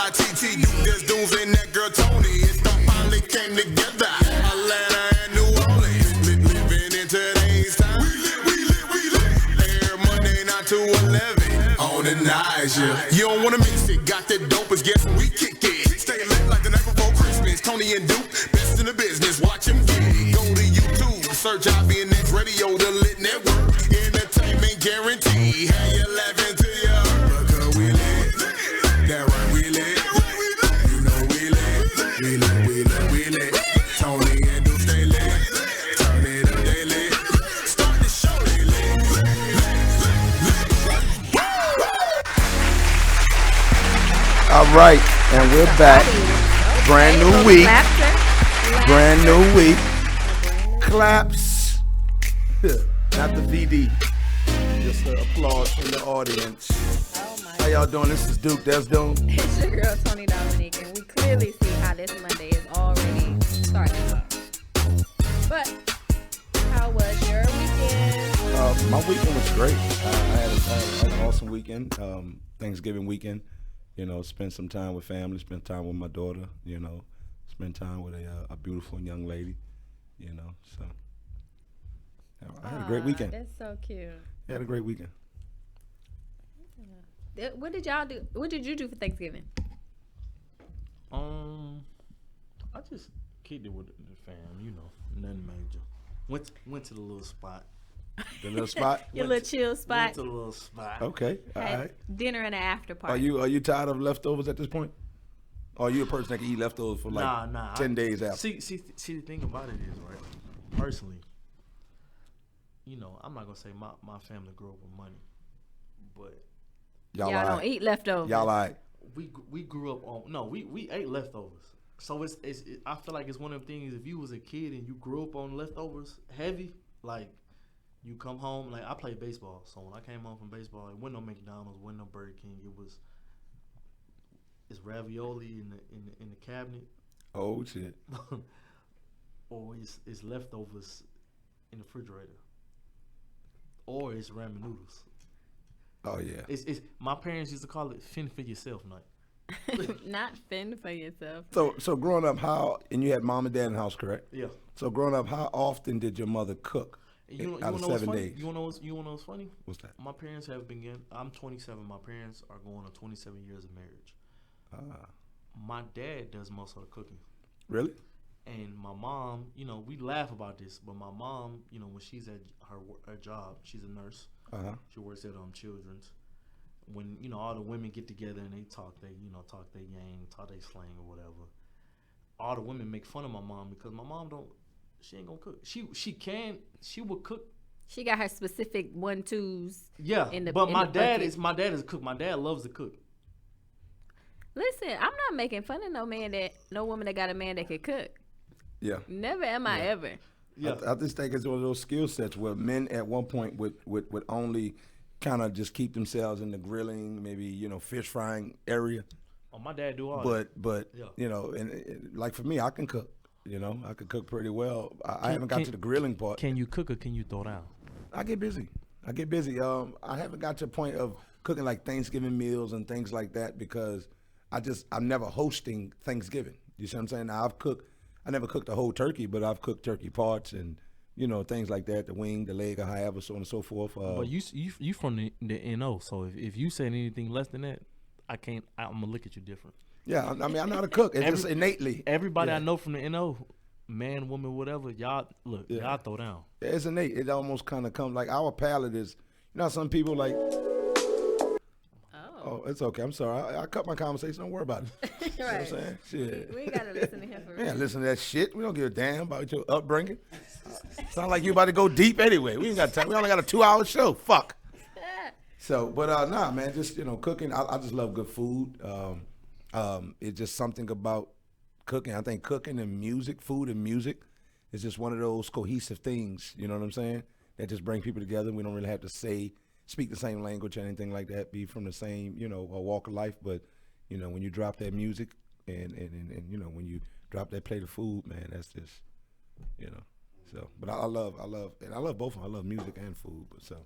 L-I-T-T, there's Dooms and that girl Tony. It's them finally came together. Atlanta and New Orleans, living in today's time. We lit. Air Monday 9 to 11 on the night, yeah. You don't wanna miss it. Got the dopest guess when we kick it. Stay lit like the night before Christmas. Tony and Duke, best in the business. Watch him get it. Go to YouTube, search IBNX Radio, the Litt Netwrk. Entertainment guarantee. Hey, you laughing to ya? Because we lit. That right, we lit. You know we lit. We lit. Tony and Duke stay lit. Turn it up, they lit. Start the show, they lit. All right, and we're back. Brand new week. Brand new week. Claps. Not the VD. Just an applause from the audience. How y'all doing? This is Duke. That's Doom. It's your girl, Tony Dominique, and we clearly see how this Monday is already starting off. But how was your weekend? My weekend was great. I had an awesome weekend. Thanksgiving weekend. You know, spent some time with family, spent time with my daughter, you know, spent time with a beautiful young lady, you know, so I had a great weekend. That's so cute. I had a great weekend. What did y'all do? What did you do for Thanksgiving? I just kicked it with the fam, you know, nothing major. Went to the little spot. The little spot? Your little chill spot? Went to the little spot. Okay, all right. Dinner and an after party. Are you tired of leftovers at this point? Or are you a person that can eat leftovers for like 10 days after? See, the thing about it is, right, personally, you know, I'm not going to say my family grew up with money, but y'all don't eat leftovers. Y'all like. We grew up on, no, we ate leftovers. So I feel like it's one of them things, if you was a kid and you grew up on leftovers heavy, like, you come home, like I played baseball, so when I came home from baseball, it wasn't no McDonald's, wasn't no Burger King. It's ravioli in the cabinet. Oh shit. Or it's leftovers in the refrigerator. Or it's ramen noodles. Oh yeah. It's my parents used to call it fend for yourself night. Not fend for yourself. So growing up, and you had mom and dad in the house, correct? Yeah. So growing up, how often did your mother cook? Out of 7 days. You wanna know what's funny? What's that? My parents have been I'm 27. My parents are going on 27 years of marriage. My dad does most of the cooking. Really? And my mom, you know, we laugh about this, but my mom, you know, when she's at her job, she's a nurse. She works at Children's. When, you know, all the women get together and they talk their yang, talk their slang or whatever. All the women make fun of my mom because my mom she ain't gonna cook. She will cook. She got her specific 1-2s. Yeah, but my dad is a cook. My dad loves to cook. Listen, I'm not making fun of no woman that got a man that can cook. Yeah. Never am I ever. Yeah. I just think it's one of those skill sets where men at one point would only kind of just keep themselves in the grilling, maybe, you know, fish frying area. Oh, my dad do all that. But yeah. You know, and like for me, I can cook. You know, I could cook pretty well. I haven't got to the grilling part. Can you cook or can you throw down? I get busy. I haven't got to the point of cooking like Thanksgiving meals and things like that because I'm never hosting Thanksgiving. You see what I'm saying? Now I never cooked a whole turkey, but I've cooked turkey parts and, you know, things like that, the wing, the leg, or however, so on and so forth. But you from the NO, so if you said anything less than that, I'm gonna look at you different. Yeah, I mean, I know how to cook. It's just innately. Everybody I know from the NO, man, woman, whatever, y'all throw down. Yeah, it's innate. It almost kind of comes like our palate is. You know, some people like. Oh, it's okay. I'm sorry. I cut my conversation. Don't worry about it. Right. You know what I'm saying? Shit. We ain't gotta listen to him for real. Yeah, listen to that shit. We don't give a damn about your upbringing. Sound like you about to go deep anyway. We ain't got time. We only got a 2-hour show. Fuck. So, but nah, man. Just, you know, cooking. I just love good food. It's just something about cooking. I think cooking and music, food and music, is just one of those cohesive things. You know what I'm saying? That just bring people together. We don't really have to speak the same language or anything like that. Be from the same, you know, walk of life. But, you know, when you drop that music and you know, when you drop that plate of food, man, that's just, you know. So, but I love both of them. I love music and food. But so,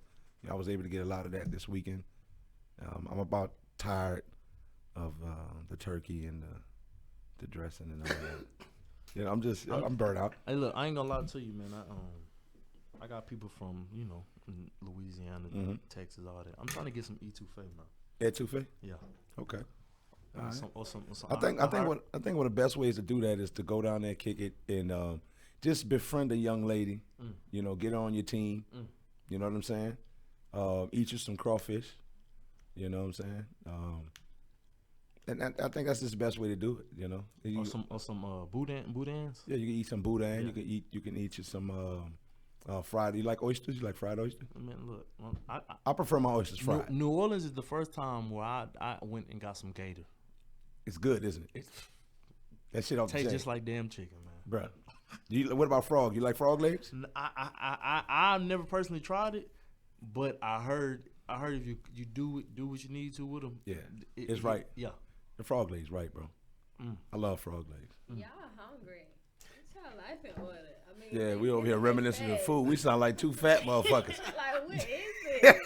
you know, I was able to get a lot of that this weekend. I'm about tired the turkey and the dressing and all that. I'm burnt out. Hey, look, I ain't gonna lie to you, man. I got people from in Louisiana, Texas, all that. I'm trying to get some etouffee now. Etouffee? Yeah. Okay. All right. Some, I think one of the best ways to do that is to go down there, kick it, and just befriend a young lady. Get her on your team. You know what I'm saying? Eat you some crawfish. You know what I'm saying? And I think that's just the best way to do it. Or some boudins. Yeah, you can eat some boudin. Yeah. You can eat you some fried. You like oysters? You like fried oysters? I mean, look, I prefer my oysters fried. New Orleans is the first time where I went and got some gator. It's good, isn't it? That shit off the chain. Tastes just like damn chicken, man. Bruh. What about frog? You like frog legs? I've never personally tried it, but I heard if you do what you need to with them. Yeah, it's right. Yeah, the frog legs, right, bro. I love frog legs. Y'all hungry? What's y'all life in order? I mean, Yeah, we over here reminiscing of food. We sound like two fat motherfuckers. Like, what is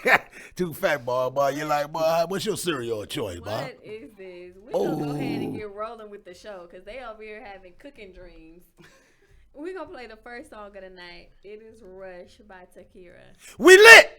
this? Two fat boy. You like, boy, what's your cereal choice, boy? What is this? We gonna go ahead and get rolling with the show because they over here having cooking dreams. We gonna play the first song of the night. It is Rush by Takira. We lit!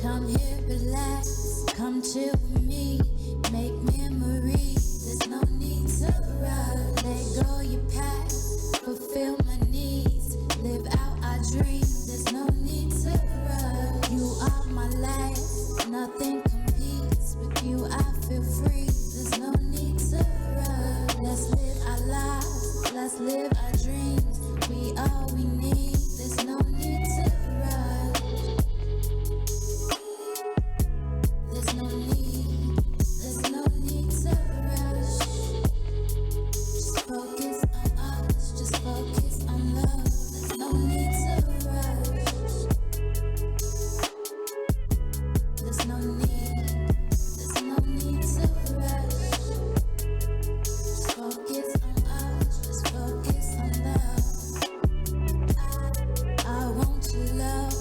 Come here, relax, come chill with me, make memories, there's no need to rush. Let go your past, fulfill my needs, live out our dreams, there's no need to rush. You are my life, nothing competes with you, I feel free, there's no need to rush. Let's live our lives, let's live our dreams, we all we need, there's no need to rush. There's no need to rush. Just focus on us, just focus on love. There's no need to rush. There's no need to rush. Just focus on us, just focus on love. I want your love,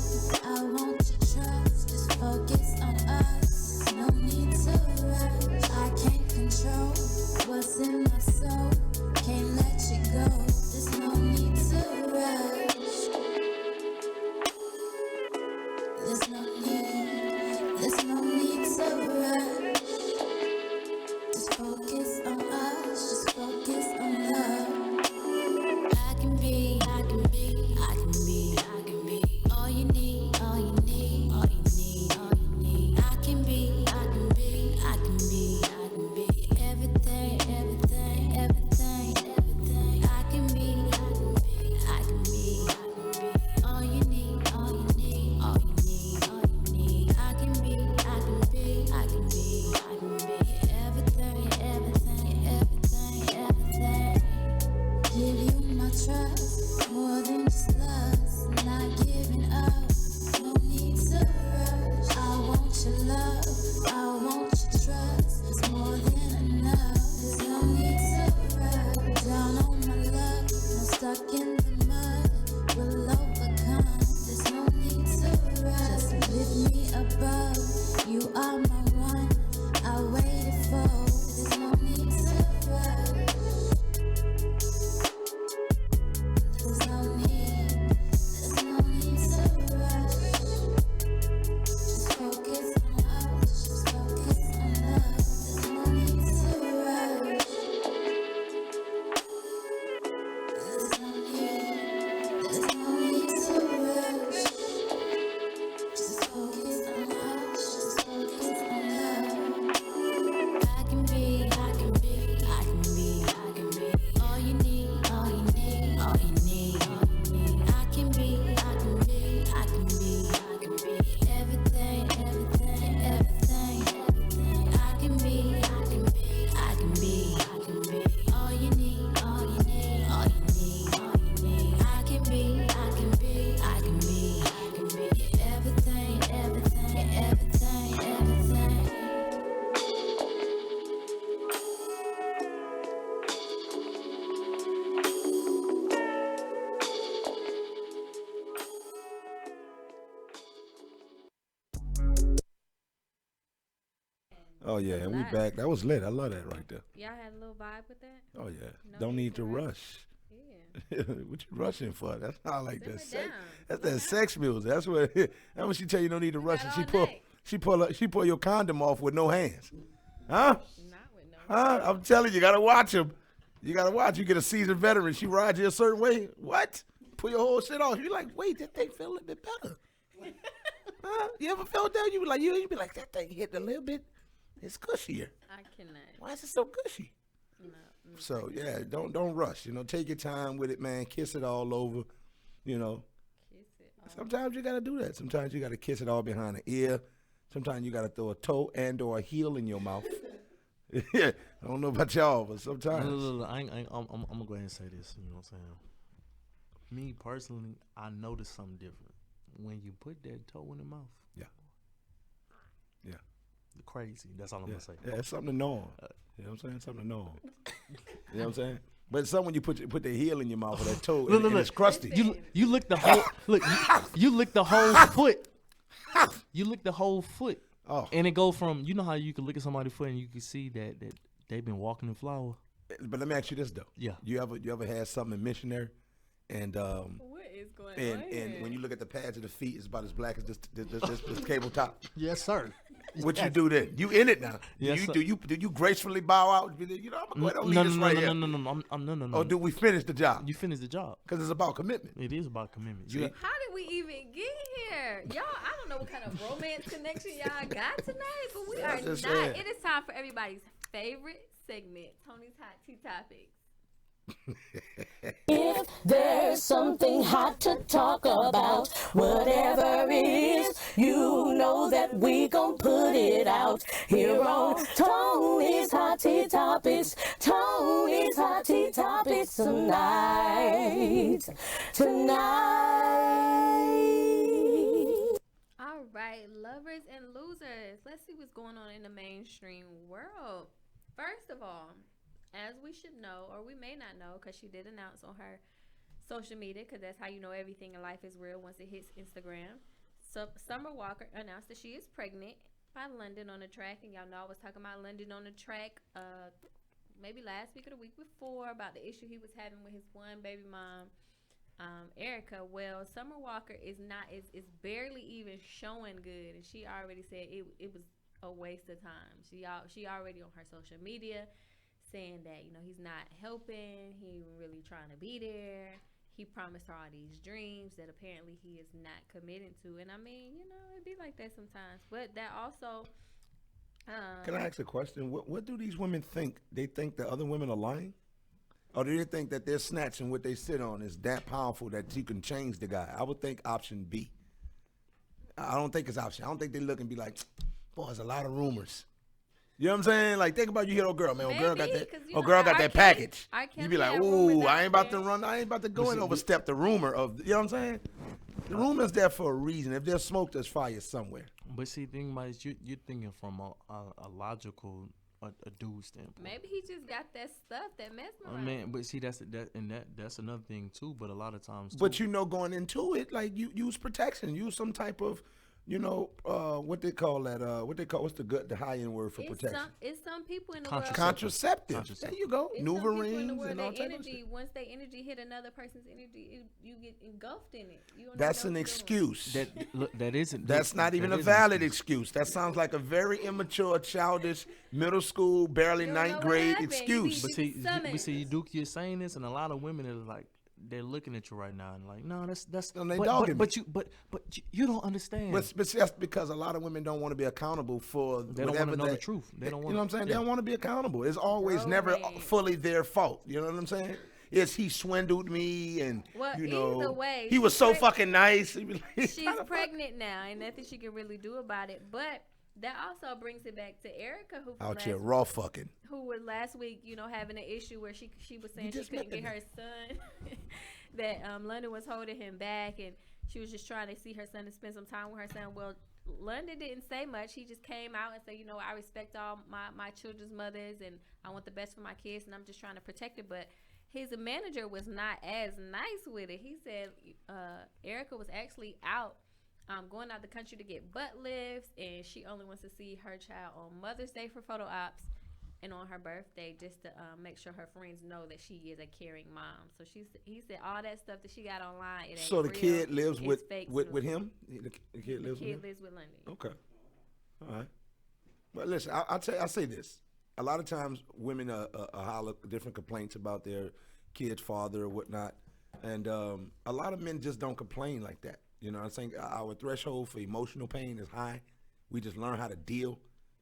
I want your trust. Just focus on us. No need to rush. I can't control what's in my soul. Can't let you go. There's no need to rush. There's no need to rush. Just focus on us. Just focus on love. I can be all you need, all you need, all you need, all you need. I can be everything, everything, everything, everything. I can be all you need, all you need, all you need, all you need. I can be everything, everything, everything, everything. Give you my trust, more than just lust, not giving up. No need to rush. I want your love, I want your trust. It's more than enough. There's no need to rush. Down on my luck, I'm stuck in the mud. We'll overcome. There's no need to rush. Just lift me above. You are my one. I waited for. There's no need to rush. There's no need to rush. Just focus on us, just focus on love. There's no need to rush. There's no need. yeah, a and we lot. back. That was lit. I love that right there. Y'all had a little vibe with that? Oh yeah. No Don't need to rush. Yeah. What you rushing for? That's not like that. Simmer down. That's that sex music. That's what. That's what she tell you. Don't need to rush. got And all night. she pull your condom off with no hands. Huh? Not with no. Huh? I'm telling you, you gotta watch him. You gotta watch. You get a seasoned veteran. She rides you a certain way. What? Pull your whole shit off. You're like, wait, that thing feel a little bit better. Huh? You ever felt that? You be like, that thing hit a little bit. It's cushier. I cannot. Why is it so cushy? No. So yeah, don't rush. Take your time with it, man. Kiss it all over. Kiss it off. Sometimes you gotta do that. Sometimes you gotta kiss it all behind the ear. Sometimes you gotta throw a toe and or a heel in your mouth. Yeah, I don't know about y'all, but sometimes. Look, I'm gonna go ahead and say this. You know what I'm saying? Me personally, I noticed something different when you put that toe in the mouth. Yeah. Crazy. That's all I'm gonna say. Yeah, it's something to know on. You know what I'm saying? Something to know on. You know what I'm saying? But it's something when you put the heel in your mouth or that toe and it's crusty. You lick the whole you lick the whole foot. You lick the whole foot. Oh. And it go from, you know how you can look at somebody's foot and you can see that they've been walking in flour. But let me ask you this though. Yeah. You ever had something missionary and What is going on? and when you look at the pads of the feet, it's about as black as this cable top. Yes, sir. What you do then? You in it now? Yes, sir. Do you gracefully bow out? I'm gonna go ahead and leave this right here. No. Or do we finish the job? You finish the job. Because it's about commitment. It is about commitment. See? How did we even get here? Y'all, I don't know what kind of romance connection y'all got tonight, but we are not. just saying. It is time for everybody's favorite segment, Tony's Hot Tea Topics. If there's something hot to talk about, whatever it is, you know that we gon' put it out here on Tony's Hot Tea Topics. Tony's Hot Tea Topics tonight. All right, lovers and losers. Let's see what's going on in the mainstream world. First of all, as we should know, or we may not know, because she did announce on her social media, because that's how you know everything in life is real once it hits Instagram. So Summer Walker announced that she is pregnant by London on the track, and y'all know I was talking about London on the track maybe last week or the week before about the issue he was having with his one baby mom, Erica. Well, Summer Walker is barely even showing good, and she already said it was a waste of time. She already on her social media saying that, he's not helping, he really trying to be there. He promised her all these dreams that apparently he is not committing to. And I mean, it'd be like that sometimes. But that also... Can I ask a question? What do these women think? They think the other women are lying? Or do they think that they're snatching what they sit on is that powerful that you can change the guy? I would think option B. I don't think it's option. I don't think they look and be like, boy, there's a lot of rumors. You know what I'm saying? Like, think about you hear old girl, man. Old girl got that. Old girl got that package. You be like, ooh, I ain't about to go and overstep the rumor of. You know what I'm saying? The rumor's there for a reason. If there's smoke, there's fire somewhere. But see, the thing about it, you're thinking from a logical, a dude standpoint. Maybe he just got that stuff that mesmerized. Man, but see, that's another thing too. But a lot of times, too, But going into it, like you use protection, use some type of. What they call that? What's the high end word for protection? It's some people in the world. Contraceptive. There you go. It's some people in the Nuvarines world and all that type of energy. shit. Once their energy hit another person's energy, you get engulfed in it. You don't That's know an what you're excuse. that isn't. That's not even a valid excuse. That sounds like a very immature, childish, middle school, barely You don't know ninth what grade happened. excuse. But see, Summons. Duke, you're saying this, and a lot of women are like, they're looking at you right now and like, no, that's. And they but, dogging but you don't understand. But that's because a lot of women don't want to be accountable for They don't whatever want to know the truth. They don't want. You know what I'm saying? Yeah. They don't want to be accountable. It's always never fully their fault. You know what I'm saying? It's he swindled me, and either way, he was so fucking nice. She's pregnant now, and nothing she can really do about it. But that also brings it back to Erica, who out here raw fucking. Who was last week, having an issue where she was saying she couldn't get her son, that London was holding him back, and she was just trying to see her son and spend some time with her son. Well, London didn't say much. He just came out and said, I respect all my children's mothers, and I want the best for my kids, and I'm just trying to protect it. But his manager was not as nice with it. He said Erica was actually out going out the country to get butt lifts, and she only wants to see her child on Mother's Day for photo ops and on her birthday just to make sure her friends know that she is a caring mom. So he said all that stuff that she got online, it ain't So the real. kid lives It's with fake with news. him? The kid lives with him? Lives with Lundy. Okay. All right. But listen, I'll say this. A lot of times women holler different complaints about their kid's father or whatnot. And a lot of men just don't complain like that. You know what I'm saying? Our threshold for emotional pain is high. We just learn how to deal.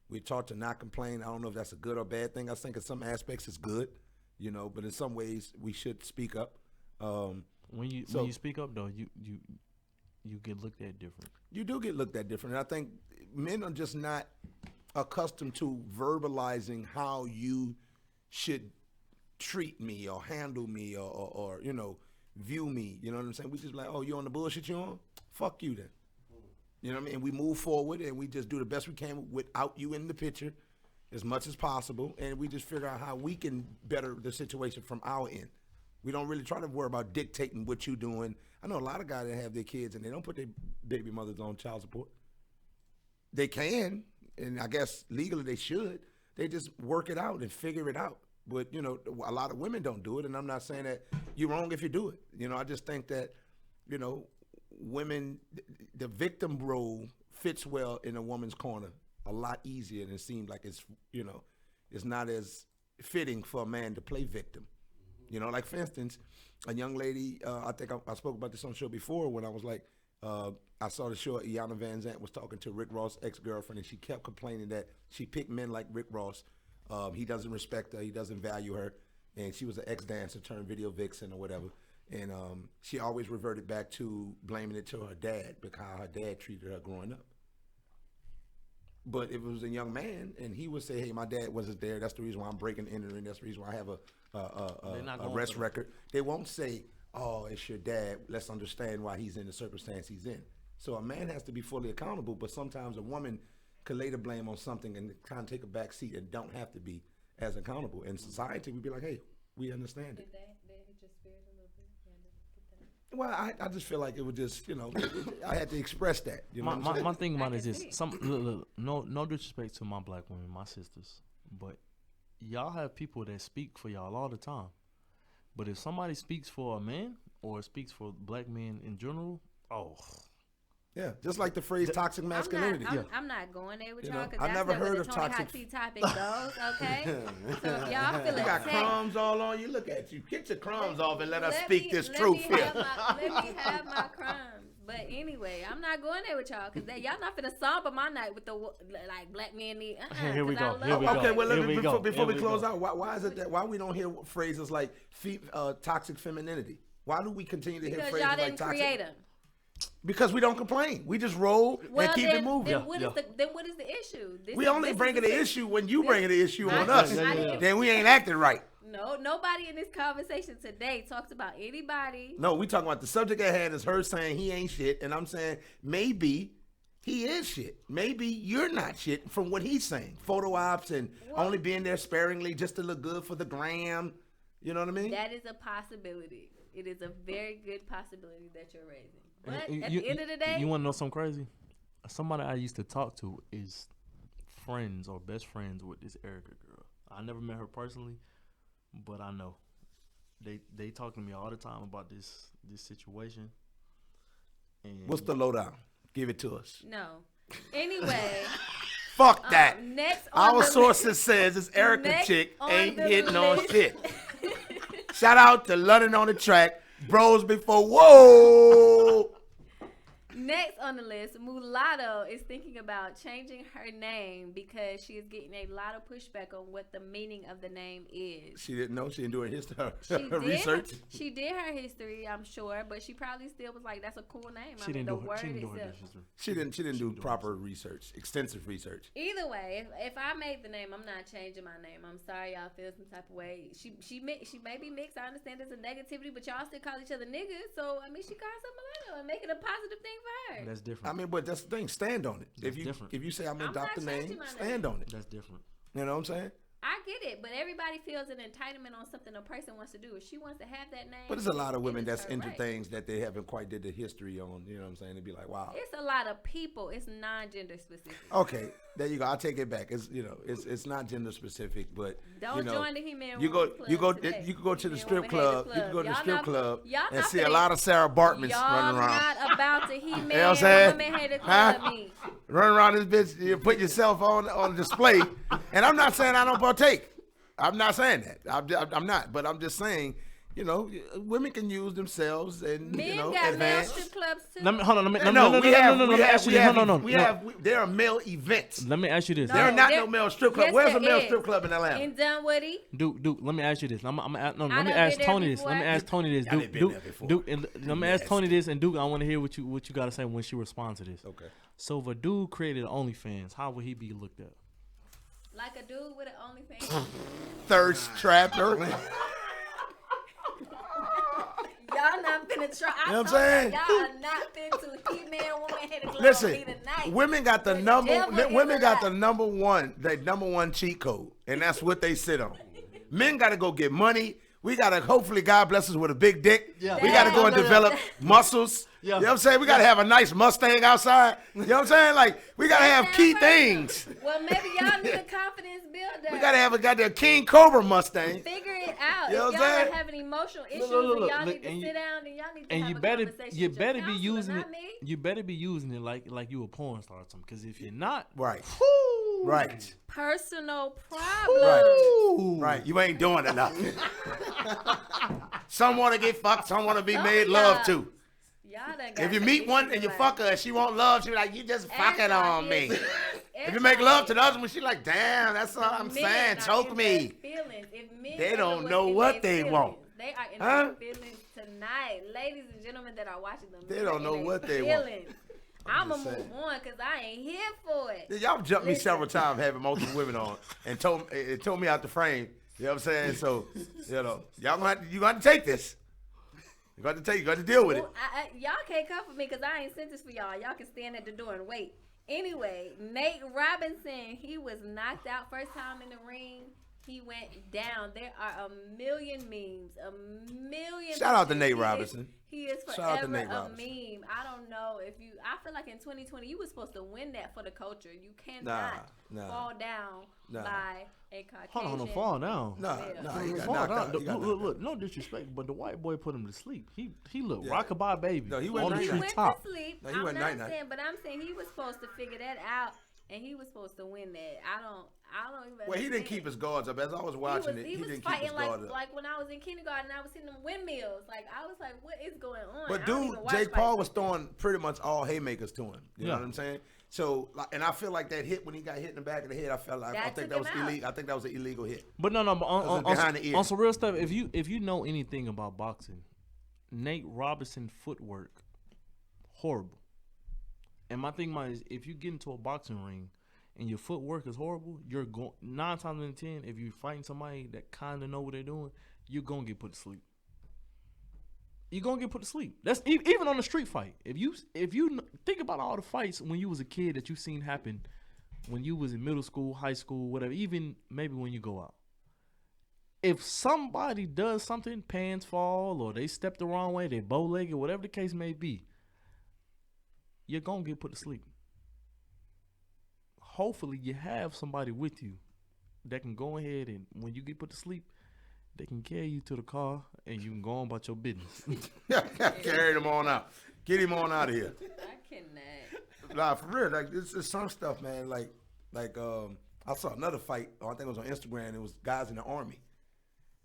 We're taught to not complain. I don't know if that's a good or bad thing. I think in some aspects it's good, you know, but in some ways we should speak up. When you speak up though, you get looked at different. You do get looked at different. And I think men are just not accustomed to verbalizing how you should treat me or handle me or you know, view me. You know what I'm saying? We just like, oh, you on the bullshit you on? Fuck you then. You know what I mean? And we move forward and we just do the best we can without you in the picture as much as possible. And we just figure out how we can better the situation from our end. We don't really try to worry about dictating what you're doing. I know a lot of guys that have their kids and they don't put their baby mothers on child support. They can, and I guess legally they should. They just work it out and figure it out. But, you know, a lot of women don't do it, and I'm not saying that you're wrong if you do it. You know, I just think that, you know, women, the victim role fits well in a woman's corner a lot easier, and it seems like it's, you know, it's not as fitting for a man to play victim. You know, like for instance, a young lady, I think I spoke about this on the show before when I was like, I saw the show Iyanla Van Zant was talking to Rick Ross' ex-girlfriend, and she kept complaining that she picked men like Rick Ross. He doesn't respect her, he doesn't value her, and she was an ex-dancer turned video vixen or whatever. And she always reverted back to blaming it to her dad because how her dad treated her growing up. But if it was a young man, and he would say, hey, my dad wasn't there, that's the reason why I'm breaking and entering, that's the reason why I have a arrest record. They won't say, oh, it's your dad, let's understand why he's in the circumstance he's in. So a man has to be fully accountable, but sometimes a woman could lay the blame on something and kind of take a back seat and don't have to be as accountable. In society, we'd be like, hey, we understand it. Well, I just feel like it would just, you know, I had to express that. You know my thing about it is this. Look, no disrespect to my black women, my sisters, but y'all have people that speak for y'all all the time. But if somebody speaks for a man or speaks for black men in general, yeah, just like the phrase toxic masculinity. I'm not going there with You y'all know, because I that's never not heard where of the Tony toxic- Hot Tea topic goes, okay? So if y'all feel You got attacked, crumbs all on you. Look at you. Get your crumbs off and let us let speak me- this let truth me here. Let me have my crumbs. But anyway, I'm not going there with y'all because y'all not finna somber my night with the like black men need. Here we 'cause go. I Here we love go. Okay, well, Here we go. before we Here we close go. out, why is it that why we don't hear phrases like toxic femininity? Why do we continue to hear because phrases y'all like didn't toxic? create them. Because we don't complain. We just roll and keep it moving. Then what is the issue? We only bring it the issue when you bring the issue on I us. didn't- Then we ain't acting right. No, nobody in this conversation today talks about anybody. No, we talking about the subject at hand is her saying he ain't shit, and I'm saying maybe he is shit. Maybe you're not shit from what he's saying. Photo ops and only being there sparingly just to look good for the gram. You know what I mean? That is a possibility. It is a very good possibility that you're raising. But And at the end of the day, you want to know something crazy? Somebody I used to talk to is friends or best friends with this Erica girl. I never met her personally, but I know they talk to me all the time about this situation. And What's the lowdown? Give it to us. no. Anyway, Fuck that. next on Our the sources says this Erica next chick on ain't the hitting on list. shit. Shout out to London on the track. Bros before whoa. Next on the list, Mulatto is thinking about changing her name because she is getting a lot of pushback on what the meaning of the name is. She didn't know. She didn't do her history, She her did, research. She did her history, I'm sure, but she probably still was like, "That's a cool name." she didn't do her itself. dishes. She didn't do proper research, extensive research. Either way, if I made the name, I'm not changing my name. I'm sorry y'all feel some type of way. She may be mixed. I understand there's a negativity, but y'all still call each other niggas. So I mean, she calls her Mulatto and make it a positive thing for her. That's different. I mean, but that's the thing. Stand on it. That's different. If you say I'm gonna I'm adopt the not name, changing my stand on it. That's different. You know what I'm saying? I get it, but everybody feels an entitlement on something a person wants to do. If she wants to have that name, But there's a lot of women it is that's her into right. things that they haven't quite did the history on. You know what I'm saying? They'd be like, wow. It's a lot of people. It's non-gender specific. Okay, there you go. I'll take it back. It's it's not gender specific, but Don't you know, join the He-Man you go Woman Club you go today. you can go to the He-Man strip Woman club. Hater You can go to the Y'all strip not- club y'all and not see a finna- lot of Sarah Bartmans Y'all running around. not about to He-Man You know what I'm saying? Woman Hater Huh? Club me. Running around this bitch, you put yourself on display, and I'm not saying I don't partake. I'm not saying that. I'm not, but I'm just saying, you know, women can use themselves and Men you know got male advance. strip clubs too. Let me hold on. Let me We ask you this. there are male events. Let me ask you this. There are not there- no male strip club. yes, Where's a there male is. strip club in Atlanta? In Dunwoody. Duke, let me ask you this. Let me done ask been Tony there this. Let me before. ask Tony this. I done been there before. Duke, and let me ask Tony this, and Duke, I want to hear what you got to say when she responds to this. Okay. So if a dude created OnlyFans, how would he be looked at? Like a dude with an OnlyFans. Thirst trapper. Y'all not finna try. You know what I'm saying? Y'all are not finna He-Man Woman Hater Club Listen, me tonight. women got the devil is women got the alive. number one cheat code, and that's what they sit on. Men got to go get money. We got to, hopefully, God bless us with a big dick. Yeah. We got to go and develop muscles. Yeah. You know what I'm saying? We got to have a nice Mustang outside. You know what I'm saying? Like, we got to have key things. Well, maybe y'all need a confidence builder. We got to have a goddamn King Cobra Mustang. Figure it out. You know If what y'all I'm saying? are having emotional issues look, and y'all look, need to and sit down and y'all need to And have you a better conversation you with better your be counselor, using it. not me. You better be using it like you a porn star or something. Because if you're not, Right. whoo, Right. Personal problem. Right. You ain't doing enough. Some want to get fucked. Some want to be Some made of love y'all- to. Y'all done got If you some meet one issues and you in fuck life. her and she want love, she be like, you just fucking Everybody on me. is- If you make love to the everybody other one, she like, damn, that's all I'm Men saying. are Choke in me. their feelings. If men They ever don't was know in what their they feelings, want. They are in Huh? their feelings tonight. Ladies and gentlemen that are watching them. They don't know what they want. I'm going just to move saying. on because I ain't here for it. Y'all jumped me Listen. several times having multiple women on and told me out the frame. You know what I'm saying? So, you know, y'all you gonna have to take this. You got to deal with it. Well, y'all can't come for me because I ain't sent this for y'all. Y'all can stand at the door and wait. Anyway, Nate Robinson, he was knocked out first time in the ring. He went down. There are a million memes, a million. Shout out to pictures. Nate Robinson. He is Shout out to forever Nate a Robinson. meme. I don't know if you. I feel like in 2020 you were supposed to win that for the culture. You cannot Nah. fall down Nah. by a Caucasian. hold on, fall down. No, he got Fall knocked down. out. He got knocked out. Look, no disrespect, but the white boy put him to sleep. He looked Yeah. rockabye baby No, he went on the night-night. He tree went top. to sleep. No, he I'm went not night-night. saying, but I'm saying he was supposed to figure that out, and he was supposed to win that. I don't even. Well, he didn't understand. keep his guards up. As I was watching he it, was, he he was didn't keep his fighting guards up. like when I was in kindergarten. I was seeing them windmills. Like I was like, what is going on? But I don't dude, even watch Jake Paul fights was like that. throwing pretty much all haymakers to him. You know Yeah. what I'm saying? So, like, and I feel like that hit when he got hit in the back of the head, I felt like I That think took that was him out. illegal. I think that was an illegal hit. But no, but Because it's behind the ear. on some real stuff, if you know anything about boxing, Nate Robinson footwork, horrible. And my thing is, if you get into a boxing ring and your footwork is horrible, you're going 9 times out of 10. If you're fighting somebody that kind of know what they're doing, you're gonna get put to sleep. You're gonna get put to sleep. That's even on a street fight. If you think about all the fights when you was a kid that you seen happen when you was in middle school, high school, whatever, even maybe when you go out. If somebody does something, pants fall or they step the wrong way, they bow-legged, whatever the case may be, you're gonna get put to sleep. Hopefully you have somebody with you that can go ahead and when you get put to sleep, they can carry you to the car and you can go on about your business. Carry him on out. Get him on out of here. I cannot. Nah, for real. Like, it's some stuff, man. Like I saw another fight. I think it was on Instagram. It was guys in the army,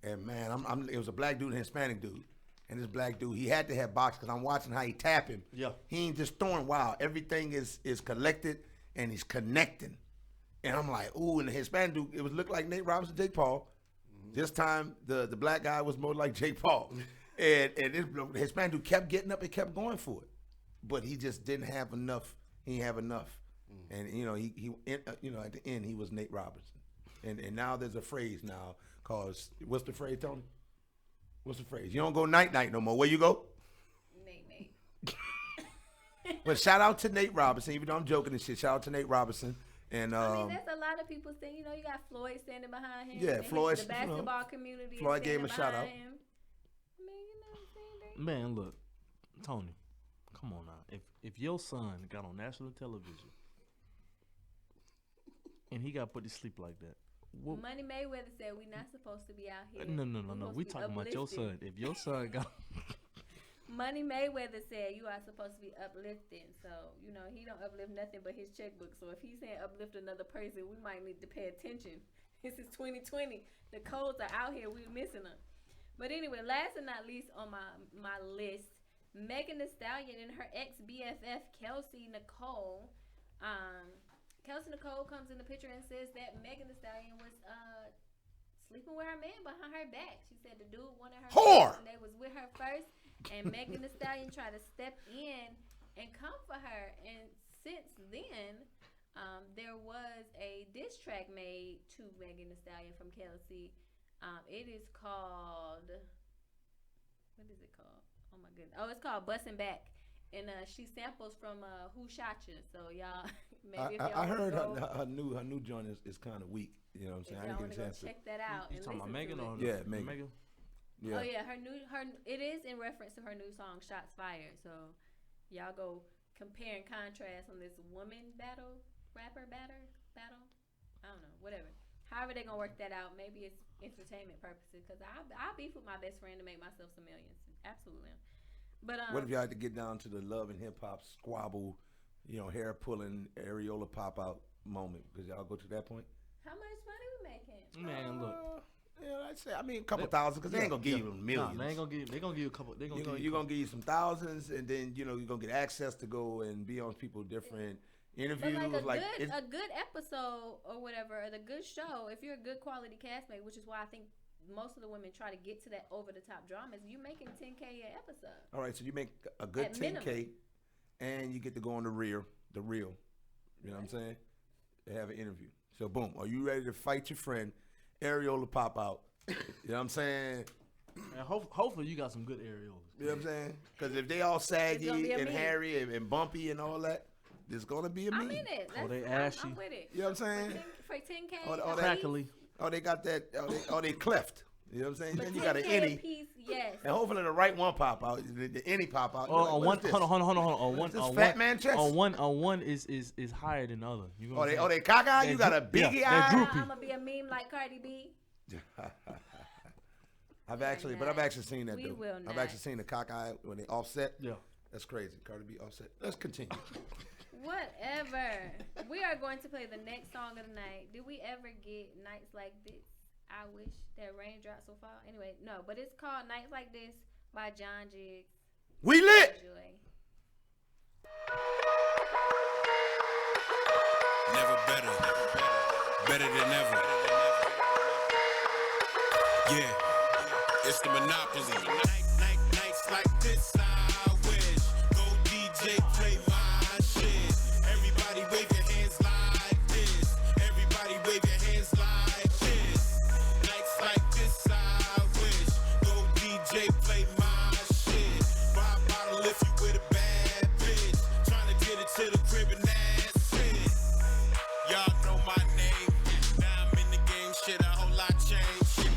and man, it was a black dude and a Hispanic dude. And this black dude, he had to have box because I'm watching how he tap him. Yeah. He ain't just throwing wild. Everything is collected and he's connecting. And I'm like, ooh, and the Hispanic dude, it looked like Nate Robinson, Jake Paul. This time, the black guy was more like Jake Paul. And the Hispanic dude kept getting up and kept going for it. But he just didn't have enough. He didn't have enough. And, he at the end, he was Nate Robinson. And now there's a phrase now called, what's the phrase, Tony? What's the phrase? You don't go night-night no more. Where you go? Nate. But shout out to Nate Robinson, even though I'm joking and shit. Shout out to Nate Robinson. And I mean, there's a lot of people saying, you know, you got Floyd standing behind him. Yeah, and Floyd, the basketball community. Floyd is gave him a shout out. him. I mean, you know what I'm saying? Man, look, Tony, come on now. If your son got on national television and he got put to sleep like that, Money Mayweather said we're not supposed to be out here. No. We talking about your son. If your son got Money Mayweather said you are supposed to be uplifting. So, you know, he don't uplift nothing but his checkbook. So if he's saying uplift another person, we might need to pay attention. This is 2020. The codes are out here. We're missing them. But anyway, last and not least on my list, Megan Thee Stallion and her ex-BFF, Kelsey Nicole. Kelsey Nicole comes in the picture and says that Megan Thee Stallion was sleeping with her man behind her back. She said the dude wanted her Whore! and they was with her first, and Megan Thee Stallion tried to step in and come for her. And since then, there was a diss track made to Megan Thee Stallion from Kelsey. It is called, what is it called? Oh my goodness! Oh, it's called "Bustin' Back." And she samples from Who Shot You. So y'all, maybe if y'all I heard go, her new joint is kind of weak. You know what I'm saying? I didn't get a chance to check that out. You and talking about listen Megan to or it. Yeah, Megan. Yeah. Oh yeah, her it is in reference to her new song "Shots Fired." So y'all go compare and contrast on this woman rapper battle. I don't know, whatever. However they gonna work that out. Maybe it's entertainment purposes. Cause I beef with my best friend to make myself some millions. Absolutely. But What if y'all had to get down to the love and hip hop squabble, you know, hair pulling, areola pop out moment? Because y'all go to that point. How much money we making? man, look. Yeah, I'd say. I mean, a couple thousand, because they ain't gonna give you millions. Nah, they gonna give you a couple. They gonna You're gonna give you some thousands, and then you know you're gonna get access to go and be on people different interviews. But a good episode or whatever, or the good show. If you're a good quality castmate, which is why I think most of the women try to get to that over the top dramas, you're making $10K an episode. All right, so you make a good At 10K, minimum. and you get to go on the real. You know what I'm saying? They have an interview. So boom, are you ready to fight your friend? Areola pop out. You know what I'm saying? And hopefully you got some good areolas. You know what I'm saying? Because if they all saggy gonna be a and meme. hairy and bumpy and all that, there's gonna be a meme. I mean it. Or they I'm ashy. with it. You know what I'm saying? For 10K, Or a that- piece, Crackly. Oh, they got that. Oh, they cleft. You know what I'm saying? but Then you got an 10K a innie, piece, yes. and hopefully the right one pop out. The innie pop out. You're Oh, like, on what one, is this? hold on. On one, This on fat one, man chest? on one is higher than the other. You know Oh, what I'm saying? they cockeyed. You They're got a droop- yeah, biggie they're eye. droopy. I'm gonna be a meme like Cardi B. I've actually seen that We though. will I've not. actually seen the cockeye when they offset. Yeah. That's crazy. Cardi B offset. Let's continue. Whatever. We are going to play the next song of the night. Did we ever get Nights Like This? I wish that raindrops will fall. Anyway, no, but it's called Nights Like This by John Jiggs. We lit. Enjoy. Never better. Better than ever. Yeah. It's the monopoly. Nights like this, I wish. Go DJ, play my shit. Everybody wave your hands like this. Everybody wave your hands like this. Nights like this, I wish. Go DJ, play my shit. Buy a bottle if you with a bad bitch. Tryna get it to the crib and that's it. Y'all know my name. Now I'm in the game, shit, a whole lot changed.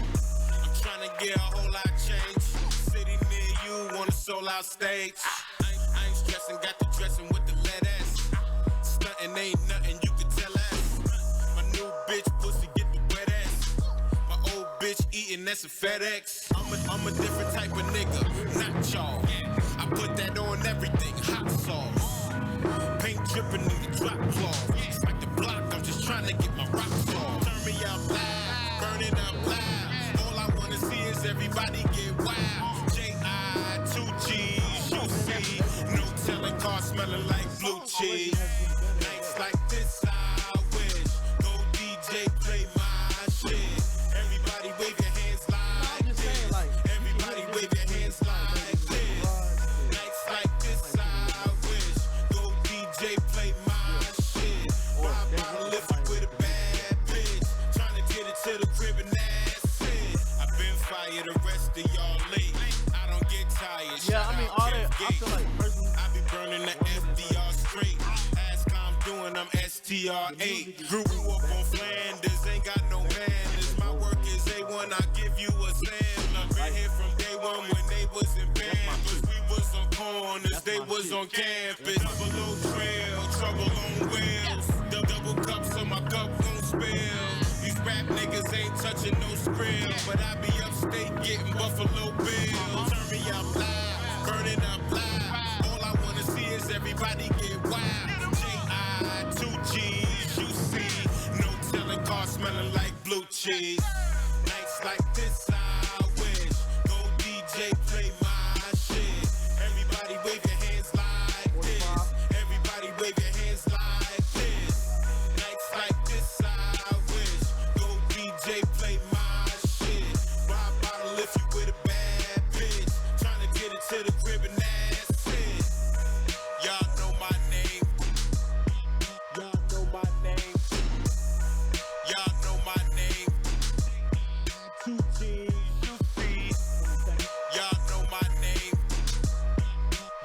I'm tryna get a whole lot changed. City near you on a sold out stage. I ain't stressing, got the dressing with the lead ass. Stuntin' ain't nothing you can tell us. My new bitch pussy get the wet ass. My old bitch eating, that's a FedEx. I'm a different type of nigga, not y'all. I put that on everything, hot sauce. Paint dripping in the drop cloth. It's like the block, I'm just trying to get my rocks off. Turn me up loud, burn it up loud. All I wanna see is everybody get wild. J.I., 2 G's, you see. No telling car smelling like blue cheese. Nights like this, I wish. Go DJ, play my shit. Everybody wave your hands like this. Everybody wave your hands like this. Nights like this, I wish. Go DJ, play my shit. Buy a bottle if you with a bad bitch. Tryna get it to the crib and that's it. I've been fired, the rest of y'all late. I don't get tired. Yeah, Shout I mean, out all Jeff that. I Gates. feel like personally, I be burning the FDR straight. Ass calm doing, I'm STR8. Grew up on Flanders, ain't got no manners. My work is A1, I give you a sandler. Been here from day one when they was in Pampers. We was on corners, they was on campus. Buffalo Trail, trouble on wheels. Double cups on my cup won't spill. These rap niggas ain't touching no skrill. But I be upstate getting Buffalo Bills. Turn me up loud, burn it up loud. All I wanna see is everybody get wild. J.I., 2 G's, you see. No telling car smelling like blue cheese. Nights like this I wish. Go DJ, play my shit. Everybody wave your hands like this. Everybody wave your hands like this. Nights like this I wish. Go DJ, play my shit. Buy a bottle if you with a bad bitch. Tryna get it to the crib and that's it. Y'all know my name. Y'all know my name. Y'all know my name. 2 G's, you see. Y'all know my name.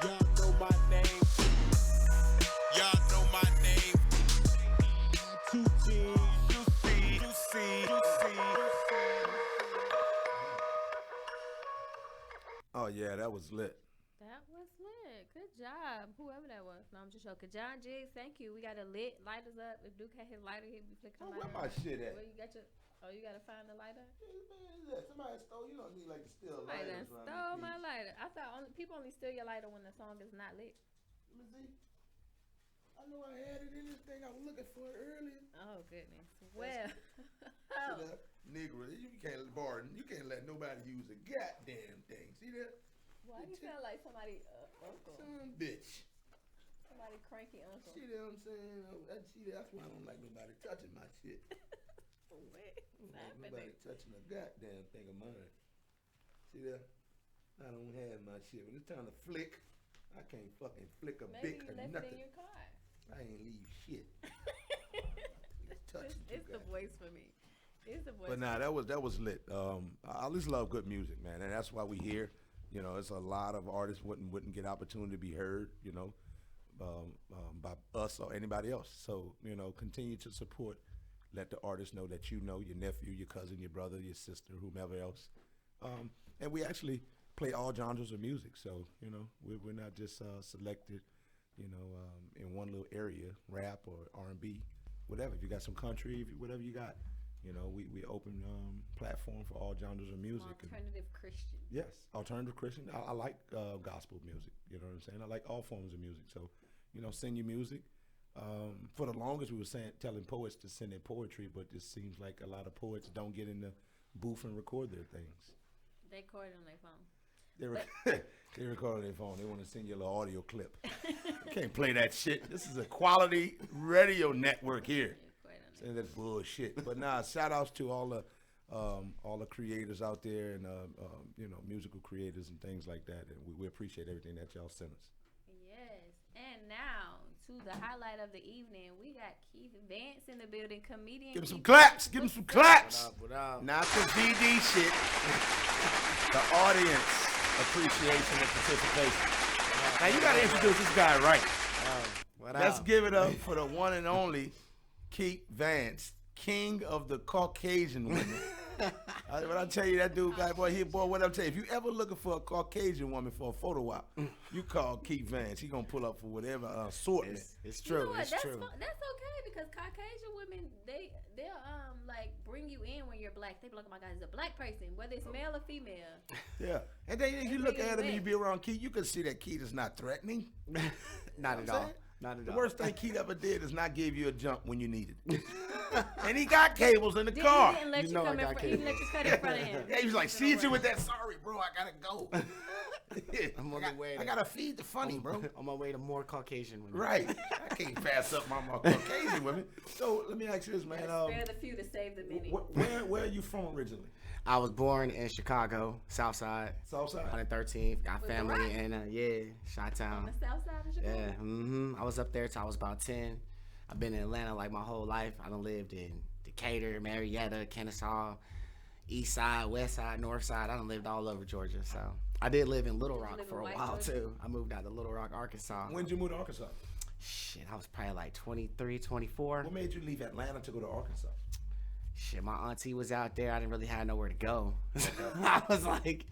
Y'all know my name. Y'all know my name. 2 G's, you see. You see. You see. Oh yeah, that was lit. That was lit. Good job. Whoever that was. No, I'm just joking. John Jiggs, thank you. We got a lit. Lighters up. If Duke had his lighter, he'd be flicking Oh, the where lighter. my shit at? Where you got your... Oh, you got to find the lighter? Man, somebody stole. You don't need like to steal Somebody done lighters around stole this my piece. lighter. I thought people only steal your lighter when the song is not lit. Let me see. I know I had it in this thing. I was looking for it earlier. Oh, goodness. Well. See that? Negro, you can't you can't let nobody use a goddamn thing. See that? Why do you sound like somebody uncle? Son bitch. Somebody cranky uncle. See that what I'm saying? See that? That's why I don't like nobody touching my shit. What's Like happening? nobody touching a goddamn thing of mine. See that? I don't have my shit. When it's time to flick, I can't fucking flick a Maybe bic you or left nothing. it in your car. I ain't leave shit. It's the voice for me. It's the voice. But nah, that was lit. I just love good music, man, and that's why we here. You know, it's a lot of artists wouldn't get opportunity to be heard. You know, by us or anybody else. So you know, continue to support. Let the artists know that you know your nephew, your cousin, your brother, your sister, whomever else. And we actually play all genres of music. So you know, we're not just selected. You know, in one little area, rap or R&B, whatever. If you got some country, whatever you got. You know, we open platform for all genres of music. Alternative Christian. Yes, alternative Christian. I like gospel music. You know what I'm saying? I like all forms of music. So, you know, send your music. For the longest, we were telling poets to send their poetry, but it seems like a lot of poets don't get in the booth and record their things. They record it on their phone. They record on their phone. They want to send you a little audio clip. You can't play that shit. This is a quality radio network here. And that's bullshit. But nah, shout outs to all the creators out there and you know, musical creators and things like that. And we appreciate everything that y'all send us. Yes. And now to the highlight of the evening, we got Keith Vance in the building, comedian. Give him some Keith claps. Give him some claps. What up? Not the VD shit. The audience appreciation and participation. Now you gotta introduce this guy right. Let's give it up for the one and only Keith Vance, king of the Caucasian women. When I tell you that dude, guy, boy, what I'm telling you, if you ever looking for a Caucasian woman for a photo op, you call Keith Vance. He gonna pull up for whatever assortment. It's You know true. what? It's That's true. that's okay because Caucasian women they'll like bring you in when you're black. They be like, oh my God, it's a black person, whether it's male or female. Yeah, and then you look bring at you him and in. you be around Keith, you can see that Keith is not threatening. Not You at know what I'm all. saying? Not at The all. worst thing Keith ever did is not give you a jump when you needed it. And he got cables in the He car. didn't let You you know I come in got front. He didn't let you cut in front of him. Yeah, he was like, see you with that. Sorry, bro, I gotta go. I'm on the way. I gotta feed the funny, bro. On my way to more Caucasian women. Right. I can't pass up my Caucasian women. So let me ask you this, man. Spare the few to save the many. Where are you from originally? I was born in Chicago, South Side, Southside. 113th. Got With family Rock? in On Chi-Town. the south side of Chicago. Yeah, I was up there till I was about 10. I've been in Atlanta like my whole life. I done lived in Decatur, Marietta, Kennesaw, East Side, West Side, North Side. I done lived all over Georgia. So I did live in Little Did you Rock live for in a White while Georgia? too. I moved out to Little Rock, Arkansas. When'd you move to Arkansas? Shit, I was probably like 23, 24. What made you leave Atlanta to go to Arkansas? Shit, my auntie was out there. I didn't really have nowhere to go. I was like,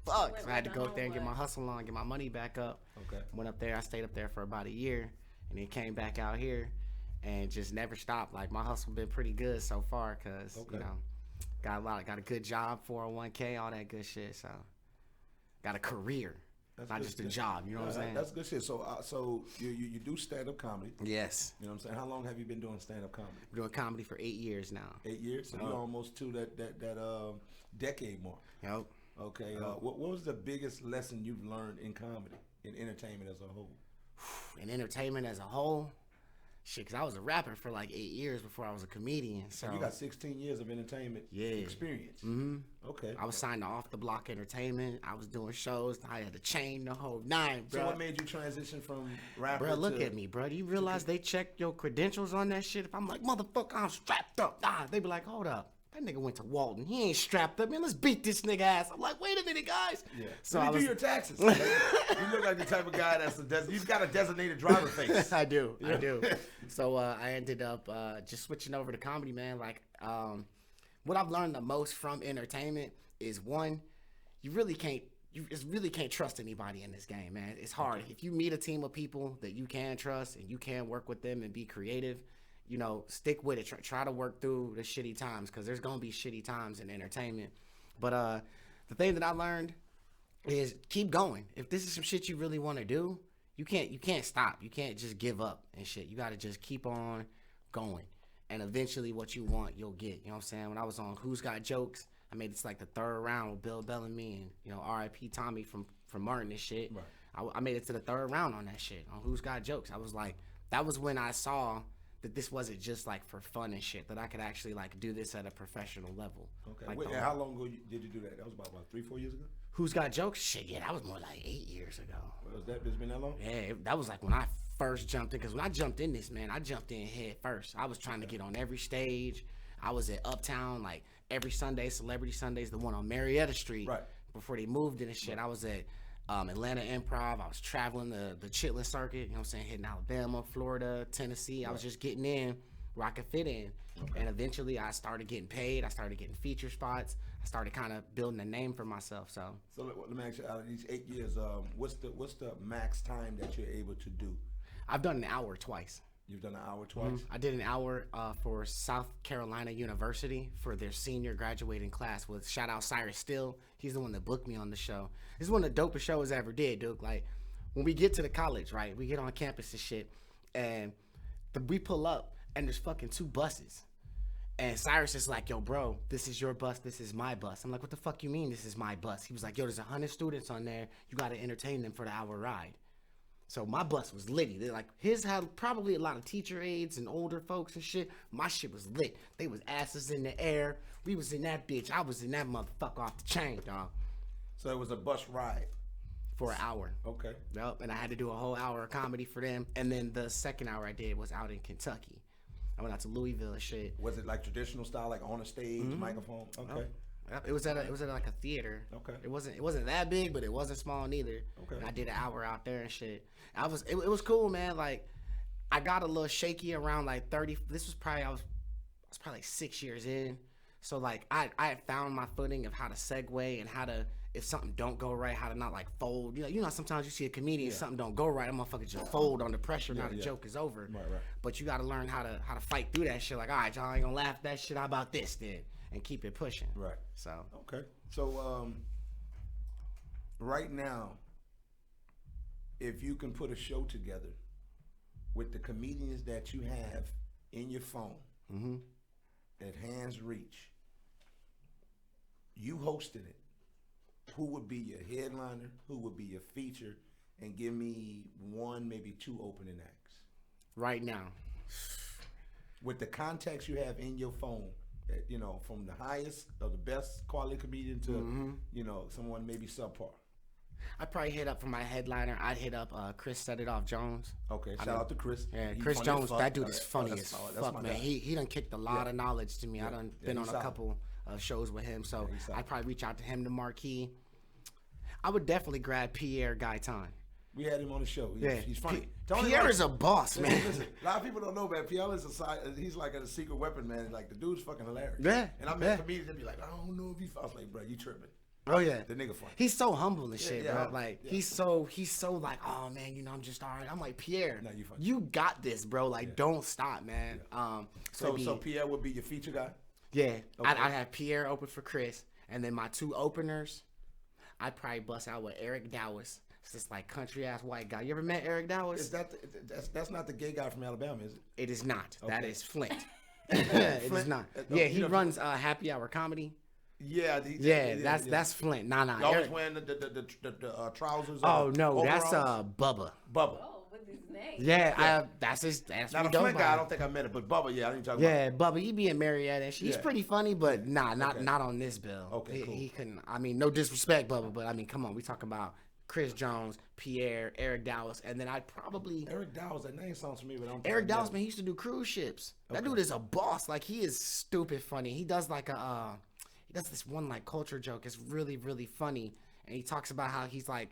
fuck. So I had to go up there and get my hustle on, get my money back up. Okay. Went up there. I stayed up there for about a year, and then came back out here, and just never stopped. Like my hustle been pretty good so far, cause you know, got a good job, 401k, all that good shit. So got a career. That's not good just a shit. job, you know what I'm saying? That's good shit. So you do stand-up comedy. Yes. You know what I'm saying? How long have you been doing stand-up comedy? I'm doing comedy for 8 years now. 8 years? So you're almost to that decade mark. Yep. Okay. What was the biggest lesson you've learned in comedy, in entertainment as a whole? In entertainment as a whole, shit, because I was a rapper for like 8 years before I was a comedian. So you got 16 years of entertainment experience. Mm-hmm. Okay. I was signed to Off the Block Entertainment. I was doing shows. I had a chain, the whole nine, bro. So what made you transition from rapper Bro, look to... at me, bro. Do you realize they check your credentials on that shit? If I'm like, motherfucker, I'm strapped up. They be like, hold up. That nigga went to Walton. He ain't strapped up. Man, let's beat this nigga ass. I'm like, wait a minute, guys. Yeah. So you I was... do your taxes. You look like the type of guy you've got a designated driver face. I do. So I ended up just switching over to comedy, man. Like, what I've learned the most from entertainment is one, you really can't trust anybody in this game, man. It's hard. Okay. If you meet a team of people that you can trust and you can work with them and be creative, you know, stick with it. Try to work through the shitty times, because there's gonna be shitty times in entertainment. But the thing that I learned is keep going. If this is some shit you really want to do, you can't stop. You can't just give up and shit. You gotta just keep on going, and eventually what you want you'll get. You know what I'm saying? When I was on Who's Got Jokes, I made it to like the 3rd round with Bill Bellamy and, you know, R.I.P. Tommy from Martin and shit. Right. I made it to the 3rd round on that shit on Who's Got Jokes. I was like, that was when I saw that this wasn't just like for fun and shit, that I could actually like do this at a professional level. Okay. Like, wait, and how long ago did you do that? That was about, what, 3-4 years ago? Who's Got Jokes? Shit, yeah, that was more like 8 years ago. It's been that long? Yeah, that was like when I first jumped in, because when I jumped in this, man, I jumped in head first. I was trying to get on every stage. I was at Uptown like every Sunday, Celebrity Sundays, the one on Marietta Street. Right. Before they moved it and shit. I was at Atlanta Improv. I was traveling the Chitlin circuit, you know what I'm saying, hitting Alabama, Florida, Tennessee. I was just getting in where I could fit in. Okay. And eventually I started getting paid. I started getting feature spots. I started kind of building a name for myself. So let me ask you, out of these 8 years, what's the max time that you're able to do? I've done an hour twice. You've done an hour twice? I did an hour for South Carolina University for their senior graduating class with shout out Cyrus Still. He's the one that booked me on the show. This is one of the dopest shows I ever did, dude. Like, when we get to the college, right, we get on campus and shit, and we pull up, and there's fucking 2 buses. And Cyrus is like, yo, bro, this is your bus, this is my bus. I'm like, what the fuck you mean this is my bus? He was like, yo, there's 100 students on there. You got to entertain them for the hour ride. So my bus was litty. They're like, his had probably a lot of teacher aides and older folks and shit. My shit was lit. They was asses in the air. We was in that bitch. I was in that motherfucker off the chain, dog. So it was a bus ride? For an hour. Okay. Yep, and I had to do a whole hour of comedy for them. And then the second hour I did was out in Kentucky. I went out to Louisville and shit. Was it like traditional style, like on a stage, microphone? Okay. Yep. It was at like a theater. Okay. It wasn't that big, but it wasn't small neither. Okay. And I did an hour out there and shit. It was cool, man. Like, I got a little shaky around like 30. This was probably I was probably like 6 years in. So like I had found my footing of how to segue and how to, if something don't go right, how to not like fold. You know sometimes you see a comedian, something don't go right, that motherfucker just fold on the pressure. Now the joke is over. Right. But you got to learn how to fight through that shit. Like, all right, y'all ain't gonna laugh at that shit. How about this then? And keep it pushing. Right. So okay. So right now, if you can put a show together with the comedians that you have in your phone at hand's reach, you hosting it, who would be your headliner? Who would be your feature? And give me 1, maybe 2 opening acts. Right now. With the contacts you have in your phone, you know, from the highest or the best quality comedian to, you know, someone maybe subpar. I'd probably hit up for my headliner. I'd hit up Chris Set It Off Jones. Okay, shout out to Chris. Yeah, Chris Jones, that dude is funny as fuck, man. He done kicked a lot of knowledge to me. I done been on a couple shows with him, so I'd probably reach out to him, to Marquis. I would definitely grab Pierre Gaitan. We had him on the show. Yeah. He's funny. Pierre is a boss, man. Listen, a lot of people don't know, man. Pierre is he's like a secret weapon, man. Like, the dude's fucking hilarious. Yeah. And I met comedians that be like, I don't know if he. I was like, bro, you tripping. Oh yeah, The nigga funny. He's so humble and shit, yeah, bro. Like he's so like, oh man, I'm just all right. I'm like, Pierre, No, you funny. you got this, bro. Like, don't stop, man. So Pierre would be your feature guy. Yeah, Okay. I'd have Pierre open for Chris, and then my 2 openers, I'd probably bust out with Eric Dowers. It's this like country ass white guy. You ever met Eric Dowers? Is that's not the gay guy from Alabama, is it? It is not. That Okay. is Flint. It is Flint? not. No, Yeah, you he know- runs Happy Hour Comedy. Yeah. That's Flint. Nah. You always Eric- wearing the trousers. Oh and no, the that's overalls? Bubba. Bubba. Oh, what's his name? Yeah, that's Not what a we don't Flint guy. I buy. don't think I met it, but Bubba. Yeah, I didn't talk about. Yeah, Bubba, he be in Marietta. And he's Yeah. pretty funny, but not Okay. not on this bill. Okay, he, cool. he couldn't. I mean, no disrespect, Bubba, but I mean, come on, we talking about Chris Jones, Pierre, Eric Dallas, and then I'd probably Eric Dowers. That name sounds familiar, but I don't. Eric think I met Dallas, him. man, he used to do cruise ships. That Okay. dude is a boss. Like, he is stupid funny. He does like he does this one like culture joke. It's really really funny, and he talks about how he's like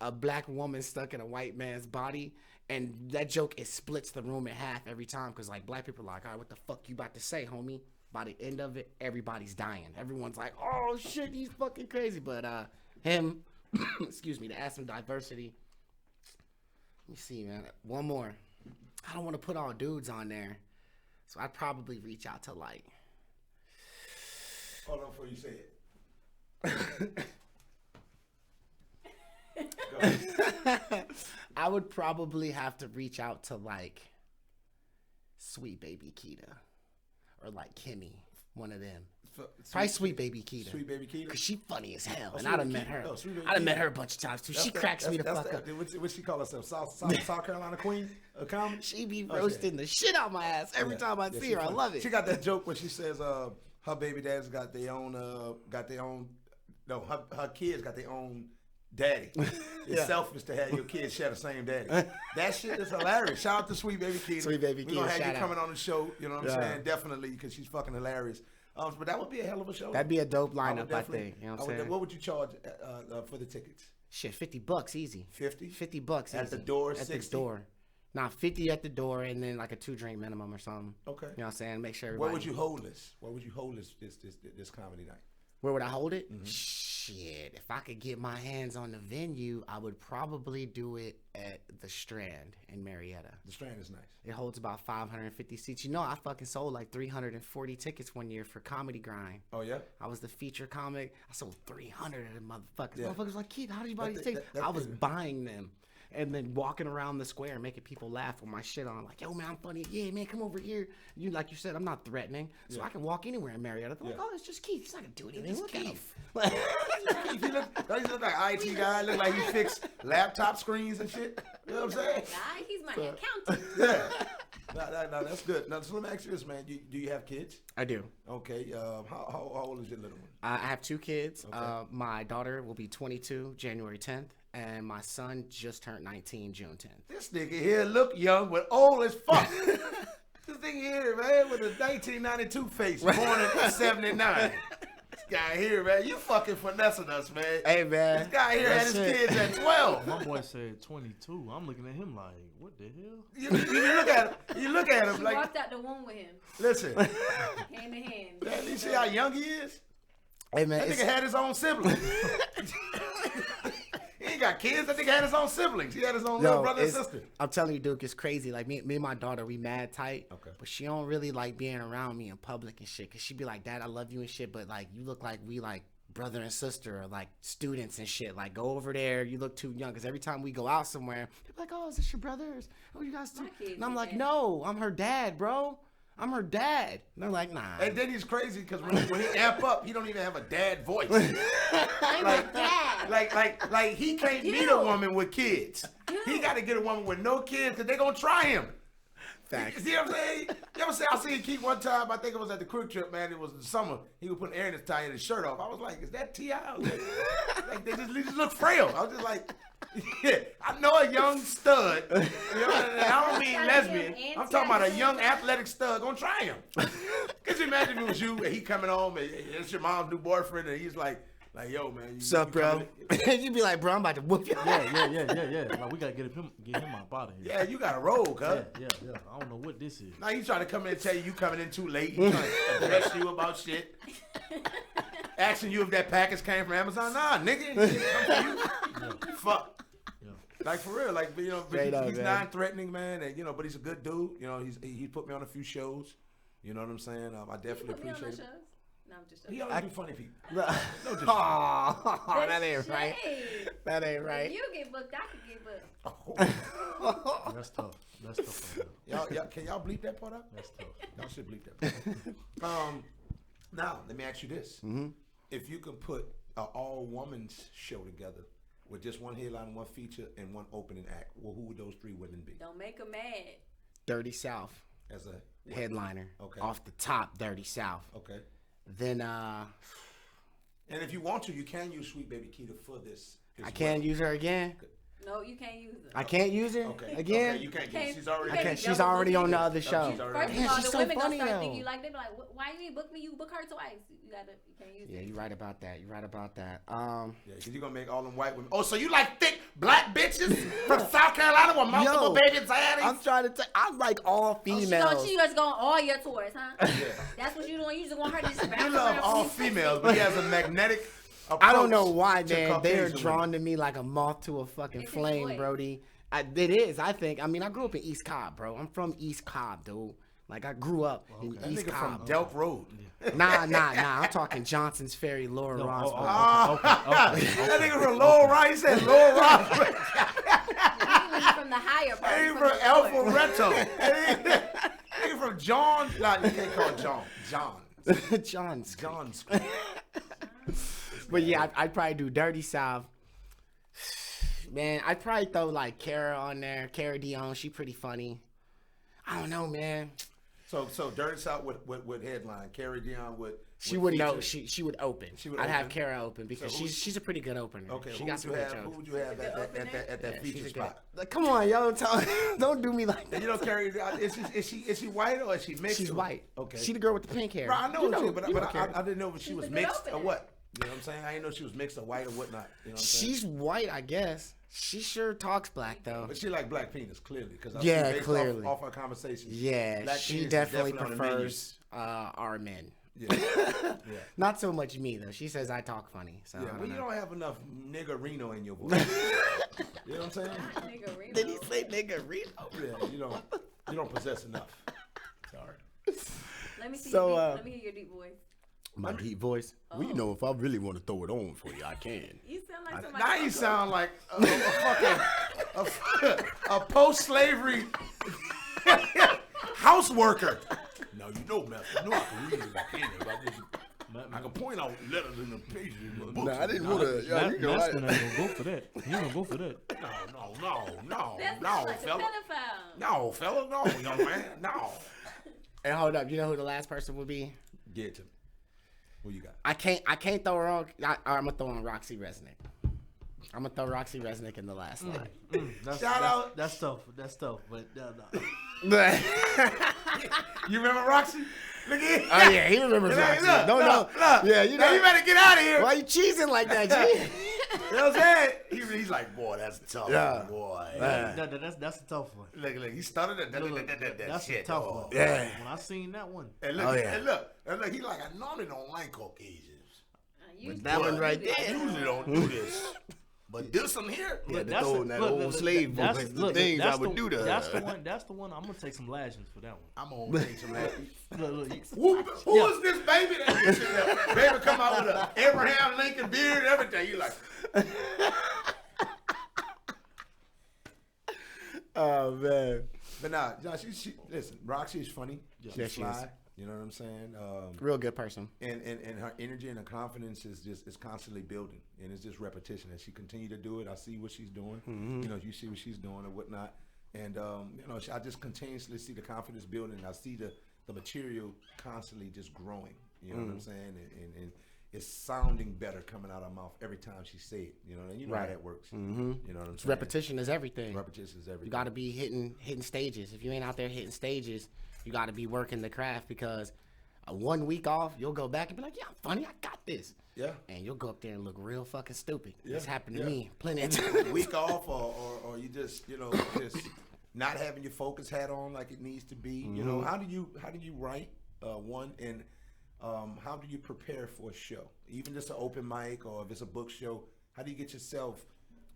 a black woman stuck in a white man's body. And that joke, it splits the room in half every time, because like black people are like, all right, what the fuck you about to say, homie? By the end of it, everybody's dying. Everyone's like, oh shit, he's fucking crazy. But him, excuse me, to add some diversity. Let me see, man. One more. I don't want to put all dudes on there, so I'd probably reach out to like. Hold on before you say it. Go ahead. I would probably have to reach out to like Sweet Baby Keita or like Kimmy, one of them. Probably Sweet Baby Keita. Sweet Baby Keita? Cause she funny as hell, and Sweet I'd have Baby met Keita. her. Oh, Sweet Baby I'd have met Keita. her a bunch of times too. She That's cracks me the fuck up. What she call herself? South Carolina Queen of comedy? She be Oh, roasting the shit out my ass every time I see her. I love it. She got that joke where she says her baby dad's got their own no, her kids got their own daddy. It's selfish to have your kids share the same daddy. That shit is hilarious. Shout out to Sweet Baby Keita. Sweet Baby We're gonna Keita, have you shout out. coming on the show, you know what I'm Yeah. saying? Definitely, because she's fucking hilarious. But that would be a hell of a show. That'd be a dope I would lineup, I definitely- think. You know what I I'm would- saying? What would you charge for the tickets? Shit, $50 easy. 50? $50 At easy. the door, At 60? the door. Nah, 50 at the door, and then like a 2-drink minimum or something. Okay. You know what I'm saying? Make sure Where everybody. would you hold this? Where would you hold this comedy night? Where would I hold it? Mm-hmm. Shit, if I could get my hands on the venue, I would probably do it at the Strand in Marietta. The Strand is nice. It holds about 550 seats. You know, I fucking sold like 340 tickets one year for Comedy Grind. Oh yeah. I was the feature comic. I sold 300 of them motherfuckers. Yeah. Motherfuckers like, Keith, how do you buy these That- tickets? that- I was that- buying them. And then walking around the square making people laugh with my shit on. Like, yo, man, I'm funny. Yeah, man, come over here. You Like you said, I'm not threatening. So I can walk anywhere in Marietta. They're like, Yeah. oh, it's just Keith. He's not going to do anything. It's Look at him. Keith. He look like an IT guy. Look like he fix laptop screens and shit. You know what I'm saying? Guy, he's my accountant. Yeah. No, that's good. Now, so let me ask you this, man. Do you have kids? I do. Okay. How old is your little one? I have 2 kids. My daughter will be 22 January 10th. And my son just turned 19 June 10th. This nigga here look young but old as fuck. This nigga here, man, with a 1992 face, born in 79. This guy here, man, you fucking finessing us, man. Hey, man. This guy here had his That's it. kids at 12. My boy said 22. I'm looking at him like, what the hell? You look at him She like, walked out the womb with him, listen, hand in hand. man, you see how young he is? Hey, man. That it's- nigga had his own siblings. He ain't got kids. That nigga had his own siblings. He had his own little brother and it's- sister. I'm telling you, Duke, it's crazy. Like me and my daughter, we mad tight. Okay. But she don't really like being around me in public and shit. Cause she be like, Dad, I love you and shit. But like, you look like we like brother and sister or like students and shit. Like, go over there. You look too young. Cause every time we go out somewhere, people like, oh, is this your brothers? Oh, you guys too? My kids And I'm do like, that. no, I'm her dad, bro. I'm her dad. And they're like, nah. And then he's crazy because when he amp up, he don't even have a dad voice. I'm a dad. Like he can't meet a woman with kids. He got to get a woman with no kids because they gonna try him. Facts. You see what I'm saying? You ever say I seen Keith one time? I think it was at the Quick Trip, man. It was the summer. He was putting air in his tie and his shirt off. I was like, is that T.I.? Like they just look frail. I was just like, yeah, I know a young stud. You know, and I don't mean lesbian. I'm talking about a young athletic stud gonna try him. Could you imagine if it was you and he coming home and it's your mom's new boyfriend and he's like, Like, yo, man. What's up, bro? You be like, bro, I'm about to whoop you. Yeah. Like, we gotta get him out of here. Yeah, you got to roll, cuz. Yeah. I don't know what this is. Now you trying to come in and tell you coming in too late. He trying to address you about shit. Asking you if that package came from Amazon. Nah, nigga. It come from you. Fuck. Yeah. Like, for real. Like, you know, Straight up, he's man. non-threatening, man. And, you know, but he's a good dude. You know, he put me on a few shows. You know what I'm saying? I definitely Put me on appreciate the it. shows. No, I'm just He joking. always do funny people. Oh, that ain't right. Shade. That ain't If right. you get booked, I could get booked. That's tough. That's tough. Right Y'all, can y'all bleep that part out? That's tough. Y'all should bleep that part out. Now, let me ask you this. If you could put an all-women's show together with just one headline, one feature, and one opening act, well, who would those 3 women be? Don't make them mad. Dirty South As a headliner. Okay. Off the top, Dirty South. Okay. Then And if you want to, you can use Sweet Baby Keita for this. I can't use her again. No, you can't use them. I can't use her Okay. again. Okay, you can't. Can't- She's already. you can't She's double already book on the you. other show. she's already- First Damn, of all, she's the so women funny gonna start though. thinking you like they be like, why you ain't book me? You book her twice. You can't use Yeah, it. you're right about that. You're right about that. Yeah, because you're going to make all them white women. Oh, so you like thick black bitches from South Carolina with multiple baby daddies? I'm trying to tell. I'm like all females. She just going all your tours, huh? That's what you doing. You just want her to just bounce You love around all you. females, but he has a magnetic approach. I don't know why, to man. They are Caucasian drawn women. to me like a moth to a fucking It's his flame, voice. Brody. It is, I think. I mean, I grew up in East Cobb, bro. I'm from East Cobb, dude. Like, I grew up in That East nigga from Cobb. Delk Road. Nah. I'm talking Johnson's Ferry, Lower Ross. That nigga from Lower Ross. He said Lower Ross. He's from the higher part. He He's from the lower. Alpharetto. He from John. Nah, you can't call it John. John's. John's. But yeah, I'd probably do Dirty South. Man, I'd probably throw like Kara on there. Kara Dion, she pretty funny. I don't know, man. So Dirty South with headline. Carrie Dion with She would know. feature. She would open. She would I'd have open. Kara open because So who- she's a pretty good opener. Okay, she who got would some you good have? jokes. Who would you have at that feature She's a good- spot? Like, come on, yo, don't do me like that. You know, Carrie, is she white or is she mixed? She's or- white. Okay. She the girl with the pink hair. Bro, I know, You know, but you know I Kara. didn't know if she was a good mixed or opener. what. You know what I'm saying? I didn't know she was mixed or white or whatnot. You know what I'm saying? She's white, I guess. She sure talks black though. But she like black penis, clearly. Cause Yeah, based clearly. Off our conversations. Yeah, black she penis is definitely on the menu. prefers our men. Yeah. Yeah. Not so much me though. She says I talk funny. So I Yeah, don't well, you know. don't have enough niggerino in your voice. You know what I'm saying? Nigga, Reno. Did he say nigga Reno? Yeah, you don't possess enough. Sorry. Let me see. So, your deep, let me hear your deep voice. My deep voice. Well, you know, if I really want to throw it on for you, I can. You sound like somebody. Now you sound like a post-slavery house worker. No, you know, man. You know I can read it. I can. I can point out letters in the pages in the books. Nah, I didn't want to. Yeah, you know, Maston ain't gonna go for that. He ain't gonna go for that. That's no, like fella. a pedophile. No, fella, no, young man, no. And hold up, you know who the last person would be? Get it to me. Who you got? I can't throw her on. I'm gonna throw on Roxy Resnick. I'm gonna throw Roxy Resnick in the last night. Shout out. That's tough. That's tough. But no. You remember Roxy? Look at him. Oh yeah, he remembers Look, Roxy. look, No. look. Yeah, you Now know. you better get out of here. Why you cheesing like that, G? You know what I'm saying? He's like, boy, that's tough, Yeah. boy. That's a tough one. Look, he started it. Look, that's a tough one. Yeah. When I seen that one, And look, Oh, yeah. and look, he like, I normally don't like Caucasians. That one right I there. usually don't do this. But this one here, Yeah, that's throwing that old slave book, the things I would do to her. That's the one. That's the one. I'm gonna take some lashings for that one. I'm gonna take some laughs. Look, Who is this baby? Baby come out with a Abraham Lincoln beard and everything. You like, Oh man. but nah, she listen, Roxy's funny. Yeah, She's she is. fly. You know what I'm saying? Real good person. And her energy and her confidence is constantly building, and it's just repetition. As she continue to do it, I see what she's doing. You know, you see what she's doing and whatnot, and you know, I just continuously see the confidence building. I see the material constantly just growing. You know what I'm saying? And it's sounding better coming out of her mouth every time she say it. You know, and you know how Right. that works. You know what I'm saying? Repetition is everything. Repetition is everything. You got to be hitting stages. If you ain't out there hitting stages, you got to be working the craft because a 1 week off, you'll go back and be like, yeah, I'm funny. I got this. Yeah. And you'll go up there and look real fucking stupid. Yeah. It's happened to Yeah. me plenty of times. Week off, or you just just not having your focus hat on like it needs to be. You know, how do you write one, and how do you prepare for a show, even just an open mic, or if it's a book show? How do you get yourself,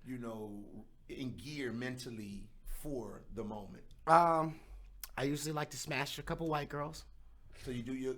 in gear mentally for the moment? I usually like to smash a couple white girls. So you do your.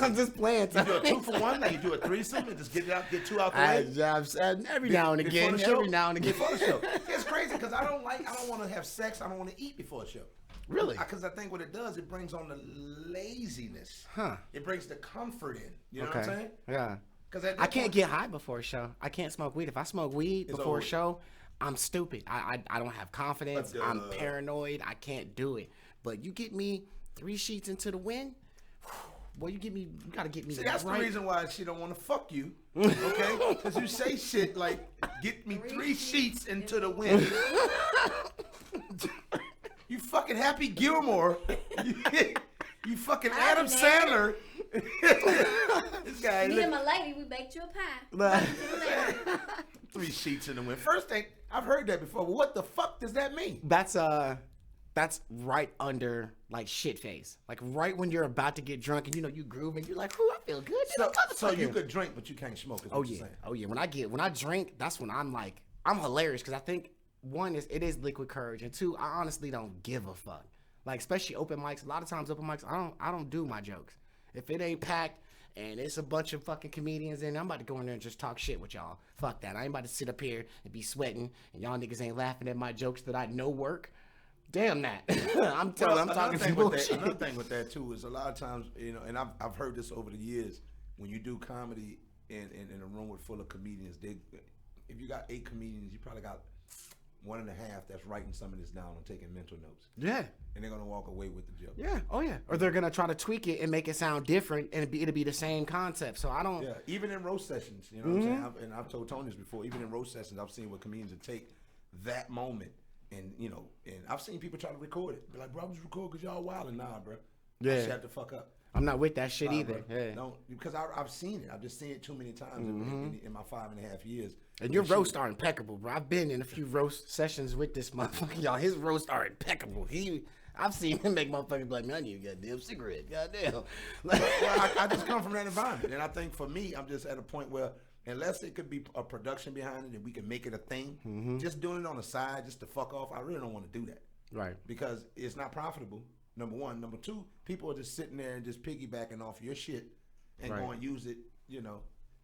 I'm just playing. You do a 2-for-1, like you do a threesome, and just get two out the way. Every now and again. Every now and again. Before the show. It's crazy because I don't want to have sex. I don't want to eat before a show. Really? Because I think what it does, it brings on the laziness. Huh. It brings the comfort in. You know what I'm saying? Yeah. Because I can't get high before a show. I can't smoke weed. If I smoke weed before a show, I'm stupid. I don't have confidence. I'm paranoid. I can't do it. But you get me 3 sheets into the wind, boy, you gotta get me. See, that's right. the reason why she don't want to fuck you, okay? Because you say shit like, "Get me 3 sheets into the wind." You fucking Happy Gilmore. You fucking Adam Sandler. This guy. Me and my lady, we baked you a pie. 3 sheets in the wind. First thing, I've heard that before, but what the fuck does that mean? That's right under like shit face. Like right when you're about to get drunk and you grooving, you're like, "Ooh, I feel good." So you could drink, but you can't smoke. Oh yeah. When I drink, that's when I'm hilarious because I think one is it is liquid courage, and two, I honestly don't give a fuck. Like especially open mics. A lot of times open mics, I don't do my jokes. If it ain't packed and it's a bunch of fucking comedians in, I'm about to go in there and just talk shit with y'all. Fuck that. I ain't about to sit up here and be sweating and y'all niggas ain't laughing at my jokes that I know work. Damn that. I'm talking some bullshit. Another thing with that too is a lot of times, and I've heard this over the years, when you do comedy in a room with full of comedians, if you got 8 comedians, you probably got 1.5 that's writing some of this down and taking mental notes. Yeah. And they're gonna walk away with the joke. Yeah. Oh yeah. Or they're gonna try to tweak it and make it sound different, and it'll be the same concept. So I don't. Yeah. Even in roast sessions, you know what I'm saying. I've told Tony this before. Even in roast sessions, I've seen where comedians will take that moment. And and I've seen people try to record it. Be like, "Bro, I was recording because y'all wildin'." Nah, bro. Yeah. Shut the fuck up. I'm not with that shit either. Bro. Yeah. Don't, because I've seen it. I've just seen it too many times in my 5.5 years. And your roasts are impeccable, bro. I've been in a few roast sessions with this motherfucker. Y'all, his roasts are impeccable. I've seen him make motherfuckers be like, "Man, I need a goddamn cigarette." Goddamn. Well, I just come from that environment. And I think for me, I'm just at a point where unless it could be a production behind it and we can make it a thing, just doing it on the side just to fuck off, I really don't want to do that. Right. Because it's not profitable, number one. Number two, people are just sitting there and just piggybacking off your shit and go and use it,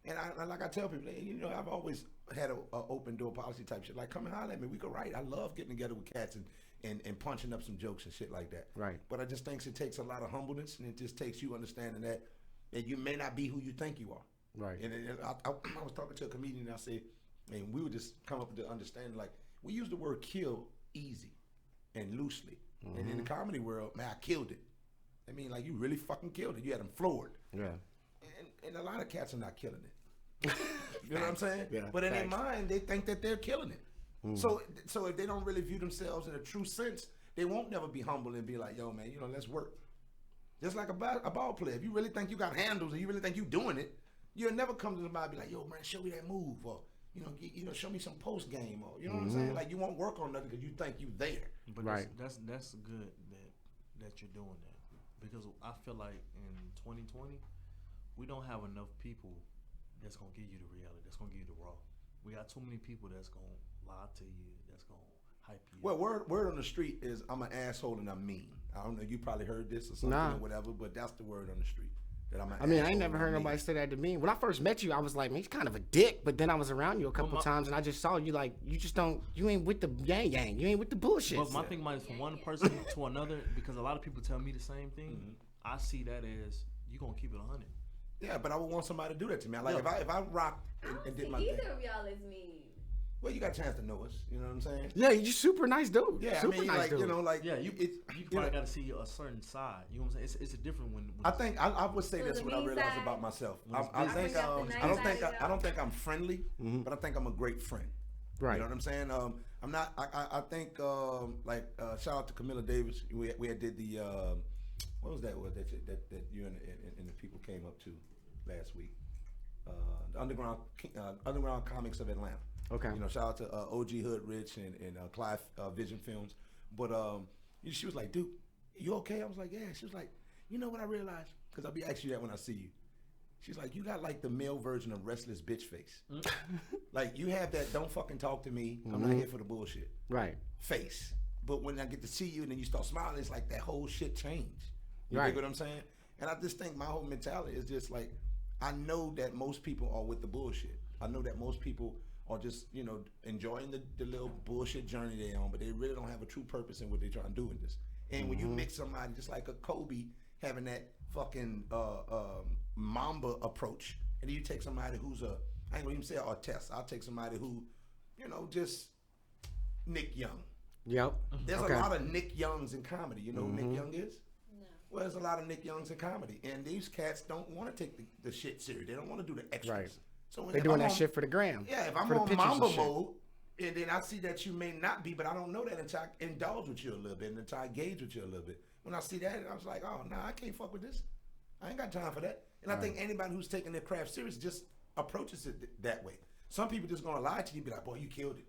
And like I tell people, I've always had a open door policy type shit. Like, come and holler at me. We could write. I love getting together with cats and punching up some jokes and shit like that. Right. But I just think it takes a lot of humbleness, and it just takes you understanding that you may not be who you think you are. Right. And I was talking to a comedian, and I said, and we would just come up with the understanding, like, we use the word kill easy and loosely. And in the comedy world, man, I killed it. I mean, like, you really fucking killed it. You had them floored. Yeah. And a lot of cats are not killing it. You know what I'm saying? Yeah, but in their mind, they think that they're killing it. So if they don't really view themselves in a true sense, they won't never be humble and be like, "Yo, man, let's work." Just like a ball player. If you really think you got handles and you really think you doing it, you'll never come to somebody and be like, "Yo, man, show me that move," or show me some post game, or you know what I'm saying? Like, you won't work on nothing because you think you there. But right. That's good that you're doing that, because I feel like in 2020 we don't have enough people that's gonna give you the reality, that's gonna give you the raw. We got too many people that's gonna lie to you, that's gonna hype you. Well, word on the street is I'm an asshole and I'm mean. I don't know, you probably heard this or something or whatever, but that's the word on the street. That I'm an I mean, I asshole ain't never heard nobody say that to me. When I first met you, I was like, "Man, he's kind of a dick." But then I was around you a couple times, and I just saw you like, you ain't with the gang. You ain't with the bullshit. But my thing is from one person to another, because a lot of people tell me the same thing. I see that as you gonna keep it 100. Yeah, but I would want somebody to do that to me. Like, if I rocked and did my thing. Either of y'all is mean. Well, you got a chance to know us. You know what I'm saying? Yeah, you're super nice dude. Yeah, super I mean, nice like, dude. You probably got to see a certain side. You know what I'm saying? It's a different when I think I would say So that's the what I mean realized side. about myself. When I it's think busy. I don't think I'm friendly, but I think I'm a great friend. Right. You know what I'm saying? I'm not. I think shout out to Camilla Davis. We had did the what was that that you and the people came up to last week? The Underground Comics of Atlanta. Okay. You know, shout out to OG Hood Rich and Clive Vision Films. But she was like, dude, you okay? I was like, yeah. She was like, you know what I realized? Because I'll be asking you that when I see you. She's like, you got like the male version of restless bitch face. Like you have that don't fucking talk to me. I'm not here for the bullshit. Right. Face. But when I get to see you and then you start smiling, it's like that whole shit changed. You Right. get what I'm saying? And I just think my whole mentality is just like, I know that most people are with the bullshit. I know that most people are just, you know, enjoying the little bullshit journey they're on, but they really don't have a true purpose in what they're trying to do in this. And when you mix somebody just like a Kobe having that fucking Mamba approach, and then you take somebody who's I ain't gonna even say an artist. I'll take somebody who, you know, just Nick Young. Yep. There's a lot of Nick Youngs in comedy. You know who Nick Young is? No. Well, there's a lot of Nick Youngs in comedy, and these cats don't want to take the shit serious. They don't want to do the extras. Right. So They're doing that shit for the gram. Yeah, if I'm for the on pictures and Mamba shit. mode, and then I see that you may not be, but I don't know that until I indulge with you a little bit, and until I engage with you a little bit. When I see that, I was like, oh, nah, I can't fuck with this. I ain't got time for that. And I think anybody who's taking their craft serious just approaches it that way. Some people just gonna lie to you, be like, boy, you killed it.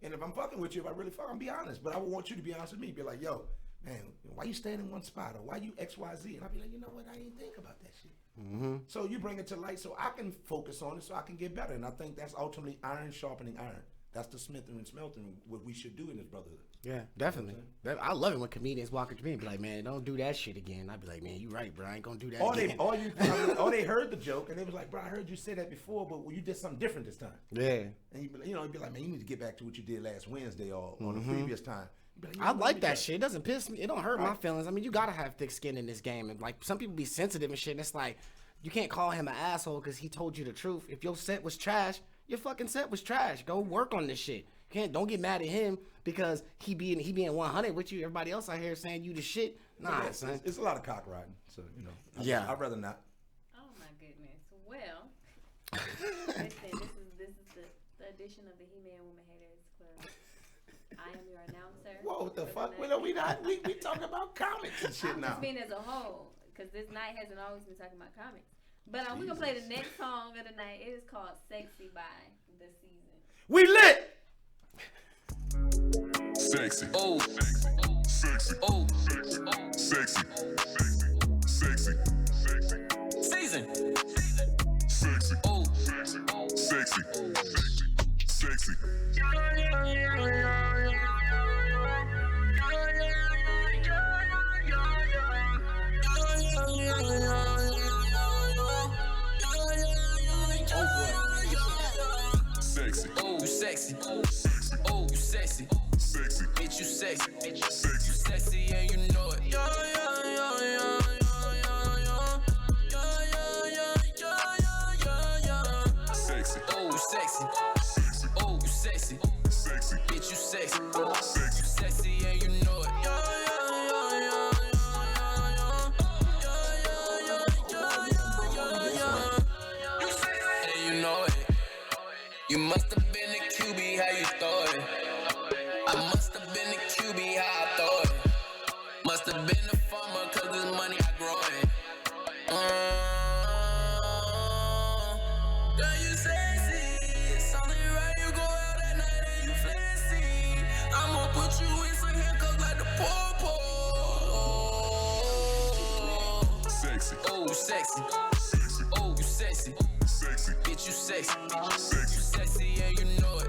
And if I'm fucking with you, if I really fuck, I'm be honest. But I would want you to be honest with me. Be like, yo, man, why you staying in one spot? Or why you X, Y, Z? And I'll be like, you know what? I didn't think about that shit. So you bring it to light so I can focus on it so I can get better. And I think that's ultimately iron sharpening iron. That's the smithing and smelting, what we should do in this brotherhood. Yeah, definitely. I love it when comedians walk up to me and be like, man, don't do that shit again. I'd be like, man, you right, bro. I ain't gonna do that again. Or they heard the joke and they was like, bro, I heard you say that before, but you did something different this time. Yeah. And you'd be like, man, you need to get back to what you did last Wednesday or on the previous time. Like, I like that shit. It doesn't piss me. It don't hurt my feelings. I mean, you gotta have thick skin in this game. And like, some people be sensitive and shit. And it's like, you can't call him an asshole because he told you the truth. If your set was trash, your fucking set was trash. Go work on this shit. Don't get mad at him because he being 100 with you. Everybody else out here saying you the shit. Nah, son. It's a lot of cock riding. So I'd rather not. Oh my goodness. Well, listen, this is the edition of the He-Man Woman Haters Club. I am your announcer. Whoa, what the fuck? Well, we talking about comics and shit I'm now. just being as a whole, because this night hasn't always been talking about comics. But we're going to play the next song of the night. It is called Sexy by The Season. We lit! Sexy. Oh. Sexy. Sexy. Oh. Sexy. Sexy. Sexy. Season. Sexy. Oh. Sexy. Sexy. Sexy. Oh, you sexy. Oh, you sexy. Sexy. Bitch, you sexy. Sexy. You sexy and you know it. Sexy. Oh, you sexy. Sexy. Oh, you sexy. Sexy. Bitch, you sexy. Sexy. You sexy and you know it. And you know it. You must have been the QB, how you throw it. I must have been the QB, how I throw it. Must have been the farmer, cause this money I grow it. Girl, you sexy. Something right, you go out at night and you fancy. I'ma put you in some handcuffs like the popo. Sexy. Oh, you sexy. Sexy. Oh, you sexy. Sexy. Bitch, you sexy. Sexy. You sexy and you know it.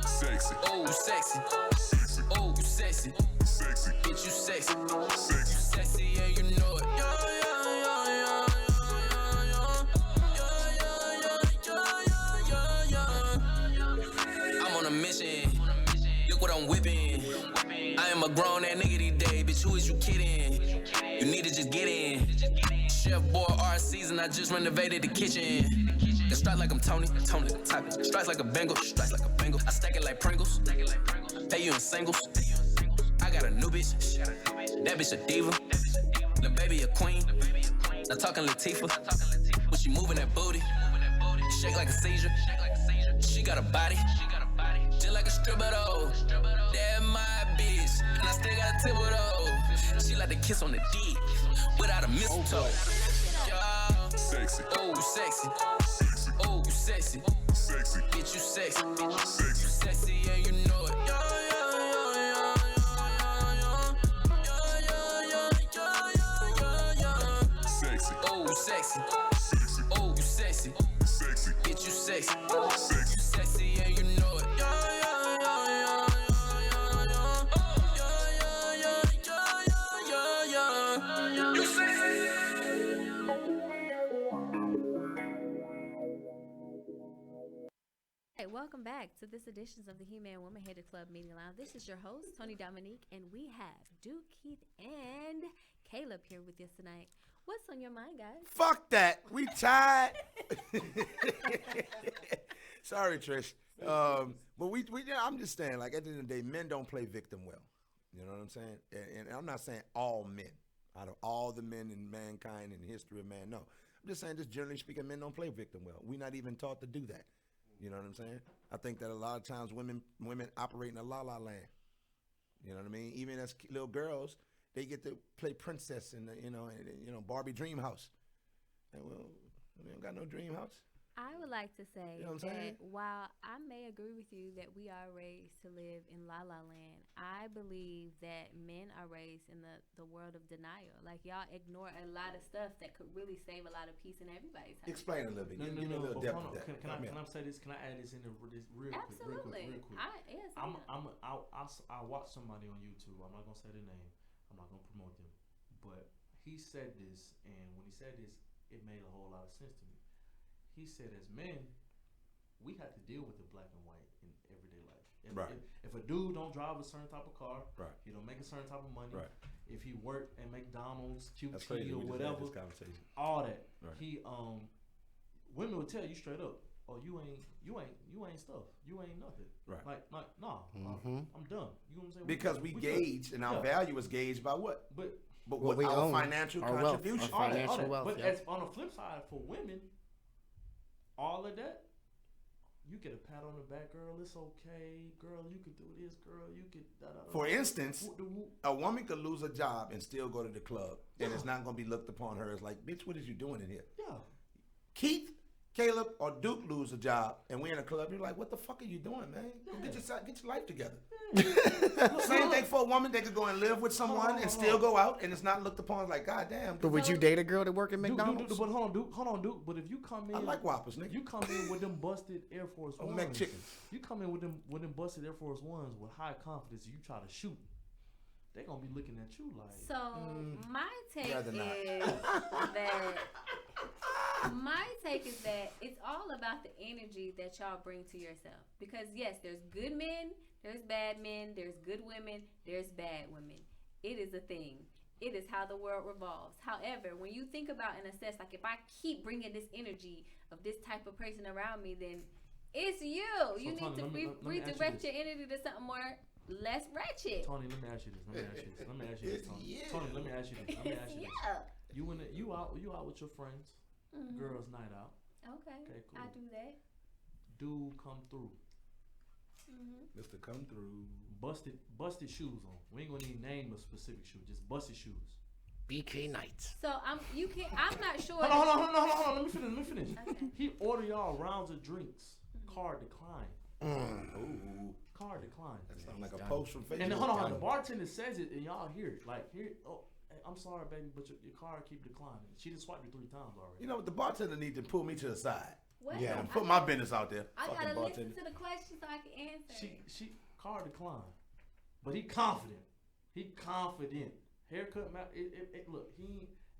Sexy. Oh, you sexy. Sexy. Oh, you sexy. Sexy. Bitch, you sexy. Sexy. You sexy and you know it. I'm on a mission. Look what I'm whipping. I am a grown ass nigga these days. Bitch, who is you kidding? You need to just get in. Chef boy, our season. I just renovated the kitchen. Can strike like I'm Tony. Type it. Strikes like a Bengal. Strikes like a Bengal. I stack it like Pringles. Pay you in singles. I got a new bitch. That bitch a diva. Lil' baby a queen. Not talking Latifah. When she moving that booty. Shake like a seizure. She got a body. stripper though. That my bitch, and I still got a tipper though. She like to kiss on the dick without a mistletoe. Yeah. Sexy. Oh, you sexy. Oh, you sexy. Sexy. Bitch, you sexy. Sexy. You sexy and you know it. Sexy. Oh, you sexy. Sexy. Oh, you sexy. Sexy. Bitch, you sexy. Sexy. You sexy and you know it. You sexy. Hey, welcome back to this edition of the He-Man Woman Hated Club Meeting Lounge. This is your host, Tony Dominique, and we have Duke, Keith, and Caleb here with us tonight. What's on your mind, guys? Fuck that. We tied. Sorry, Trish. But I'm just saying, like, at the end of the day, men don't play victim well. You know what I'm saying? And I'm not saying all men. Out of all the men in mankind and history of man, no. I'm just saying, just generally speaking, men don't play victim well. We're not even taught to do that. You know what I'm saying? I think that a lot of times women operate in a la-la land. You know what I mean? Even as little girls, they get to play princess in the, Barbie dream house. And well, we don't got no dream house. I would like to say You know what I'm saying? that while I may agree with you that we are raised to live in La La Land, I believe that men are raised in the world of denial. Like, y'all ignore a lot of stuff that could really save a lot of peace in everybody's house. Explain a little bit. Give me a little depth of that. Can I say this? Can I add this in real quick? Absolutely. Real quick. Yes, I watched somebody on YouTube. I'm not gonna say their name. I'm not gonna promote them. But he said this, and when he said this, it made a whole lot of sense to me. He said, as men, we have to deal with the black and white in everyday life. If a dude don't drive a certain type of car, he don't make a certain type of money. If he work at McDonald's, QT, or whatever, all that, he women will tell you straight up, oh, you ain't stuff, you ain't nothing. Like nah, I'm done. You know what I'm saying? Because we gauge, and our value is gauged by what? But what what we our own, financial our wealth, contribution. our financial wealth. But as on the flip side, for women, all of that, you get a pat on the back, girl. It's okay, girl. You can do this, girl. You can. For instance, a woman could lose a job and still go to the club, and it's not going to be looked upon her as like, bitch, what is you doing in here? Yeah. Keith, Caleb, or Duke lose a job, and we're in a club. You're like, what the fuck are you doing, man? Go get your life together. Same thing for a woman. They could go and live with someone and still go out, and it's not looked upon as like, God damn. But would you date a girl that work at McDonald's? But hold on, Duke. But if you come in, I like Whoppers, nigga. You come in with them busted Air Force Ones. McChicken. You come in with them busted Air Force Ones with high confidence. You try to shoot. They gonna be looking at you like. So my take rather not. is that it's all about the energy that y'all bring to yourself. Because yes, there's good men, there's bad men, there's good women, there's bad women. It is a thing. It is how the world revolves. However, when you think about and assess, like, if I keep bringing this energy of this type of person around me, then it's you. So you Tony, need to redirect your energy to something more less ratchet. Tony, let me ask you this. Tony. Tony, let me ask you this. You out with your friends, girls' night out. Okay, cool. I do that. Dude come through. Mr. Come Through. Busted shoes on. We ain't gonna need name a specific shoe. Just busted shoes. BK Knights. So I'm not sure. Hold on. Let me finish. Okay. He order y'all rounds of drinks. Card decline. Ooh. Card decline. That sounds like a post from Facebook. And then, hold on, the bartender says it, and y'all hear it. Like, here, hey, I'm sorry, baby, but your card keep declining. She done swiped you 3 times already. You know what? The bartender need to pull me to the side. What? Yeah, put my business out there. I Fucking gotta bartender. listen to the question so I can answer. She card decline, but he confident. Haircut, look,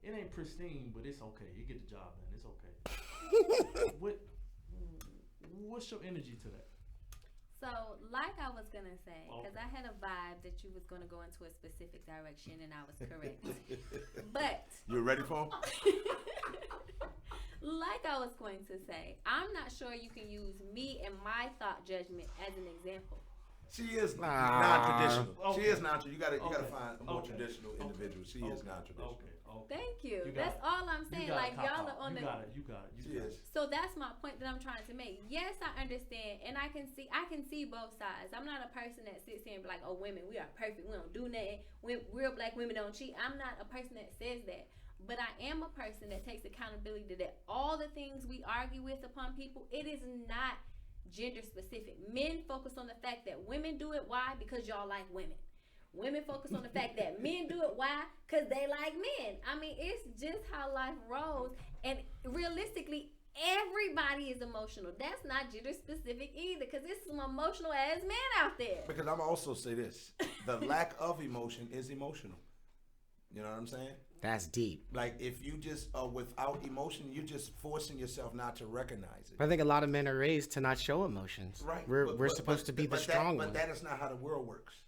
it ain't pristine, but it's okay. He get the job done. It's okay. What's your energy to that? So, like I was gonna say, because I had a vibe that you was gonna go into a specific direction, and I was correct. But you ready for him? like I was going to say, I'm not sure you can use me and my thought judgment as an example. She is non-traditional. Okay. She is non-traditional. You gotta find a more traditional individual. She is non-traditional. Thank you. You got That's it. all I'm saying. Like y'all are on You the. got it. You got it. So that's my point that I'm trying to make. Yes, I understand, and I can see both sides. I'm not a person that sits here and be like, "Oh, women, we are perfect. We don't do nothing. Real black women don't cheat." I'm not a person that says that. But I am a person that takes accountability that all the things we argue with upon people, it is not gender specific. Men focus on the fact that women do it. Why? Because y'all like women. Women focus on the fact that men do it. Why? Because they like men. I mean, it's just how life rolls. And realistically, everybody is emotional. That's not gender specific either, because there's some emotional ass men out there. Because I'm also say this: the lack of emotion is emotional. You know what I'm saying? That's deep. Like, if you just are without emotion, you're just forcing yourself not to recognize it. I think a lot of men are raised to not show emotions. Right. We're supposed to be the strong one. But that is not how the world works.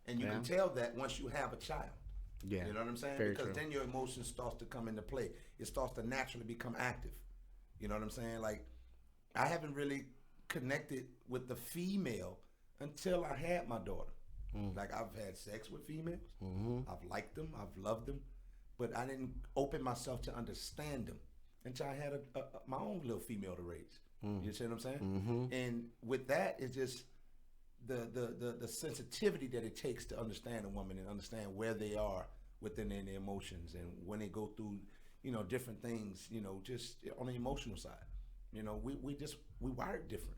And you can tell that once you have a child. Yeah. You know what I'm saying? Very Because true. then your emotion starts to come into play. It starts to naturally become active. You know what I'm saying? Like, I haven't really connected with the female until I had my daughter. Like, I've had sex with females. I've liked them. I've loved them. But I didn't open myself to understand them until I had my own little female to raise. You see what I'm saying? And with that, it's just the sensitivity that it takes to understand a woman and understand where they are within their emotions, and when they go through, different things, just on the emotional side. We wired different.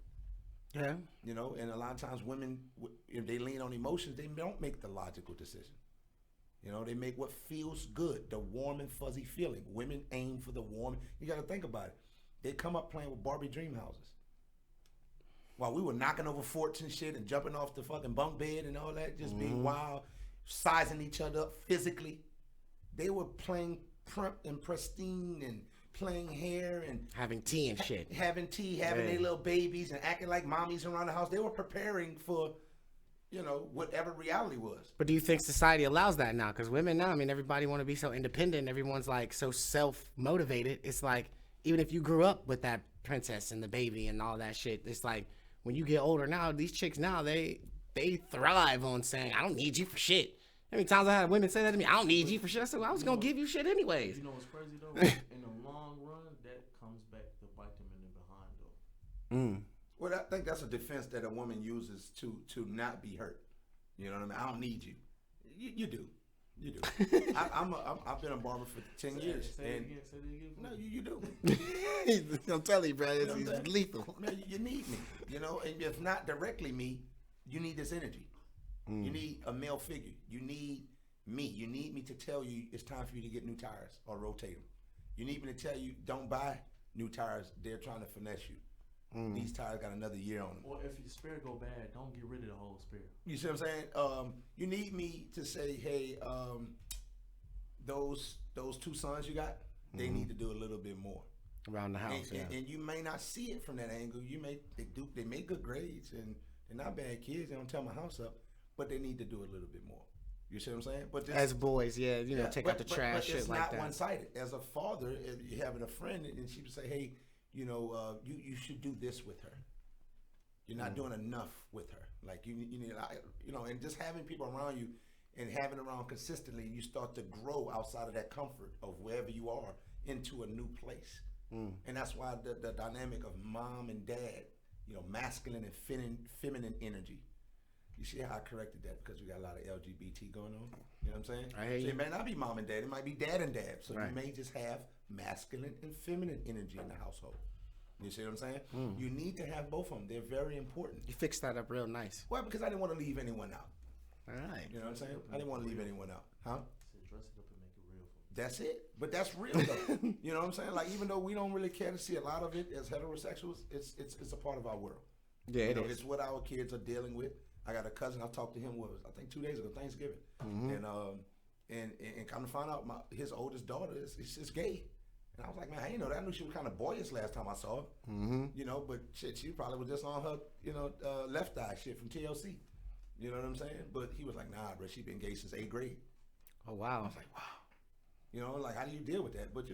Yeah. And a lot of times women, if they lean on emotions, they don't make the logical decision. They make what feels good, the warm and fuzzy feeling. Women aim for the warm. You got to think about it. They come up playing with Barbie dream houses. While we were knocking over forts and shit and jumping off the fucking bunk bed and all that, just being wild, sizing each other up physically, they were playing primp and pristine and playing hair and having tea and shit. Having their little babies and acting like mommies around the house. They were preparing for, whatever reality was. But do you think society allows that now? Because women now, I mean, everybody want to be so independent. Everyone's like so self-motivated. It's like, even if you grew up with that princess and the baby and all that shit, it's like when you get older now, these chicks now, they thrive on saying, I don't need you for shit. How many times I had women say that to me? I don't need you for shit. I said, well, I was going to give you shit anyways. You know what's crazy though? In the long run, that comes back to bite them in the behind though. Well, I think that's a defense that a woman uses to not be hurt. You know what I mean? I don't need you. You do. You do. I've been a barber for 10 years. Say it again. No, you do. I'm telling you, bro, it's lethal. No, you need me. And if not directly me, you need this energy. You need a male figure. You need me. You need me to tell you it's time for you to get new tires or rotate them. You need me to tell you don't buy new tires. They're trying to finesse you. These tires got another year on them. Or if your spare go bad, don't get rid of the whole spare. You see what I'm saying? You need me to say, hey, those two sons you got, they need to do a little bit more around the house. And you may not see it from that angle. They make good grades and they're not bad kids. They don't tear my house up, but they need to do a little bit more. You see what I'm saying? But as boys, take out the trash, shit like that. It's not one-sided. As a father, if you're having a friend and she would say, hey, you should do this with her. You're not doing enough with her. Like you need, and just having people around you and having around consistently, you start to grow outside of that comfort of wherever you are into a new place. And that's why the dynamic of mom and dad, masculine and feminine energy. You see how I corrected that because we got a lot of LGBT going on. You know what I'm saying? I hear you. It may not be mom and dad. It might be dad and dad. So right. You may just have masculine and feminine energy in the household. You see what I'm saying? You need to have both of them. They're very important. You fixed that up real nice. Well, because I didn't want to leave anyone out. All right. You know what I'm saying? I didn't want to leave anyone out. Huh? Dress it up and make it real for me. That's it. But that's real though. You know what I'm saying? Like, even though we don't really care to see a lot of it as heterosexuals, it's a part of our world. Yeah, it is. It's what our kids are dealing with. I got a cousin. I talked to him. I think 2 days ago, Thanksgiving, and come to find out, his oldest daughter is gay. And I was like, man, I didn't know that. I knew she was kind of boyish last time I saw her. But shit, she probably was just on her, left eye shit from TLC. You know what I'm saying? But he was like, nah, bro, she been gay since 8th grade. Oh wow. I was like, wow. Like, how do you deal with that? But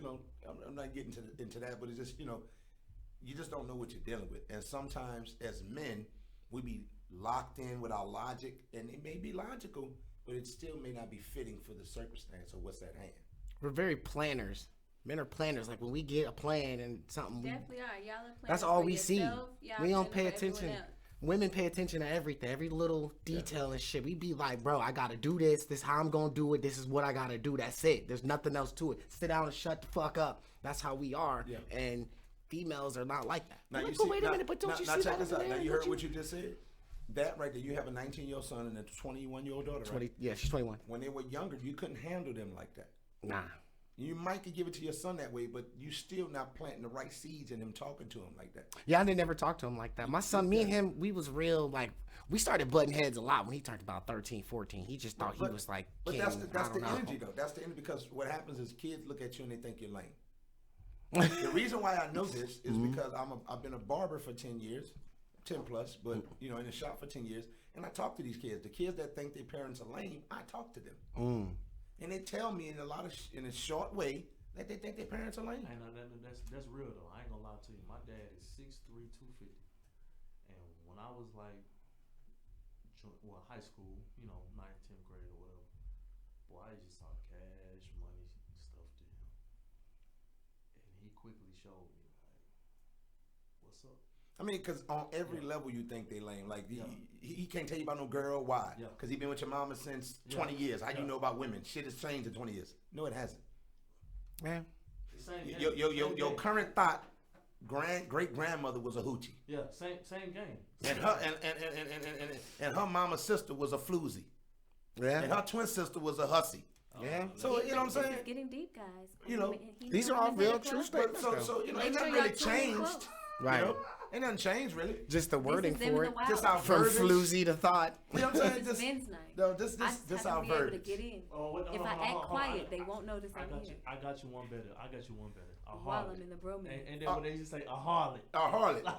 I'm not getting into that. But it's just, you just don't know what you're dealing with. And sometimes as men, we be locked in with our logic, and it may be logical, but it still may not be fitting for the circumstance of what's at hand. We're very planners. Men are planners. Like when we get a plan and something, Definitely are. Y'all are planners that's all for we see. yourself. Y'all We don't planning pay for everyone attention. else. Women pay attention to everything, every little detail and shit. We be like, bro, I gotta do this. This how I'm gonna do it. This is what I gotta do. That's it. There's nothing else to it. Sit down and shut the fuck up. That's how we are. Yeah. And females are not like that. Now, Like, you but see, wait a minute, but don't you see check that this over out. there? Now, you Don't heard what you just said? That right there, you have a 19-year-old son and a 21-year-old daughter, right? 20, yeah, she's 21. When they were younger, you couldn't handle them like that. Nah. You might could give it to your son that way, but you still not planting the right seeds in him talking to him like that. Yeah, I didn't never talk to him like that. My son, me and him, we was real, like, we started butting heads a lot when he turned about 13, 14. He just thought he was like, But king. that's the I don't know. energy, though. That's the energy, because what happens is kids look at you and they think you're lame. The reason why I know this is because I've been a barber for 10 years, 10 plus, but, you know, in the shop for 10 years, and I talk to these kids. The kids that think their parents are lame, I talk to them. And they tell me in a short way that they think their parents are lame. And that's real though. I ain't gonna lie to you. My dad is 6'3", 250, and when I was like, high school, you know, 9th, 10th grade or whatever, boy, I just talk cash money stuff to him, and he quickly showed me like, what's up? I mean, because on every level you think they lame. Like, he can't tell you about no girl. Why? Because he been with your mama since 20 years. How you know about women? Shit has changed in 20 years. No, it hasn't. Man, your current thought, great grandmother was a hoochie. Yeah, same game. And her mama's sister was a floozy. Yeah. And her twin sister was a hussy. Yeah. So you know what I'm saying? It's getting deep, guys. You know, these are all real true statements. So you know, ain't nothing really changed. Right. You know? Ain't nothing changed really. Just the wording for it. Just our from verbiage. floozy to thought. You know what I'm saying? This is Ben's night. No, this our be able to verbiage. get in. If I act quiet, they won't notice I'm here. I got you one better. A While harlot. I'm in the bromance. And then when they just say a harlot. A harlot.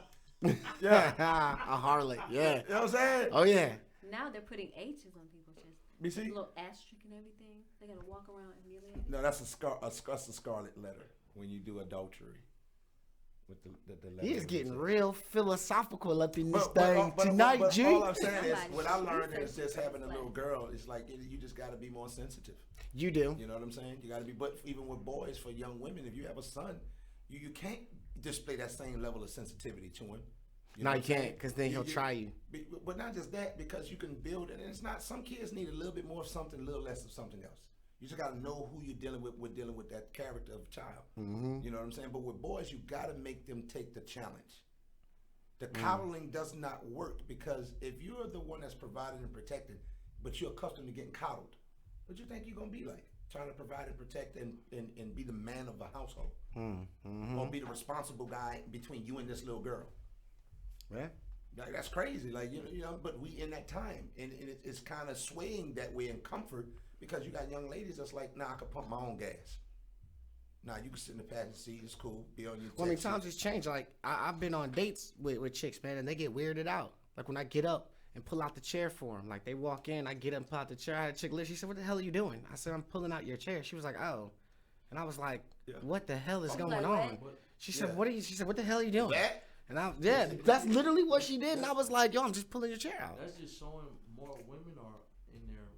Yeah. A harlot. Yeah. You know what I'm saying? Oh yeah. Now they're putting H's on people's chests. You see? A little asterisk and everything. They gotta walk around humiliated. No, that's a scarlet letter when you do adultery. With the letter. He is getting real philosophical up in this thing tonight, but G. all I'm saying is, what I learned is just having a little girl. It's like you just got to be more sensitive. You do. You know what I'm saying? You got to be. But even with boys, for young women, if you have a son, you can't display that same level of sensitivity to him. No, you can't, because then he'll try you. But not just that, because you can build it. And it's not. Some kids need a little bit more of something, a little less of something else. You just got to know who you're dealing with dealing with that character of child. Mm-hmm. You know what I'm saying? But with boys, you got to make them take the challenge. The coddling does not work, because if you're the one that's provided and protected, but you're accustomed to getting coddled, what do you think you're going to be like? Trying to provide and protect and be the man of the household. Mm-hmm. Or be the responsible guy between you and this little girl. Yeah. Like, that's crazy. Like, you know, but we in that time, and it's kind of swaying that way in comfort. Because you got young ladies that's like, nah, I could pump my own gas. Nah, you can sit in the passenger seat, it's cool, be on your Well, I mean, times has changed. Like, I've been on dates with chicks, man, and they get weirded out. Like, when I get up and pull out the chair for them. Like, they walk in, I get up and pull out the chair. I had a chick, she said, what the hell are you doing? I said, I'm pulling out your chair. She was like, oh. And I was like, what the hell is going on? She said, she said, what the hell are you doing? That? And that's literally what she did. And I was like, yo, I'm just pulling your chair out. That's just showing more women are in their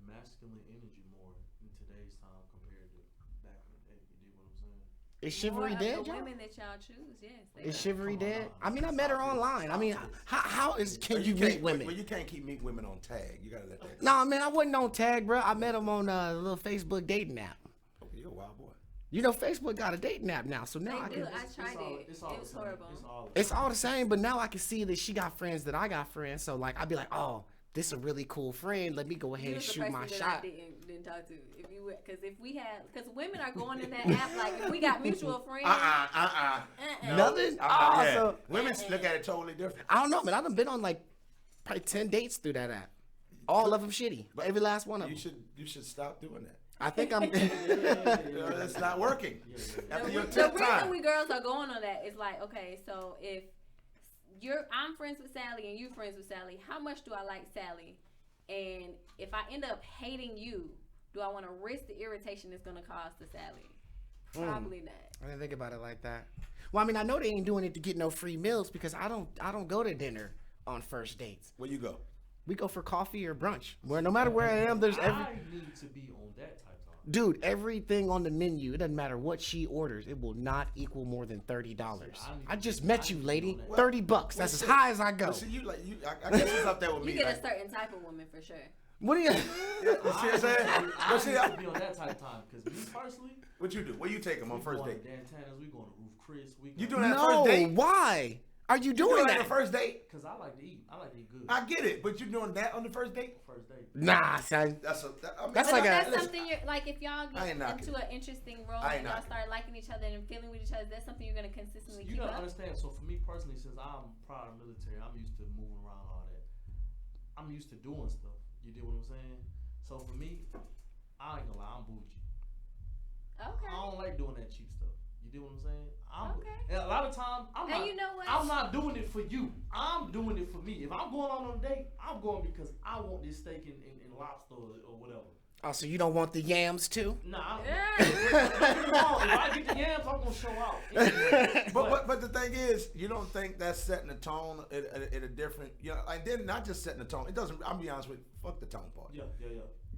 masculine energy more in today's time compared to back in the day. You dig what I'm saying? Is chivalry dead, the y'all? women that y'all choose, yes. Is chivalry dead? I mean, I met her online. I mean, can you meet women? Well, you can't keep meeting women on tag. You gotta let that. No, man, I wasn't on tag, bro. I met him on a little Facebook dating app. Oh, you're a wild boy. You know, Facebook got a dating app now, so now I do. can. I tried it. It was horrible. It's all the same, but now I can see that she got friends that I got friends. So like, I'd be like, oh, this is a really cool friend. Let me go ahead and shoot my shot. Didn't talk to because women are going in that app like if we got mutual friends. Nothing. So women look at it totally different. I don't know, man. I've been on like probably 10 dates through that app. All of them shitty, but every last one of them. You should stop doing that. I think I'm. It's not working. After your 10th the reason time. we girls are going on that is like, okay, so if I'm friends with Sally and you friends with Sally, how much do I like Sally? And if I end up hating you, do I want to risk the irritation it's gonna cause to Sally? Probably not. I didn't think about it like that. Well, I mean, I know they ain't doing it to get no free meals because I don't go to dinner on first dates. Where you go? We go for coffee or brunch. Where no matter where I am, there's every. I need to be on that type of Dude, everything on the menu, it doesn't matter what she orders, it will not equal more than $30. I just met you, lady. $30. That's as high as I go. See, I guess it's up there with me. You get a certain type of woman for sure. What do you? You see what I'm saying? I used to be on that type of time because me personally. What you do? Where you take them on first date? Dantana's, we going to Roof Chris. You doing that first date? Why? Are you doing that? On the first date? Because I like to eat. I like to eat good. I get it, but you doing that on the first date? First date. Nah, son. That's something you're like if y'all get into an interesting role and y'all start liking each other and feeling with each other. That's something you're gonna consistently keep up. You gotta understand. So for me personally, since I'm prior military, I'm used to moving around all that. I'm used to doing stuff. You get what I'm saying? So for me, I ain't gonna lie, I'm bougie. Okay. I don't like doing that cheap stuff. You get what I'm saying? Okay. And a lot of times, I'm not doing it for you. I'm doing it for me. If I'm going on a date, I'm going because I want this steak and lobster or whatever. Oh, so you don't want the yams too? Nah. If I get the yams, I'm gonna show out. Anyway, but the thing is, you don't think that's setting the tone at a different, and then not just setting the tone. It doesn't. I'll be honest with you. Fuck the tone part. Yeah.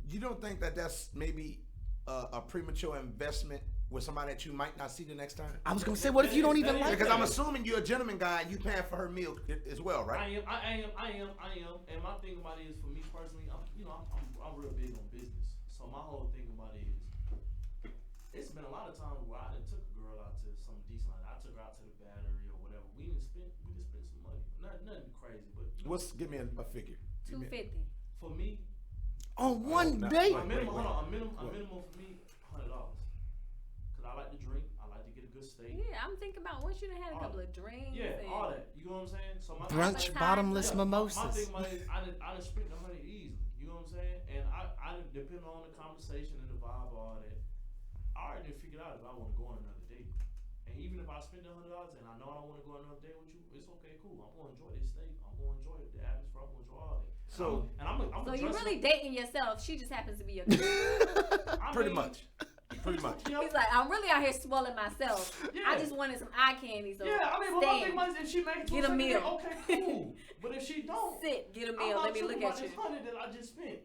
You don't think that's maybe a premature investment with somebody that you might not see the next time? I was gonna say, what if you don't even like? Because I'm assuming you're a gentleman guy and you paying for her meal as well, right? I am. And my thing about it is, for me personally, I'm real big on business. So my whole thing about it is, it's been a lot of times where I done took a girl out to some decent. I took her out to the Battery or whatever. We just spent some money. Nothing crazy, but give me a figure. $250 for me. On one date? A minimum for me, $100. Cause I like to drink. I like to get a good steak. Yeah, I'm thinking about once you done had a couple of drinks. Yeah, all that. You know what I'm saying? So my brunch, bottomless mimosas. My thing about it is, I done spent the $100 easily. You know what I'm saying? And I depending on the conversation and the vibe, all that, I already figured out if I want to go on another date. And even if I spend $100 and I know I don't want to go on another date with you, it's okay, cool. I'm gonna enjoy this steak. I'm gonna enjoy the atmosphere. I'm gonna enjoy all that. So you're really dating yourself. She just happens to be your Pretty much. He's like, I'm really out here swelling myself. Yeah. I just wanted some eye candy. So yeah, I mean, but my thing was, if she makes get a meal. Okay, cool. But if she don't, get a meal. Let me look at you. $100 that I just spent.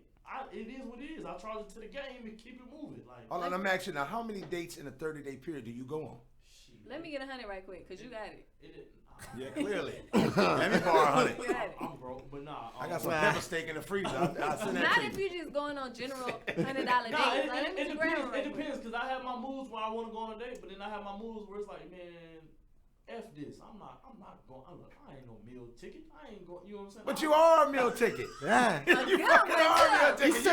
It is what it is. I charge it to the game and keep it moving. Hold on, I'm asking now, how many dates in a 30-day period do you go on? Let me get 100 right quick, cause you got it. Yeah, clearly. Let me borrow 100. I'm broke, but nah. I got some pepper steak in the freezer. I'll send that Not to you. if you're just going on general $100 dates. It depends, because I have my moods where I want to go on a date, but then I have my moods where it's like, man, F this. I'm not going. I ain't no meal ticket. I ain't going. You know what I'm saying? But you are a meal ticket. Yeah. You fucking are a meal ticket.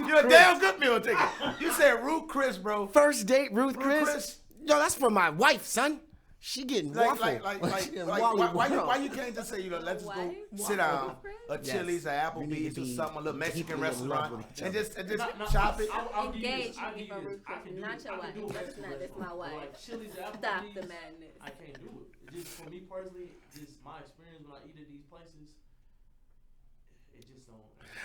You're a damn good meal ticket. You said Ruth Chris, bro. First date, Ruth Chris. Yo, that's for my wife, son. She getting waffle. Why you can't just say, let's just go sit down, a Chili's, a Applebee's, or something, a little Mexican restaurant, and just chop it. Engage me for Ruth Chris, not your wife. That's my wife. Stop the madness. I can't do it. Just for me personally, just my experience when I eat at these places, it just don't.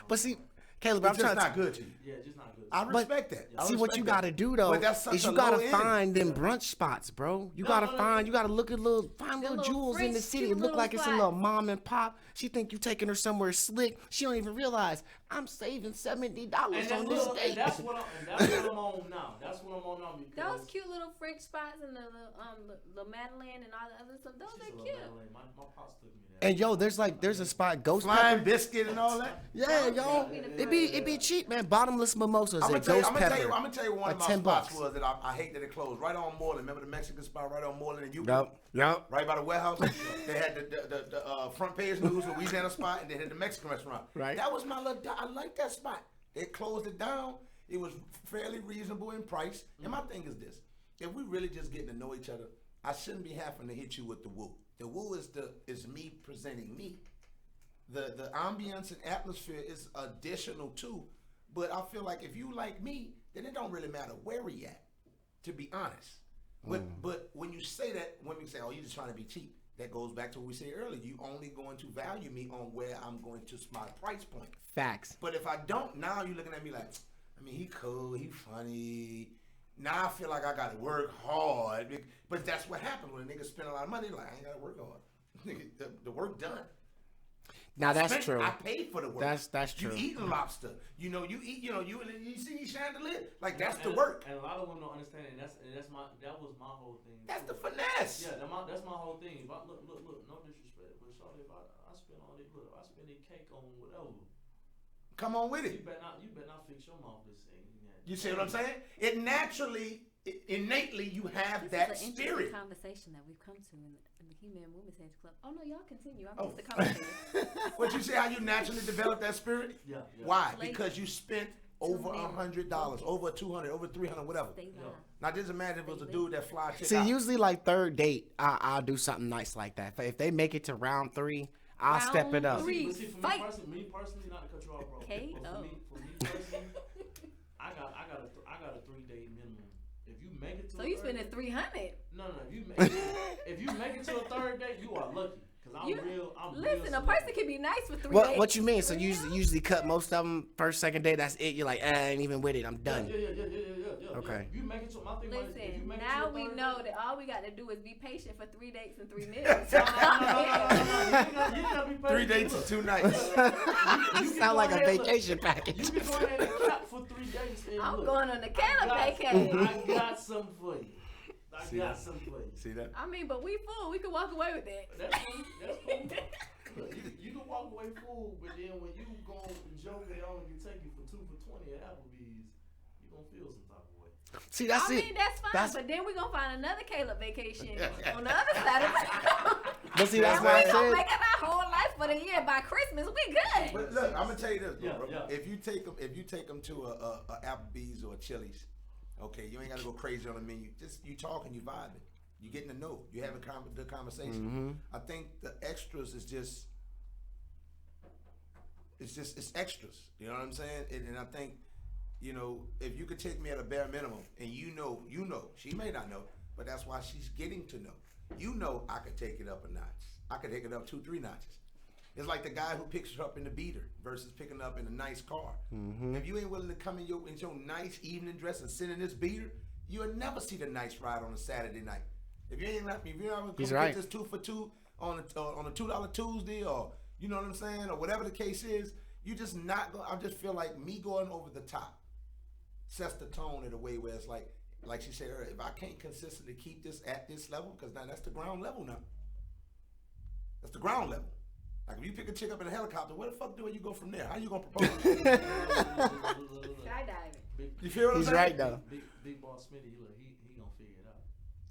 But see, Caleb, it's just not good to you. Yeah, just not good. I respect that. See, what you gotta do though is you gotta find them brunch spots, bro. You gotta look at find little jewels in the city. It look like it's a little mom and pop. She think you taking her somewhere slick. She don't even realize I'm saving $70 on this date. That's what I'm on now. That's what I'm on now. Those cute little French spots and the Madeleine and all the other stuff. Those are cute. My pops took me there. And yo, there's a spot, Ghost Flying Pepper biscuit and all that. Yeah, yo, it be cheap, man. Bottomless mimosas at Ghost Pepper. I'm gonna tell you one of my spots was that I hate that it closed. Right on Moreland. Remember the Mexican spot right on Moreland and Yuba? Yep. Right by the warehouse. They had the front page news Louisiana spot, and they had the Mexican restaurant. Right. That was my little. I like that spot. They closed it down. It was fairly reasonable in price. And my thing is this: if we really just getting to know each other, I shouldn't be having to hit you with the woo. The woo is me presenting me. The ambience and atmosphere is additional too. But I feel like if you like me, then it don't really matter where we at, to be honest. But when you say that, when we say, oh, you're just trying to be cheap, that goes back to what we said earlier. You only going to value me on where I'm going to my price point. Facts. But if I don't, now you're looking at me like, I mean, he cool, he funny. Now I feel like I got to work hard. But that's what happens when a nigga spend a lot of money. Like, I ain't got to work hard. Nigga, the work done. Now that's true. I paid for the work. That's true. You eating lobster. You see chandelier? Like that's the work. And a lot of women don't understand it. That was my whole thing. That's the finesse. Yeah, that's my whole thing. If I look, no disrespect, but shawty, if I spend all this, I spend a cake on whatever. Come on with it. You better not fix your mouth this thing. You see what I'm saying? It naturally, innately, you have that is an spirit. interesting conversation that we've come to in the He-Man Women's Hedge Club. Oh no, y'all continue. I'm just the commentator. What you say? How you naturally develop that spirit? Yeah. Why? Because you spent over $100, over $200, over $300, whatever. Now just imagine if it was a dude that fly chick out. Usually like third date, I'll do something nice like that. If they make it to round 3, I'll step it up. But see, for me personally, not to cut you off, bro. Okay. For me personally, I got a 3-day minimum. If you make it to So you spending $300? No. If you make it to a third date, you are lucky. Cause I'm listen, a person can be nice for 3 days. What you mean? So you usually cut most of them first, second day. That's it. You're like, I ain't even with it. I'm done. Yeah. Okay. If you make it to my thing. Listen, now we know that all we got to do is be patient for 3 dates and 3 minutes. No. 3 dates and 2 nights. You sound like a vacation package. You can go ahead and cap for 3 days. I'm going on the canopy. I got something for you. See that? I mean, but we full. We can walk away with that. That's cool. Look, you can walk away full, but then when you go joke and they only can take you for 2 for $20 at Applebee's, you gonna feel some type of way. See, that's it. I mean, that's fine, but then we're gonna find another Caleb vacation on the other side of town. But see, that's why I We're gonna said. make it our whole life for the year. By Christmas, we good. But look, I'm gonna tell you this, bro. Yeah. If you take them to a Applebee's or a Chili's, okay, you ain't gotta go crazy on the menu. Just you talking, you vibing, you getting to know, you having good conversation. Mm-hmm. I think the extras is just it's extras. You know what I'm saying? And I think, if you could take me at a bare minimum, and you know, she may not know, but that's why she's getting to know. I could take it up a notch. I could take it up 2-3 notches. It's like the guy who picks her up in the beater versus picking her up in a nice car. Mm-hmm. If you ain't willing to come in your nice evening dress and sit in this beater, you'll never see the nice ride on a Saturday night. If you're not gonna get this 2 for 2 on a $2 Tuesday, or you know what I'm saying, or whatever the case is, you just not going. I just feel like me going over the top sets the tone in a way where it's like she said earlier, if I can't consistently keep this at this level, because now that's the ground level now. That's the ground level. Like if you pick a chick up in a helicopter, where the fuck do you go from there? How you gonna propose? Skydiving. You feel what I'm saying? He's right though. Big Boss Smitty, he gonna figure it out.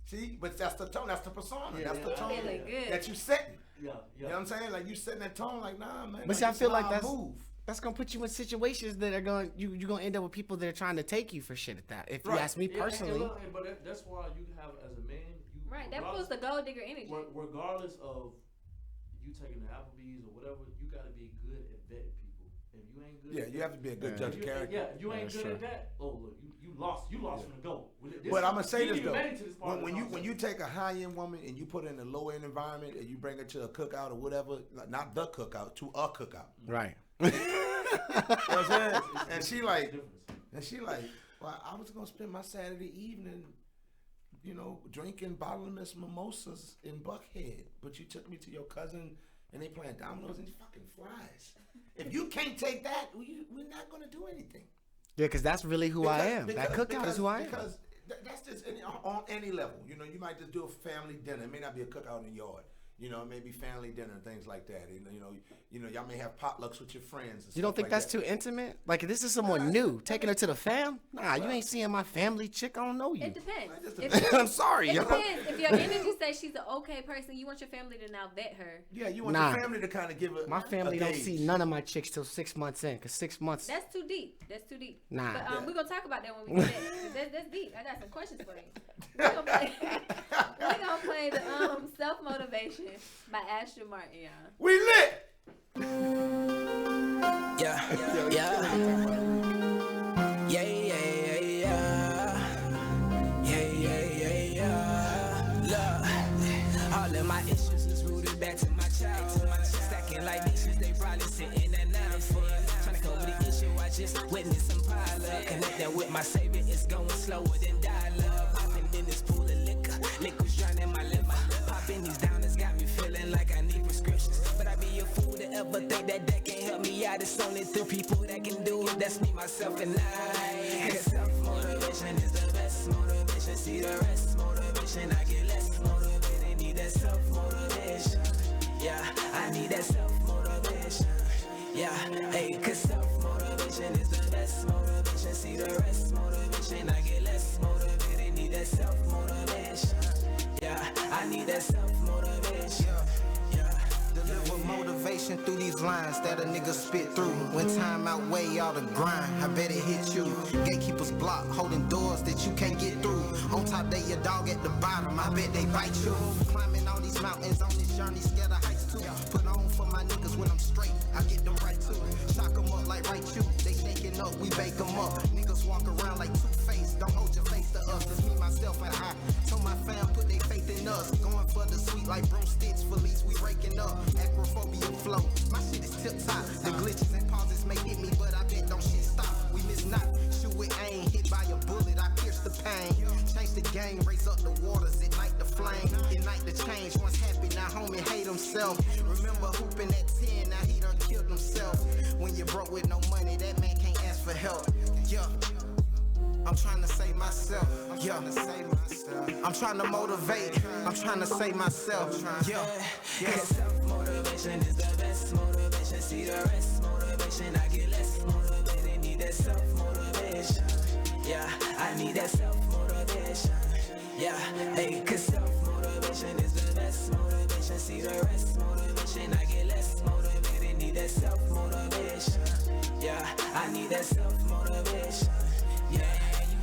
See, but that's the tone, that's the persona, that's the tone Feeling good. that you setting. Yeah. You know what I'm saying? Like you setting that tone, like nah, man. But see, I this feel is like how I move. that's gonna put you in situations that are you're gonna end up with people that are trying to take you for shit at that. If you ask me personally. But that's why you have, as a man, Right, that puts the gold digger energy. Regardless of you taking the Applebee's or whatever, you gotta be good at vetting people. If you ain't good, Yeah, you have to be a good judge of character. Yeah, if you ain't good at that. Oh look, you lost from the go. But I'm gonna say this though, when you take a high end woman and you put her in a low end environment and you bring her to a cookout or whatever, like, not the cookout, to a cookout. Right. You know what I'm saying? And she like, well, I was gonna spend my Saturday evening, drinking bottomless mimosas in Buckhead, but you took me to your cousin and they playing dominoes and fucking flies. If you can't take that, we're not gonna do anything. Yeah, because that's really who I am. That cookout is who I am. Because that's just on any level. You might just do a family dinner. It may not be a cookout in the yard. Maybe family dinner, things like that. Y'all may have potlucks with your friends. And You don't think that's too intimate? Like, if this is someone new, taking her to the fam? Nah, you ain't seeing my family chick. I don't know you. It depends. I'm sorry, It yo. depends. If your energy says she's an okay person, you want your family to now vet her. Yeah, you want your family to kind of give her. My family don't see none of my chicks till 6 months in, because 6 months. That's too deep. Nah. But we're going to talk about that when we get there. That's deep. I got some questions for you. We're going to play the Self-Motivation by Asher Martin, y'all. We lit! Look, all of my issues is rooted back to my childhood. Stacking like dishes, they probably sitting at 9 foot. Trying to cope with the issue, I just witnessed some pile up. Connecting with my savior, it's going slower than dial-up. Popping in this pool of liquor, liquid's drowning my liver. Popping these downers got me feeling like I need prescriptions. But I be a fool to ever think that can't help me out, it's only 3 people that can do it. That's me, myself, and I. Cause self-motivation is the best motivation. See the rest motivation, I get less motivated. Need that self-motivation. Yeah, I need that self-motivation. Yeah, hey, cause self-motivation is the best motivation. See the rest motivation, I get less motivated. Need that self-motivation. Yeah, I need that self-motivation. Deliver motivation through these lines that a nigga spit through. When time outweigh all the grind, I bet it hit you. Gatekeepers block, holding doors that you can't get through. On top they your dog at the bottom, I bet they bite you. Climbing all these mountains on this journey, scared of heights too. Put on for my niggas when I'm straight, I get them right too. Shock them up like right you, they shaking up, we bake them up. Niggas walk around like two-faced, don't hold your face to us. It's me, myself, and I. Told my fam put their faith in us. Going for the sweet like broomsticks, for least we breaking up. Acrophobia flow, my shit is tip top. The glitches and pauses may hit me, but I bet don't shit stop. We miss not, shoot with aim, hit by a bullet, I pierce the pain. Change the game, raise up the waters, ignite the flame. Ignite the change, once happy, now homie hate himself. Remember hooping at 10, now he done killed himself. When you broke with no money, that man can't ask for help. Yeah. I'm trying to save myself, yeah. I'm trying to motivate, I'm trying to save myself, yeah. Cause self-motivation is the best motivation. See the rest motivation, I get less motivated. Need that self-motivation. Yeah, I need that self-motivation. Yeah, hey, cause self-motivation is the best motivation. See the rest motivation, I get less motivated. Need that self-motivation. Yeah, I need that self-motivation. Yeah.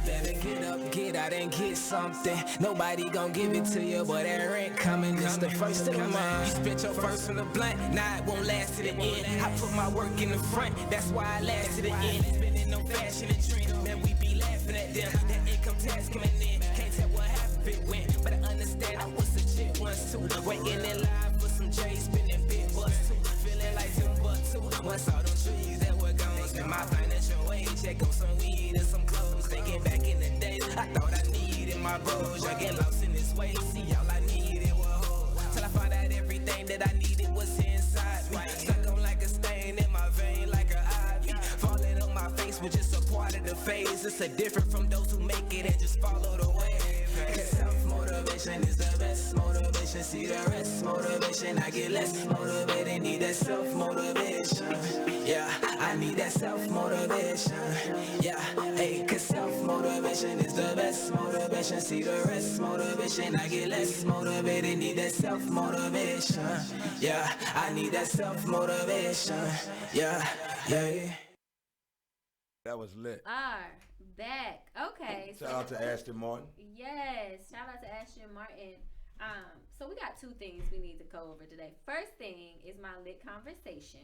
Better get up, get out, and get something. Nobody gon' give it to you, but that rent coming. It's the first of the month. You spent your first from the blunt, now it won't last to the end. I put my work in the front, that's why I last to the end. Spending no fashion and trend, man, we be laughing at them. That income tax coming in, can't tell what happened if it went. But I understand I was a chick once too. Waiting in line for some J's, spinning big bucks too. Feeling like Timbuktu. Once all them trees that were gone, spend my financial wage, check on some weed and some clothes. Thinking back in the days, I thought I needed my bros. I get lost in this way, see all I needed was hope. Till I found out everything that I needed was inside me. Stuck on like a stain in my vein, like an ivy. Falling on my face was just a part of the phase. It's a different from those who make it and just follow the wave. Cause self-motivation is the best motivation. See the rest motivation, I get less motivated. Need that self-motivation. Yeah, I need that self-motivation. Yeah, hey, cause self-motivation is the best motivation. See the rest motivation, I get less motivated. Need that self-motivation. Yeah, I need that self-motivation. Yeah, yeah. That was lit. Back. Okay. Shout out to Ashton Martin. Yes, shout out to Ashton Martin. So we got 2 things we need to go over today. First thing is my lit conversation.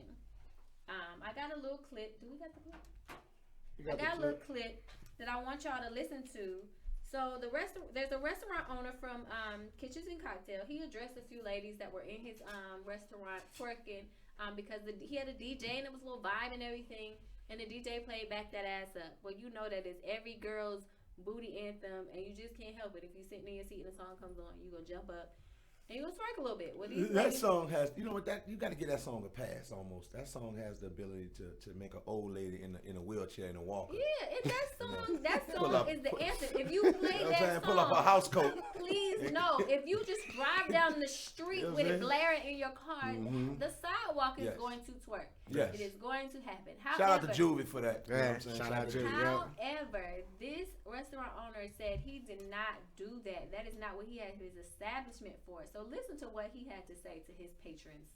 I got a little clip. Do we got the clip? I got a little clip that I want y'all to listen to. So there's a restaurant owner from Kitchens and Cocktail. He addressed a few ladies that were in his restaurant twerking because he had a DJ and it was a little vibe and everything. And the DJ played Back That Ass Up. Well, you know that is every girl's booty anthem, and you just can't help it. If you're sitting in your seat and the song comes on, you gonna jump up and you gonna twerk a little bit. That song has, you know what, that you got to get that song a pass almost. That song has the ability to make an old lady in a wheelchair in a walker. Yeah, and that song is the anthem. If you play that song, pull up a house coat. Please no. If you just drive down the street with it blaring in your car, the sidewalk is going to twerk. Yes. It is going to happen. Shout out to Juvie for that. You know what I'm saying? Shout out to Juvie. However, this restaurant owner said he did not do that. That is not what he had his establishment for. So listen to what he had to say to his patrons.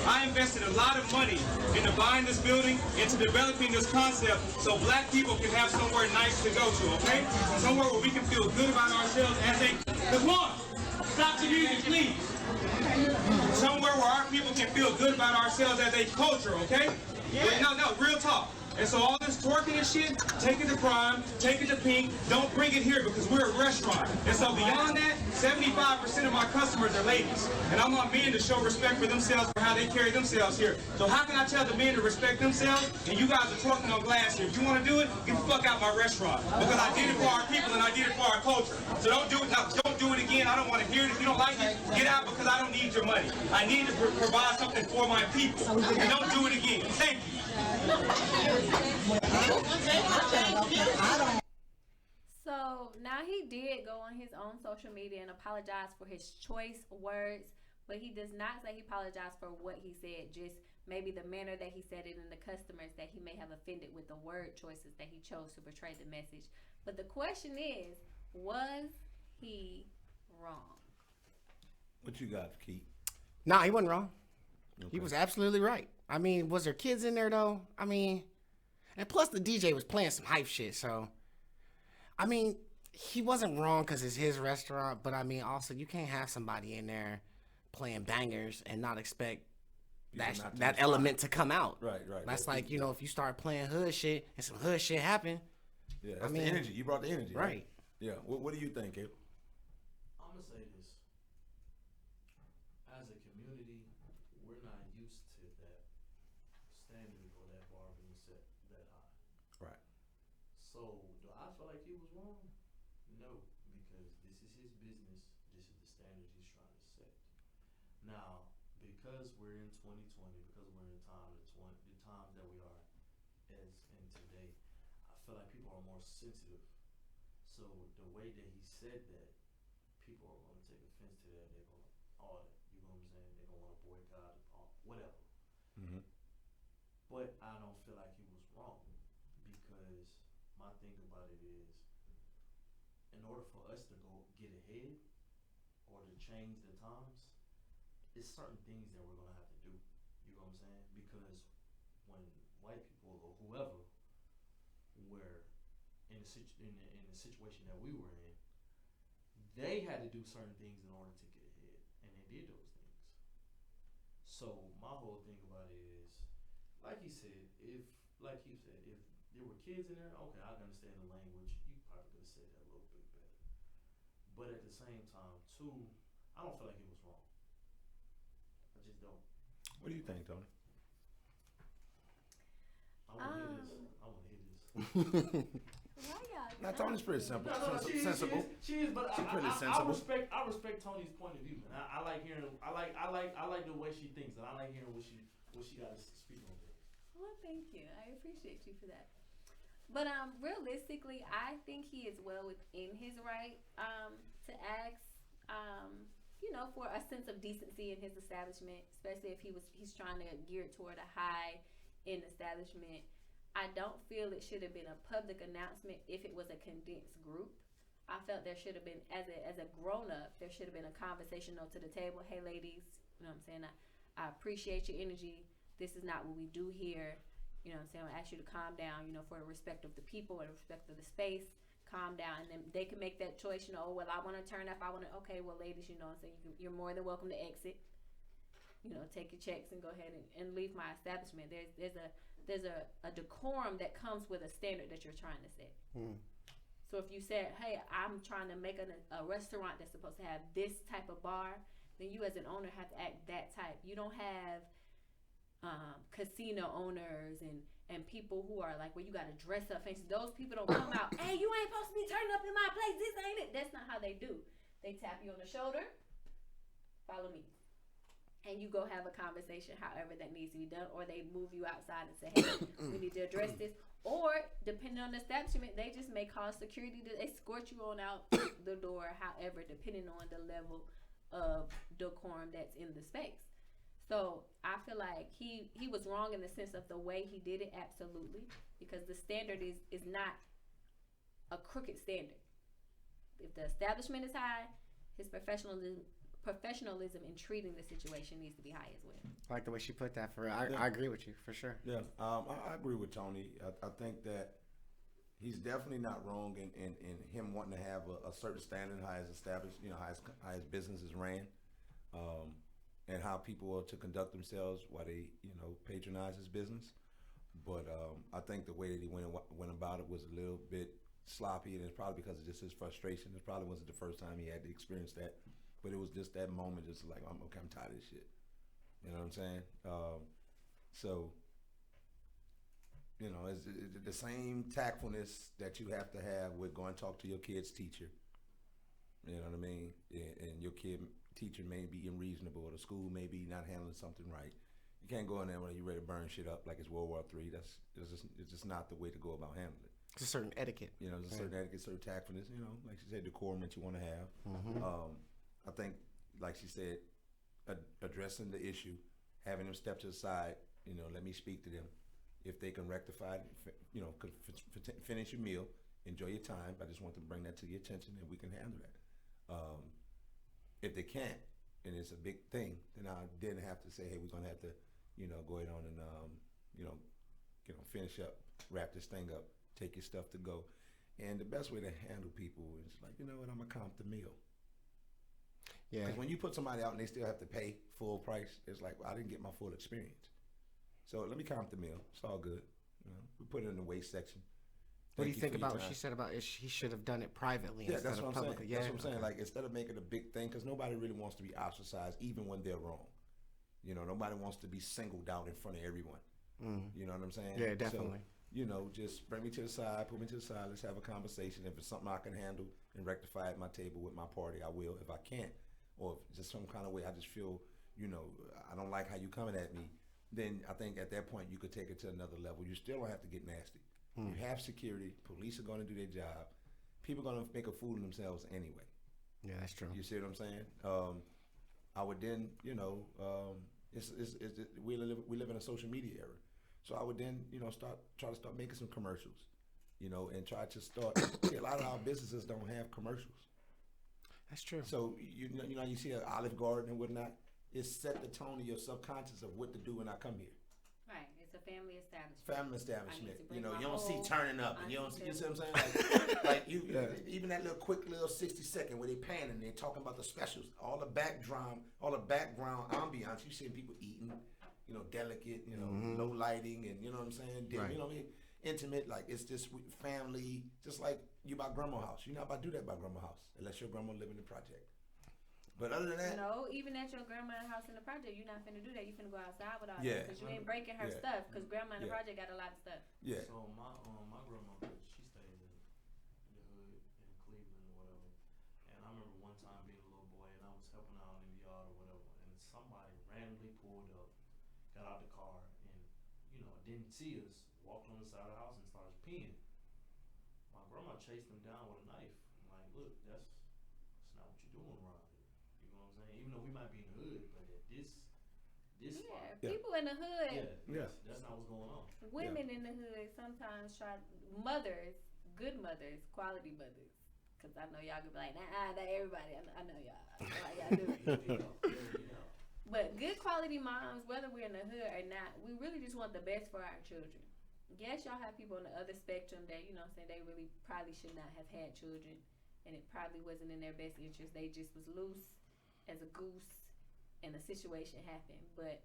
I invested a lot of money into buying this building, into developing this concept, so black people can have somewhere nice to go to, okay? Somewhere where we can feel good about ourselves as a... Come on! Stop the music, please! Somewhere where our people can feel good about ourselves as a culture, okay? Yeah. No, real talk. And so all this twerking and shit, take it to Prime, take it to Pink, don't bring it here because we're a restaurant. And so beyond that, 75% of my customers are ladies. And I want men to show respect for themselves for how they carry themselves here. So how can I tell the men to respect themselves and you guys are twerking on glass here? If you want to do it, get the fuck out my restaurant. Because I did it for our people and I did it for our culture. So don't do it now. Don't do it again. I don't want to hear it. If you don't like it, get out because I don't need your money. I need to provide something for my people. And don't do it again. Thank you. So now he did go on his own social media and apologize for his choice words, but he does not say he apologized for what he said, just maybe the manner that he said it and the customers that he may have offended with the word choices that he chose to portray the message. But the question is, was he wrong? What you got, Keith? Nah, he wasn't wrong. Okay. He was absolutely right. I mean, was there kids in there though? I mean, and plus the DJ was playing some hype shit. So, I mean, he wasn't wrong because it's his restaurant. But I mean, also you can't have somebody in there playing bangers and not expect that element to come out. Right. That's like, you know, if you start playing hood shit and some hood shit happen. Yeah, that's the energy. You brought the energy. Right. Yeah. What do you think, Kip? I'm gonna say this. As a community, we're not used to that standard or that bar being set that high. Right. So, do I feel like he was wrong? No, because this is his business. This is the standard he's trying to set. Now, because we're in 2020, because we're in the times that we are as in today, I feel like people are more sensitive. So the way that he said that, people are going to take offense to that. They're going to, you know what I'm saying? They're going to want to boycott it, whatever. Mm-hmm. But I don't feel like he was wrong because my thing about it is, in order for us to go get ahead or to change the times, it's certain things that we're going to have to do. You know what I'm saying? Because when white people or whoever were in the situation that we were in, they had to do certain things in order to get ahead, and they did those things. So my whole thing about it is, like he said, if there were kids in there, okay, I understand the language. You probably could have said that a little bit better. But at the same time, too, I don't feel like he was wrong. I just don't. What do you think, Tony? I want to hear this. Why y'all? Now, Tony's pretty simple. Sensible. She is, but She's pretty sensible. I respect Tony's point of view, and I like hearing. I like the way she thinks, and I like hearing what she got to speak on. Well, thank you. I appreciate you for that. But realistically, I think he is well within his right to ask, for a sense of decency in his establishment, especially if he's trying to gear it toward a high-end establishment. I don't feel it should have been a public announcement if it was a condensed group. I felt there should have been, as a grown-up, there should have been a conversation note to the table. Hey, ladies, you know what I'm saying? I appreciate your energy. This is not what we do here. You know what I'm saying? I ask you to calm down, for the respect of the people and respect of the space. Calm down. And then they can make that choice, well, I want to turn up. Okay, well, ladies, you know what I'm saying? You're more than welcome to exit. Take your checks and go ahead and leave my establishment. There's a decorum that comes with a standard that you're trying to set. Mm. So if you said, hey, I'm trying to make a restaurant that's supposed to have this type of bar, then you as an owner have to act that type. You don't have casino owners and people who are like, well, you got to dress up fancy. Those people don't come out, hey, you ain't supposed to be turning up in my place. This ain't it. That's not how they do. They tap you on the shoulder. Follow me. And you go have a conversation however that needs to be done, or they move you outside and say, hey, we need to address this. Or, depending on the establishment, they just may call security to escort you on out the door, however, depending on the level of decorum that's in the space. So, I feel like he was wrong in the sense of the way he did it, absolutely, because the standard is not a crooked standard. If the establishment is high, his professionalism in treating the situation needs to be high as well. I like the way she put that. I agree with you for sure. Yeah, I agree with Tony. I think that he's definitely not wrong in him wanting to have a certain standard, how it's established, how his business is ran, and how people are to conduct themselves while they, patronize his business. But I think the way that he went about it was a little bit sloppy, and it's probably because of just his frustration. It probably wasn't the first time he had to experience that, but it was just that moment, just like, I'm tired of this shit. You know what I'm saying? So, you know, it's the same tactfulness that you have to have with going to talk to your kid's teacher. You know what I mean? And your teacher may be unreasonable, or the school may be not handling something right. You can't go in there when you're ready to burn shit up like it's World War III. It's just not the way to go about handling it. It's a certain etiquette. You know, there's a certain etiquette, certain tactfulness. You know, like she said, decorum that you want to have. I think, like she said, addressing the issue, having them step to the side. You know, let me speak to them. If they can rectify it, you know, finish your meal, enjoy your time. I just want to bring that to your attention, and we can handle that. If they can't, and it's a big thing, then I didn't have to say, hey, we're gonna have to, you know, go ahead on and, finish up, wrap this thing up, take your stuff to go. And the best way to handle people is like, you know what, I'm gonna comp the meal. Yeah. Because when you put somebody out and they still have to pay full price, it's like, well, I didn't get my full experience. So let me comp the meal. It's all good. You know, we put it in the waste section. What do you think about what she said about he should have done it privately instead of publicly? Yeah, that's what I'm saying. Like, instead of making a big thing, because nobody really wants to be ostracized, even when they're wrong. You know, nobody wants to be singled out in front of everyone. You know what I'm saying? Yeah, definitely. So, you know, just bring me to the side, put me to the side, let's have a conversation. If it's something I can handle and rectify at my table with my party, I will. If I can't, or if just some kind of way I just feel, you know, I don't like how you coming at me, then I think at that point you could take it to another level. You still don't have to get nasty. You have security. Police are going to do their job. People are going to make a fool of themselves anyway. Yeah, that's true. You see what I'm saying? I would then, you know, we live in a social media era. So I would then, you know, try to start making some commercials, you know, and try to start. See, a lot of our businesses don't have commercials. That's true. So you know, you see an Olive Garden and whatnot. It set the tone of your subconscious of what to do when I come here. Right, it's a family establishment. Family establishment. You know, you don't see turning up, and you don't see. You see what I'm saying? Like even that little quick little 60-second where they panning, and they talking about the specials, all the background ambiance. You seeing people eating, you know, delicate, you know, low lighting, and you know what I'm saying? Right. You know what I mean? Intimate, like it's just family, just like you by grandma's house. You're not about to do that by grandma's house unless your grandma live in the project. But other than that, no, even at your grandma's house in the project, you're not finna do that. You finna go outside with all that because you ain't breaking her stuff. Because grandma in the project got a lot of stuff. Yeah. So my grandmother, she stayed in the hood in Cleveland or whatever. And I remember one time being a little boy and I was helping out in the yard or whatever, and somebody randomly pulled up, got out the car, and didn't see us, walked on the side of the house and started peeing. My grandma chased him down with a knife. I'm like, look, that's not what you're doing around here. You know what I'm saying? Even though we might be in the hood, but at this spot, people in the hood. That's not what's going on. Women in the hood sometimes try, good mothers, quality mothers. Cause I know y'all gonna be like, nah, not everybody. I know y'all. I know how y'all do it. But good quality moms, whether we're in the hood or not, we really just want the best for our children. Yes, y'all have people on the other spectrum that, you know what I'm saying, they really probably should not have had children, and it probably wasn't in their best interest. They just was loose as a goose and a situation happened. But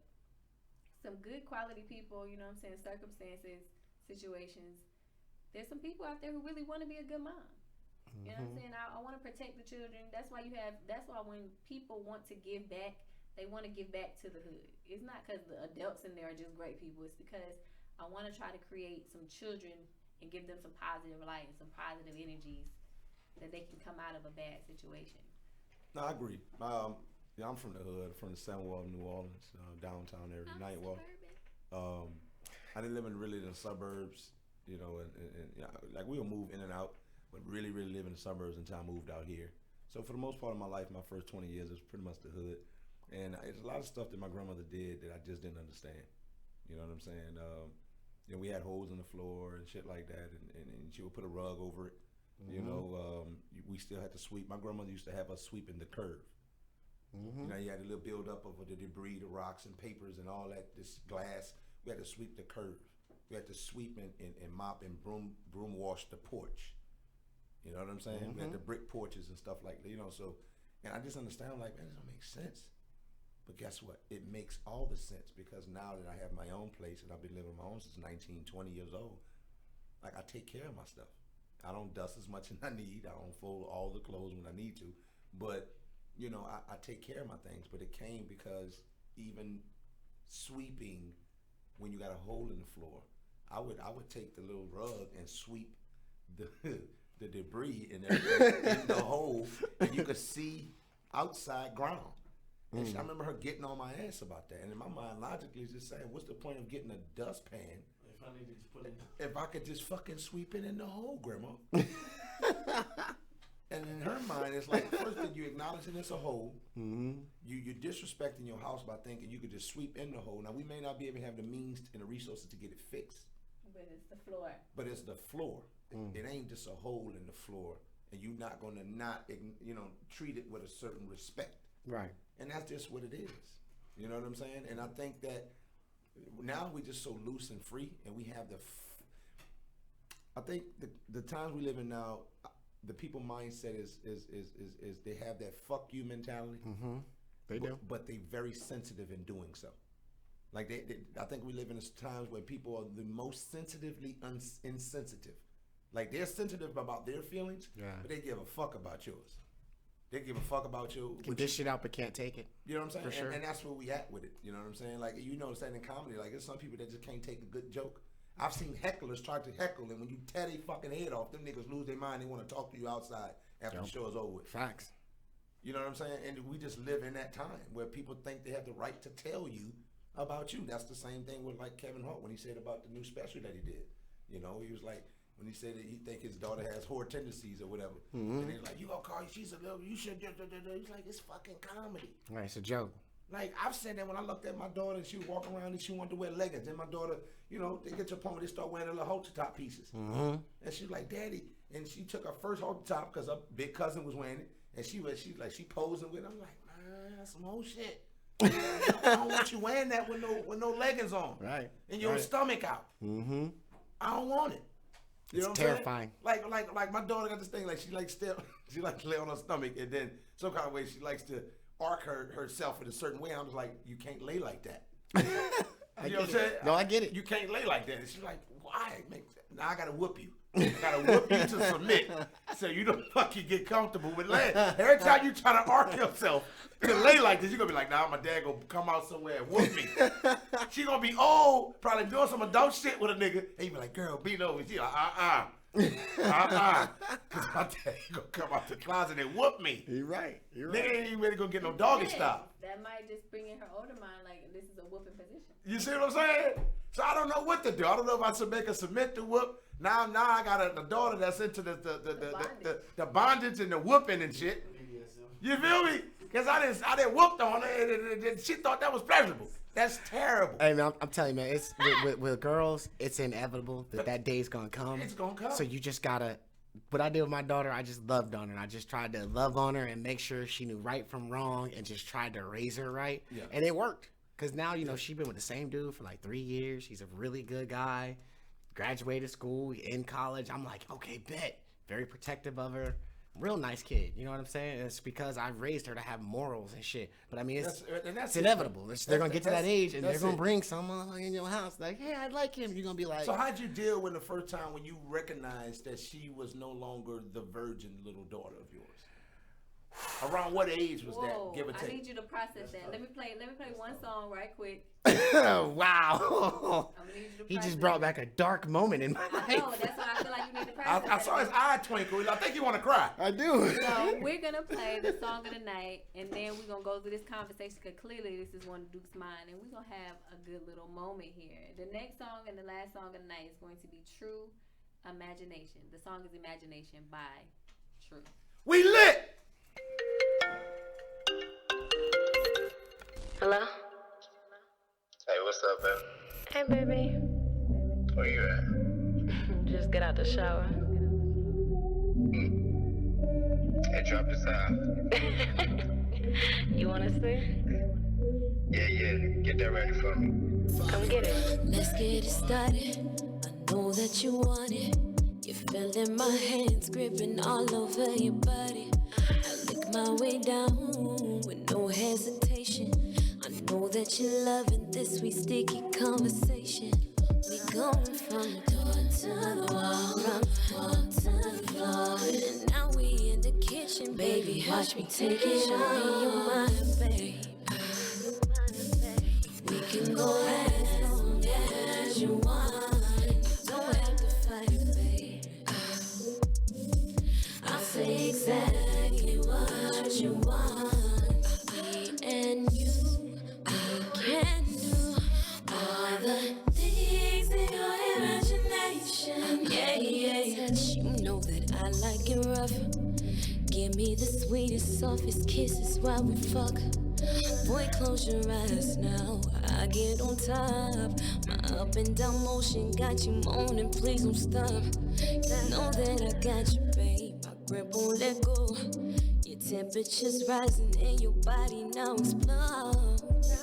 some good quality people, you know what I'm saying, circumstances, situations, there's some people out there who really want to be a good mom. You know what I'm saying? I want to protect the children. That's why when people want to give back, they want to give back to the hood. It's not because the adults in there are just great people. It's because I want to try to create some children and give them some positive light and some positive energies that they can come out of a bad situation. No, I agree. I'm from the hood, from the San Juan, New Orleans, downtown area, Nightwalk. I didn't live in the suburbs, you know, and like we'll move in and out, but really live in the suburbs until I moved out here. So for the most part of my life, my first 20 years, it was pretty much the hood. And it's a lot of stuff that my grandmother did that I just didn't understand. You know what I'm saying? We had holes in the floor and shit like that, and she would put a rug over it. You know, we still had to sweep. My grandmother used to have us sweeping the curb. You know, you had a little buildup of the debris, the rocks and papers and all that, this glass. We had to sweep the curb. We had to sweep and mop and broom wash the porch. You know what I'm saying? We had the brick porches and stuff like that, you know, so, and I just understand, like, man, this don't make sense. But guess what? It makes all the sense because now that I have my own place and I've been living on my own since 19, 20 years old, like I take care of my stuff. I don't dust as much as I need. I don't fold all the clothes when I need to. But, you know, I take care of my things. But it came because even sweeping, when you got a hole in the floor, I would take the little rug and sweep the debris and everything in the hole, and you could see outside ground. And I remember her getting on my ass about that. And in my mind, logically, just saying, what's the point of getting a dustpan if I could just fucking sweep it in the hole, Grandma? And in her mind, it's like, first thing you acknowledging it's a hole. You're disrespecting your house by thinking you could just sweep in the hole. Now, we may not be able to have the means and the resources to get it fixed. But it's the floor. But it's the floor. It ain't just a hole in the floor. And you're not going to not, you know, treat it with a certain respect. Right. And that's just what it is. You know what I'm saying? And I think that now we're just so loose and free, and we have I think the times we live in now, the people mindset is they have that fuck you mentality. They do. But they very sensitive in doing so. Like I think we live in times where people are the most sensitively insensitive. Like they're sensitive about their feelings, but they give a fuck about yours. They give a fuck about you. Can dish it out but can't take it. You know what I'm saying? For sure. And that's where we at with it. You know what I'm saying? Like, you know, saying in comedy, like, there's some people that just can't take a good joke. I've seen hecklers try to heckle, and when you tear their fucking head off, them niggas lose their mind. They want to talk to you outside after the show is over with. Facts. You know what I'm saying? And we just live in that time where people think they have the right to tell you about you. That's the same thing with, like, Kevin Hart when he said about the new special that he did. You know, he was like, when he said that he think his daughter has whore tendencies or whatever. And he's like, you gonna call, she's a little, you should, he's like, it's fucking comedy. Right, it's a joke. Like, I've said that when I looked at my daughter and she would walk around and she wanted to wear leggings. Then my daughter, you know, they get to a point where they start wearing the little halter top pieces. And she's like, Daddy, and she took her first halter top because her big cousin was wearing it. And she's posing with it. I'm like, man, that's some old shit. I don't want you wearing that with no leggings on. Right. And your stomach out. I don't want it. You know It's what I'm terrifying. saying? Like my daughter got this thing, like she likes to lay on her stomach, and then some kind of way she likes to arc herself in a certain way. I was like, you can't lay like that. You know what I'm saying? No, I get it. You can't lay like that. And she's like, why? Now I gotta whoop you. I gotta whoop you to submit, so you don't fucking get comfortable with laying. Every time you try to arc yourself to lay like this, you're gonna be like, nah, my dad gonna come out somewhere and whoop me. She gonna be old, probably doing some adult shit with a nigga, and you be like, girl, beat over. She like, cause my dad gonna come out the closet and whoop me. You're right. Nigga ain't even ready to go get no doggy style. That might just bring in her older mind, like, this is a whooping position. You see what I'm saying? So I don't know what to do. I don't know if I should make her submit to whoop. Now I got a daughter that's into the bondage and the whooping and shit. You feel me? Because I didn't whooped on her and she thought that was pleasurable. That's terrible. Hey man, I'm telling you, man, it's with girls, it's inevitable that day's gonna come. It's gonna come. So you just gotta. What I did with my daughter, I just loved on her. I just tried to love on her and make sure she knew right from wrong, and just tried to raise her right. Yeah. And it worked. Cause now she's been with the same dude for like 3 years. He's a really good guy. Graduated school, in college. I'm like, okay, bet. Very protective of her. Real nice kid. You know what I'm saying? It's because I raised her to have morals and shit. But I mean, it's inevitable. They're going to get to that age and they're going to bring someone in your house. Like, hey, I like him. You're going to be like. So how'd you deal with the first time when you recognized that she was no longer the virgin little daughter of yours? Around what age was that? Give or take. I need you to process that. Let me play one song right quick. Wow. He just brought back a dark moment in my life. No, that's why I feel like you need to process I saw his eye twinkle. I think you want to cry. I do. So we're going to play the song of the night, and then we're going to go through this conversation, because clearly this is one of Duke's mind, and we're going to have a good little moment here. The next song and the last song of the night is going to be True Imagination. The song is Imagination by True. We lit! Hello? Hey, what's up, baby? Hey, baby. Where you at? Just get out the shower. Hey, drop this out. You want to see? Yeah. Get that ready for me. Come get it. Let's get it started. I know that you want it. You're feeling my hands gripping all over your body. I lick my way down with no hesitation. I Know that you're loving this sweet sticky conversation. We going from the door to the wall, from the wall to the floor. And now we in the kitchen, baby. Watch me take it on your mind, babe. We can go as long as you want. Don't have to fight, babe. I'll say exactly what you want. Me and you, we can do all the things in your imagination. Yeah, yeah, yeah. Touch, you know that I like it rough. Give me the sweetest, softest kisses while we fuck. Boy, close your eyes now. I get on top. My up and down motion got you moaning. Please don't stop. You know that I got you, babe. My grip won't let go. Your temperature's rising and your body now explode.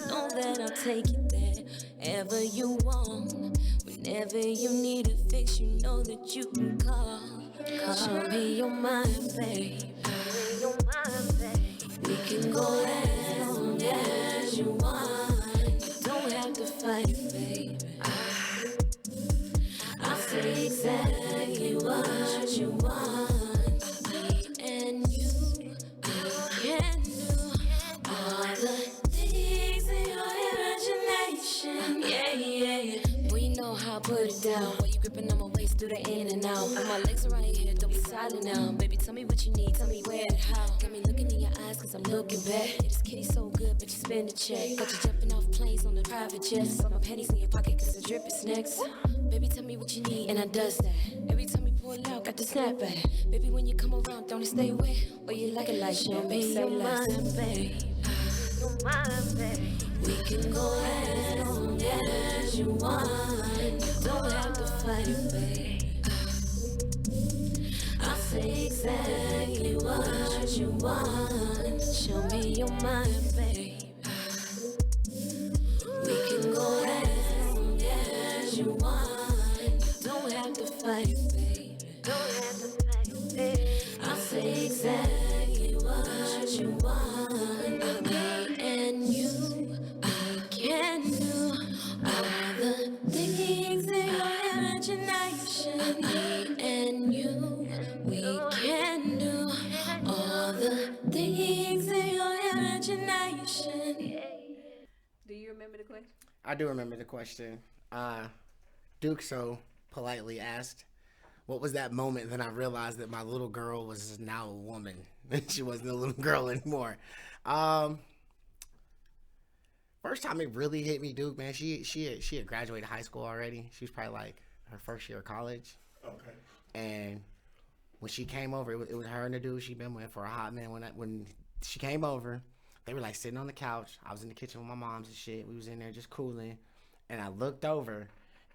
Know that I'll take you there, ever you want. Whenever you need a fix, you know that you can call. Show me your mind, babe. We can go as long as you want. You don't have to fight it, baby. I'll say exactly what you want. Me and you, we can do all the things in your imagination. Yeah, yeah, yeah. Boy, you know how I put it down. While you gripping on my waist, do the in and out. When my legs are right here, don't be silent now. Baby, tell me what you need, tell me where and how. Got me looking in your eyes, cause I'm looking back. Yeah, this kitty so good, but you spend a check. Got you jumping off planes on the private jets. All my pennies in your pocket, cause the drip is next. Baby, tell me what you need, and I does that. Every time we pull out, got the snapback. Baby, when you come around, don't it stay wet? Or you like it like champagne, your mind, babe. We can go as long as you want. You don't have to fight it, babe. I'll say exactly what you want. Show me your mind, babe. We can go as long as you want. You don't have to fight it, babe. I'll say exactly what you want. Me and you, we can do all the things in your imagination. Me and you, we can do all the things in your imagination. Do you remember the question? I do remember the question. Duke so politely asked, what was that moment that I realized that my little girl was now a woman? She wasn't a little girl anymore. First time it really hit me, Duke, man, she had graduated high school already. She was probably like her first year of college. Okay. And when she came over, it was her and the dude she'd been with for a hot minute. When she came over, they were like sitting on the couch. I was in the kitchen with my moms and shit. We was in there just cooling. And I looked over,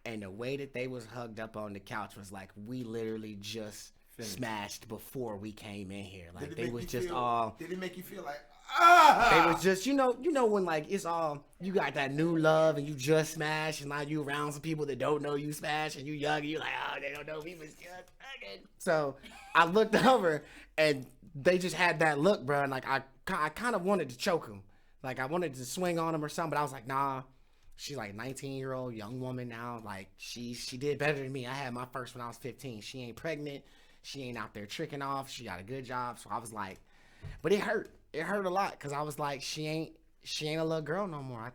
and the way that they was hugged up on the couch was like we literally just smashed before we came in here. Like they was just all. Did it make you feel like They was just you know when like it's all you got that new love and you just smash and now you around some people that don't know you smash and you young and you like they don't know we was just fucking. So I looked over and they just had that look, bro. And like I kind of wanted to choke him, like I wanted to swing on him or something, but I was like nah. She's like 19-year-old young woman now. Like she did better than me. I had my first when I was 15. She ain't pregnant. She ain't out there tricking off. She got a good job. So I was like, but it hurt. It hurt a lot because I was like, she ain't a little girl no more. I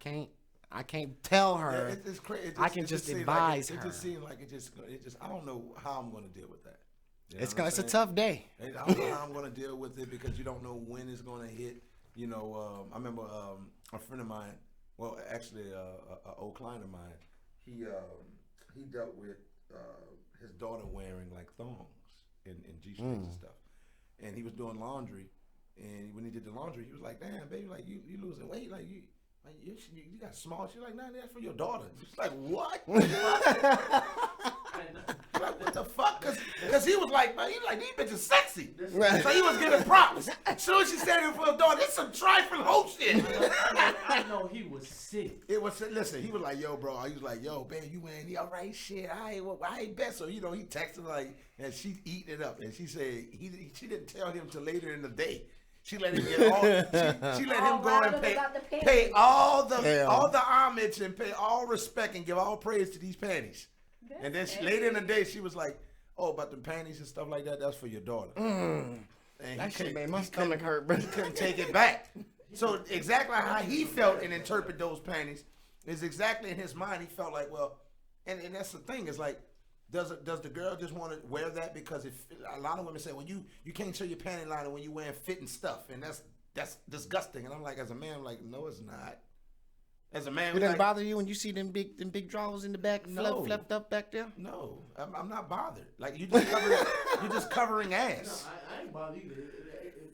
can't tell her. Yeah, it's crazy. I can just advise her. It just seemed like it just. I don't know how I'm going to deal with that. You know it's a tough day. I don't know how I'm going to deal with it because you don't know when it's going to hit. You know, I remember a friend of mine. Well, actually, an old client of mine, he dealt with his daughter wearing like thongs and G-strings and stuff, and he was doing laundry, and when he did the laundry, he was like, "Damn, baby, like you losing weight, like you got small." She's like, "Nah, that's for your daughter." She's like, "What?" Like, what the fuck? Cause he was like, man, he was like, these bitches sexy. Right. So he was giving props. As soon as she said it for a daughter, it's some trifling whole shit. I know he was sick. It was, listen, he was like, yo, bro. He was like, yo, man, you wearing the all right shit. I ain't bet. So, he texted like, and she eating it up. And she said, she didn't tell him till later in the day. She let him get all. She let him go and pay all the homage and pay all respect and give all praise to these panties. And then later in the day, she was like, "Oh, about the panties and stuff like that. That's for your daughter." And that shit made my stomach hurt, bro. He couldn't take it back. So exactly how he felt and interpret those panties is exactly in his mind. He felt like, well, and that's the thing. Is like, does the girl just want to wear that because a lot of women say, well, you can't show your panty liner when you wearing fitting stuff, and that's disgusting. And I'm like, as a man, I'm like, no, it's not. As a man, it doesn't bother you when you see them big drawers in the back, flipped up back there. No, I'm not bothered. Like you just covering ass. No, I ain't bothered either.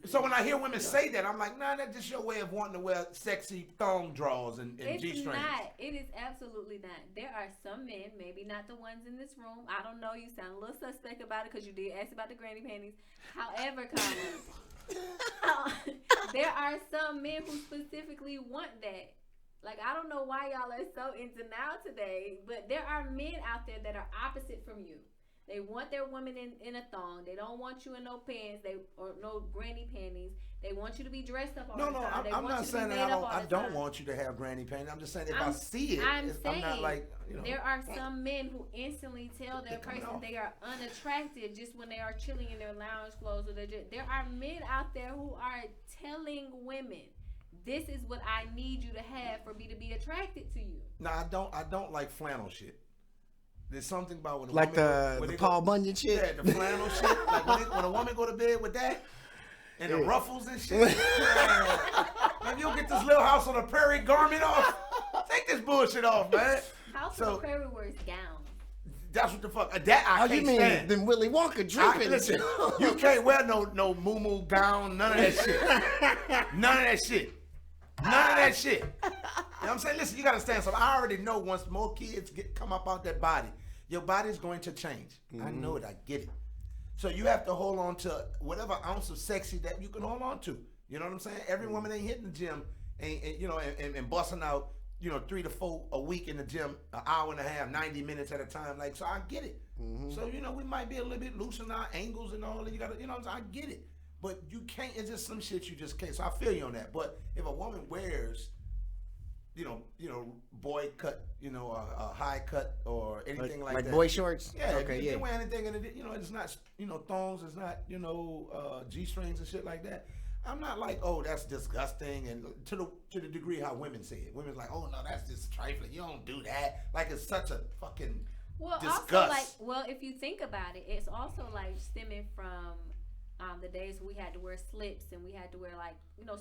So when I hear women say that, I'm like, nah, that's just your way of wanting to wear sexy thong drawers and G-strings. It's not. It is absolutely not. There are some men, maybe not the ones in this room. I don't know. You sound a little suspect about it because you did ask about the granny panties. However, Colin, there are some men who specifically want that. Like, I don't know why y'all are so into now today, but there are men out there that are opposite from you. They want their woman in a thong. They don't want you in no pants or no granny panties. They want you to be dressed up all the time. I'm not saying that I don't want you to have granny panties. I'm just saying if I see it, I'm not like, you know. There are some men who instantly tell their person they are unattractive just when they are chilling in their lounge clothes. There are men out there who are telling women, this is what I need you to have for me to be attracted to you. No, I don't like flannel shit. There's something about when the Paul Bunyan shit. Yeah, the flannel shit. Like when a woman go to bed with that and the ruffles and shit. Man, you'll get this Little House on the Prairie garment off. Take this bullshit off, man. House on the Prairie wears gowns. That's what the fuck. That I can't stand. Then Willy Wonka dripping. Listen, you can't wear no moo gown. None of that shit. None of that shit. None of that shit. You know what I'm saying? Listen, you gotta understand something. I already know once more kids come up out that body, your body's going to change. I know it. I get it. So you have to hold on to whatever ounce of sexy that you can hold on to. You know what I'm saying? Every woman ain't hitting the gym and busting out 3 to 4 a week in the gym, an hour and a half, 90 minutes at a time. Like, so I get it. So we might be a little bit loose in our angles and all that. You gotta, I get it. But you can't. It's just some shit you just can't. So I feel you on that. But if a woman wears, boy cut, a high cut or anything like that, boy shorts. Yeah. Okay. You can wear anything, and it's not, thongs. It's not, G-strings and shit like that. I'm not like, oh, that's disgusting, and to the degree how women say it. Women's like, oh no, that's just trifling. You don't do that. Like it's such a fucking disgust. Also if you think about it, it's also like stemming from the days we had to wear slips and we had to wear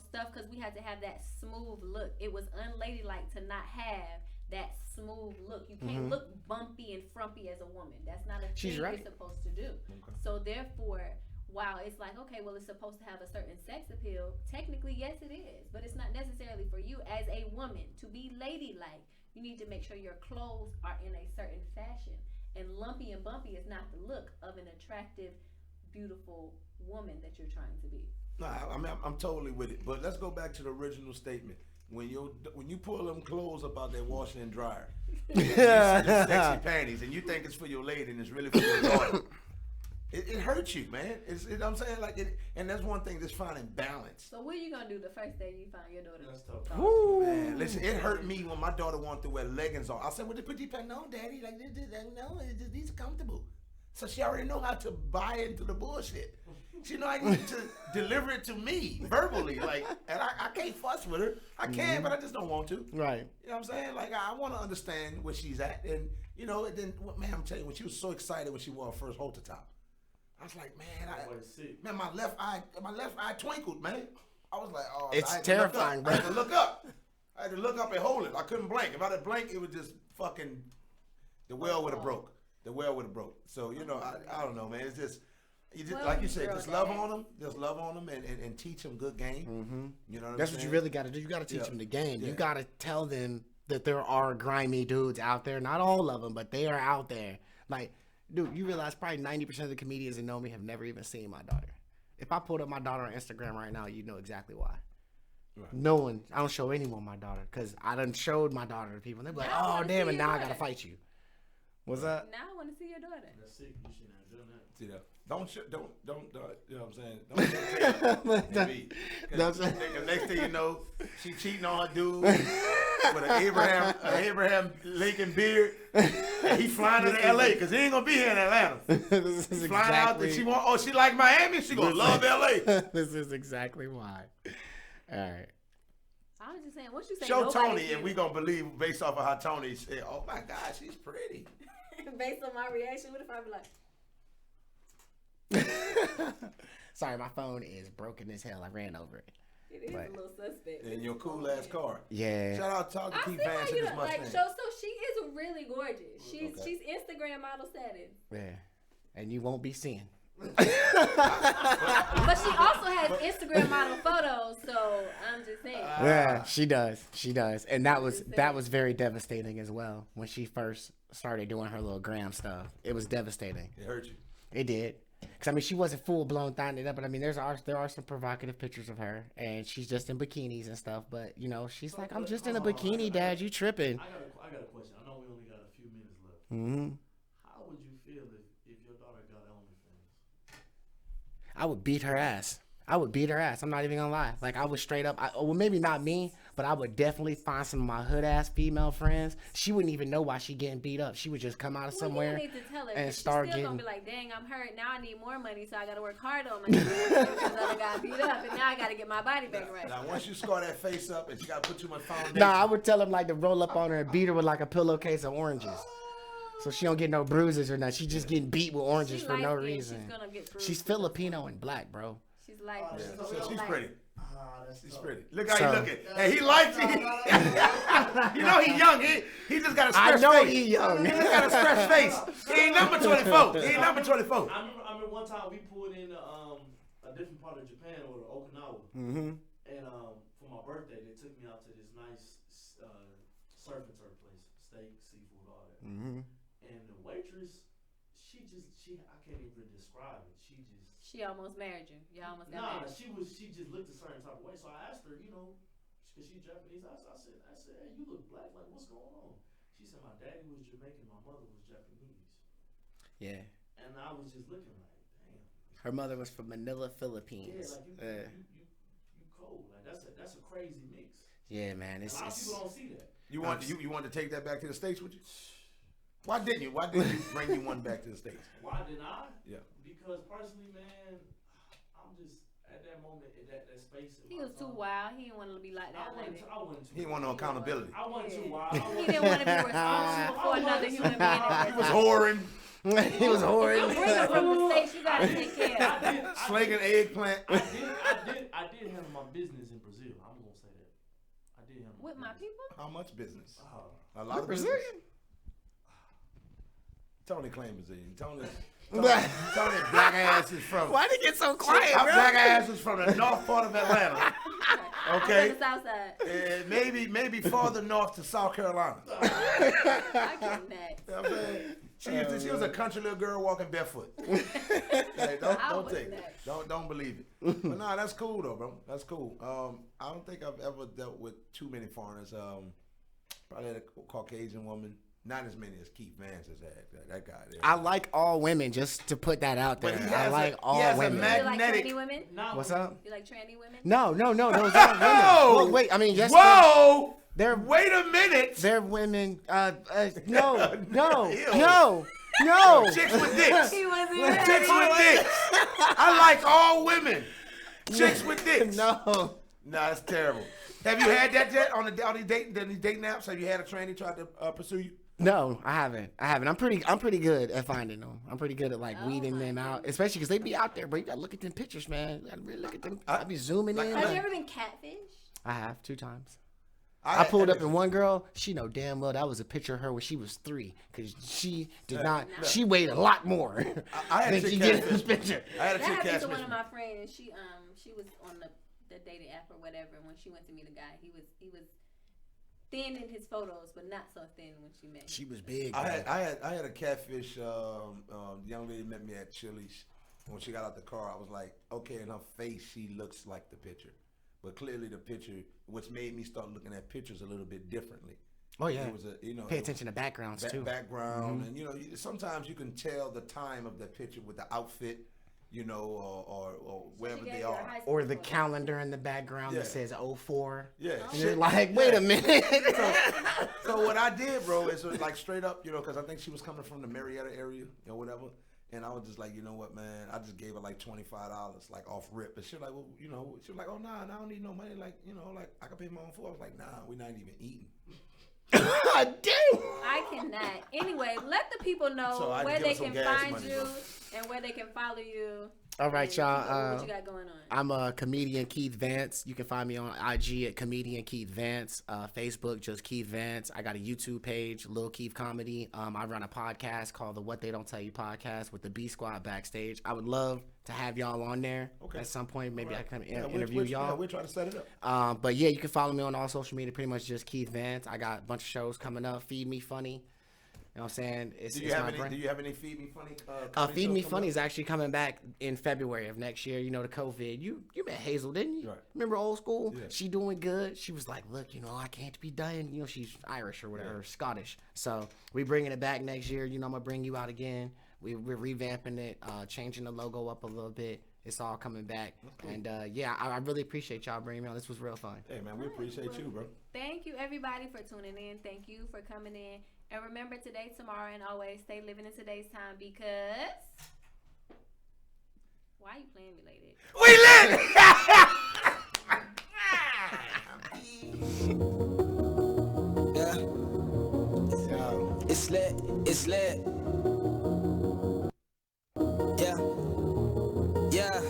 stuff because we had to have that smooth look. It was unladylike to not have that smooth look. You can't look bumpy and frumpy as a woman. That's not a thing you're supposed to do. Okay. So therefore, while it's like, okay, well, it's supposed to have a certain sex appeal, technically, yes, it is. But it's not necessarily for you as a woman to be ladylike. You need to make sure your clothes are in a certain fashion. And lumpy and bumpy is not the look of an attractive, beautiful woman that you're trying to be. No, I mean, I'm totally with it. But let's go back to the original statement. When you pull them clothes up out that washer and dryer, you see the sexy panties, and you think it's for your lady and it's really for your daughter. It hurts you, man. I'm saying, like it, and that's one thing that's finding balance. So what are you gonna do the first day you find your daughter? That's tough. Man, listen, it hurt me when my daughter wanted to wear leggings on. I said, "Well, they put these pants on, Daddy. Like no, these are comfortable." So she already know how to buy into the bullshit. She know I need to deliver it to me verbally, like, and I can't fuss with her. I can, but I just don't want to. Right. You know what I'm saying? Like, I want to understand where she's at, and and then, man, I'm telling you, when she was so excited when she wore her first halter top, I was like, man, my left eye twinkled, man. I was like, oh, it's terrifying, bro. I had to look up. I had to look up and hold it. I couldn't blink. If I had blinked, it would just fucking, the well would have broke. The well would have broke. So, I don't know, man. It's just, like you said, just love on them. Just love on them and teach them good game. Mm-hmm. You know what That's I'm what saying? you really got to do. You got to teach them the game. Yeah. You got to tell them that there are grimy dudes out there. Not all of them, but they are out there. Like, dude, you realize probably 90% of the comedians that know me have never even seen my daughter. If I pulled up my daughter on Instagram right now, you know exactly why. Right. No one, I don't show anyone my daughter because I done showed my daughter to people. And they're like, oh, damn, and now I got to fight you. What's that? Now I want to see your daughter. That's sick. You shouldn't have done that. See that? Don't you know what I'm saying? Don't me. The next thing you know, she cheating on her dude with an Abraham Lincoln beard. And he flying to LA because he ain't gonna be here in Atlanta. He's flying out there. She like Miami. She gonna love LA. This is exactly why. All right. I was just saying, what you say? Show Tony, and we gonna believe based off of how Tony said, "Oh my God, she's pretty." Based on my reaction, what if I be like? Sorry, my phone is broken as hell. I ran over it. It is a little suspect. In your cool ass car. Yeah. Shout out to Keith I Vance see and how his you like. Mustang. So she is really gorgeous. She's Instagram model status. Yeah. And you won't be seeing. But she also has Instagram model photos, so I'm just saying. Yeah, she does. She does. And that was very devastating as well when she first started doing her little gram stuff. It was devastating. It hurt you. It did. Cause I mean, she wasn't full blown thotting it up, but I mean, there are some provocative pictures of her, and she's just in bikinis and stuff. But you know, she's like, "I'm just in a bikini, Dad. You tripping?" I got a question. I know we only got a few minutes left. Mm-hmm. How would you feel if your daughter got OnlyFans? I would beat her ass. I would beat her ass. I'm not even gonna lie. Like I would straight up. Well, maybe not me, but I would definitely find some of my hood ass female friends. She wouldn't even know why she getting beat up. She would just come out of somewhere you need to tell her, and she's start still getting. gonna be like, "Dang, I'm hurt. Now I need more money, so I gotta work hard on my because I got beat up, and now I gotta get my body back right." Now, once you scar that face up and she got to put too much foundation. Nah, I would tell him like to roll up on her and beat her with like a pillowcase of oranges. So she don't get no bruises or nothing. She's just getting beat with oranges for no reason. She's Filipino and black, bro. She's like, she's pretty. She's pretty. Look how he looking. And he likes it. You know he young. He just got a stretch face. I know he young. He just got a stretch face. He ain't number 24. He ain't number 24. I remember one time we pulled in a different part of Japan or Okinawa. Mm-hmm. And for my birthday, they took me out to this nice surf and turf place. Steak, seafood, all that. Mm-hmm. And the waitress, I can't even describe it. She almost married you. You almost got married. She just looked a certain type of way. So I asked her, you know, because she's Japanese. I said, hey, you look black. Like, what's going on? She said, my daddy was Jamaican. My mother was Japanese. Yeah. And I was just looking like, damn. Her mother was from Manila, Philippines. Yeah, like you cold. Like that's a crazy mix. Yeah, man. A lot of people don't see that. You want to take that back to the States with you? Why didn't you? Why didn't you bring you one back to the States? Why didn't I? Yeah. Because personally, man, I'm just at that moment in that space. He was too wild. He didn't want to be like that. He didn't want no accountability. I wasn't too wild. He didn't want to be responsible for another human being. He was whoring. He was whoring. You bring him from the States. You gotta take care of him. Slinging eggplant. I did handle my business in Brazil. I'm gonna say that. I did handle with my people. How much business? A lot of Brazilian. Tony claimed Brazilian. Tony black ass is from. Why'd it get so quiet, bro? Black ass is from the north part of Atlanta. Okay. The south side. Maybe farther north to South Carolina. I get that. You know what I'm saying? She was a country little girl walking barefoot. Hey, don't believe it. But nah, that's cool though, bro. That's cool. I don't think I've ever dealt with too many foreigners. Probably had a Caucasian woman. Not as many as Keith Vance has had. That guy there. I like all women, just to put that out there. I like all women. You like tranny women? What's up? You like tranny women? No, those aren't women. Well, wait, I mean, yes. Whoa! Wait a minute. They're women. No. Chicks with dicks. He wasn't Chicks with dicks. I like all women. Chicks with dicks. No, that's terrible. Have you had that yet on these dating apps? Have you had a tranny try to pursue you? No, I haven't. I'm pretty good at finding them. I'm pretty good at weeding them out, especially because they be out there. But you gotta look at them pictures, man. You gotta really look at them. I be zooming in. Have you ever been catfished? I have 2 times. I pulled up in one girl. She know damn well that was a picture of her when she was 3, because she did not. She weighed a lot more than she did in this picture. I had a chick happened catfish to one of my friends. She was on the dating app or whatever. When she went to meet a guy, he was thin in his photos, but not so thin when she met him. She was big. I had a catfish. Young lady met me at Chili's. When she got out the car, I was like, okay, in her face, she looks like the picture. But clearly the picture, which made me start looking at pictures a little bit differently. Oh yeah. It was a, you know, pay attention to backgrounds too. Background, and you know, sometimes you can tell the time of the picture with the outfit, you know, or wherever they are, or the calendar in the background that says 04. Yeah, and you're like, wait a minute. So what I did, bro, is like straight up, you know, because I think she was coming from the Marietta area or whatever. And I was just like, you know what, man? I just gave her like $25, like off rip. And she was like, well, you know, she was like, oh, nah, I don't need no money. Like, you know, like I can pay my own food. I was like, nah, we're not even eating. Damn. I cannot. Anyway, let the people know where they can find you and where they can follow you. All right, y'all. What you got going on? I'm a comedian, Keith Vance. You can find me on IG at comedian Keith Vance. Facebook, just Keith Vance. I got a YouTube page, Lil Keith Comedy. I run a podcast called the What They Don't Tell You podcast with the B Squad backstage. I would love to have y'all on there at some point. Maybe I can interview y'all. Yeah, we're trying to set it up. But yeah, you can follow me on all social media, pretty much just Keith Vance. I got a bunch of shows coming up. Feed Me Funny. You know what I'm saying? Do you have any Feed Me Funny? Feed Me Funny is actually coming back in February of next year. You know, the COVID. You met Hazel, didn't you? Right. Remember Old School? Yeah. She doing good. She was like, look, you know, I can't be dying. You know, she's Irish or whatever, or Scottish. So we bringing it back next year. You know, I'm going to bring you out again. We're revamping it, changing the logo up a little bit. It's all coming back. Cool. And yeah, I really appreciate y'all bringing me on. This was real fun. Hey, man, we appreciate you, bro. Thank you, everybody, for tuning in. Thank you for coming in. And remember, today, tomorrow, and always stay living in today's time because... Why are you playing me like that? We lit! Yeah. It's lit. It's lit. Yeah. Yeah.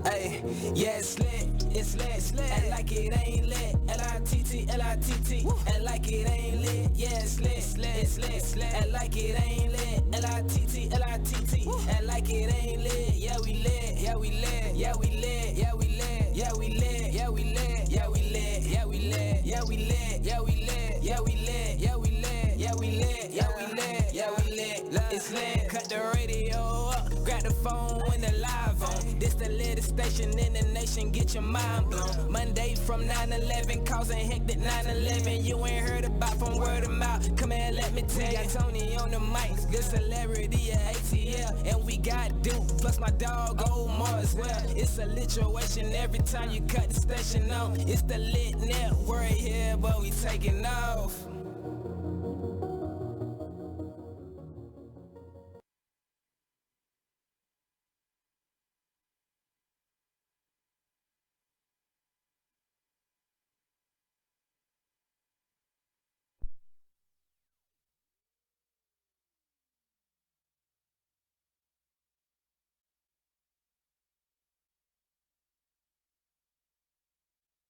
Hey. Yeah, it's lit. It's lit. It's lit. And like it ain't lit. L-I-T-T. L-I-T-T. And like it ain't lit. Yeah, it's lit. It's lit. It's lit. It's lit. And like it ain't lit. L-I-T-T. L-I-T-T. And like it ain't lit. Yeah, we lit. Yeah, we lit. Yeah, we lit. Yeah, we lit. Yeah, we lit. Yeah, we lit. Yeah, we lit. Yeah, we lit. Yeah, we lit. Yeah, we lit. Yeah, we lit. Yeah, we lit. Yeah, we lit. Yeah, we lit. Yeah, we lit. It's lit. Cut the radio up. Grab the phone when the live on. This the latest station in the nation. Get your mind blown. Monday from 9/11, causing hectic 9/11. You ain't heard about from word of mouth. Come here, let me tell you. Got Tony on the mic, good celebrity at ATL, and we got Duke plus my dog Omar as well. It's a lituation every time you cut the station on. It's the Litt Netwrk here, but we taking off.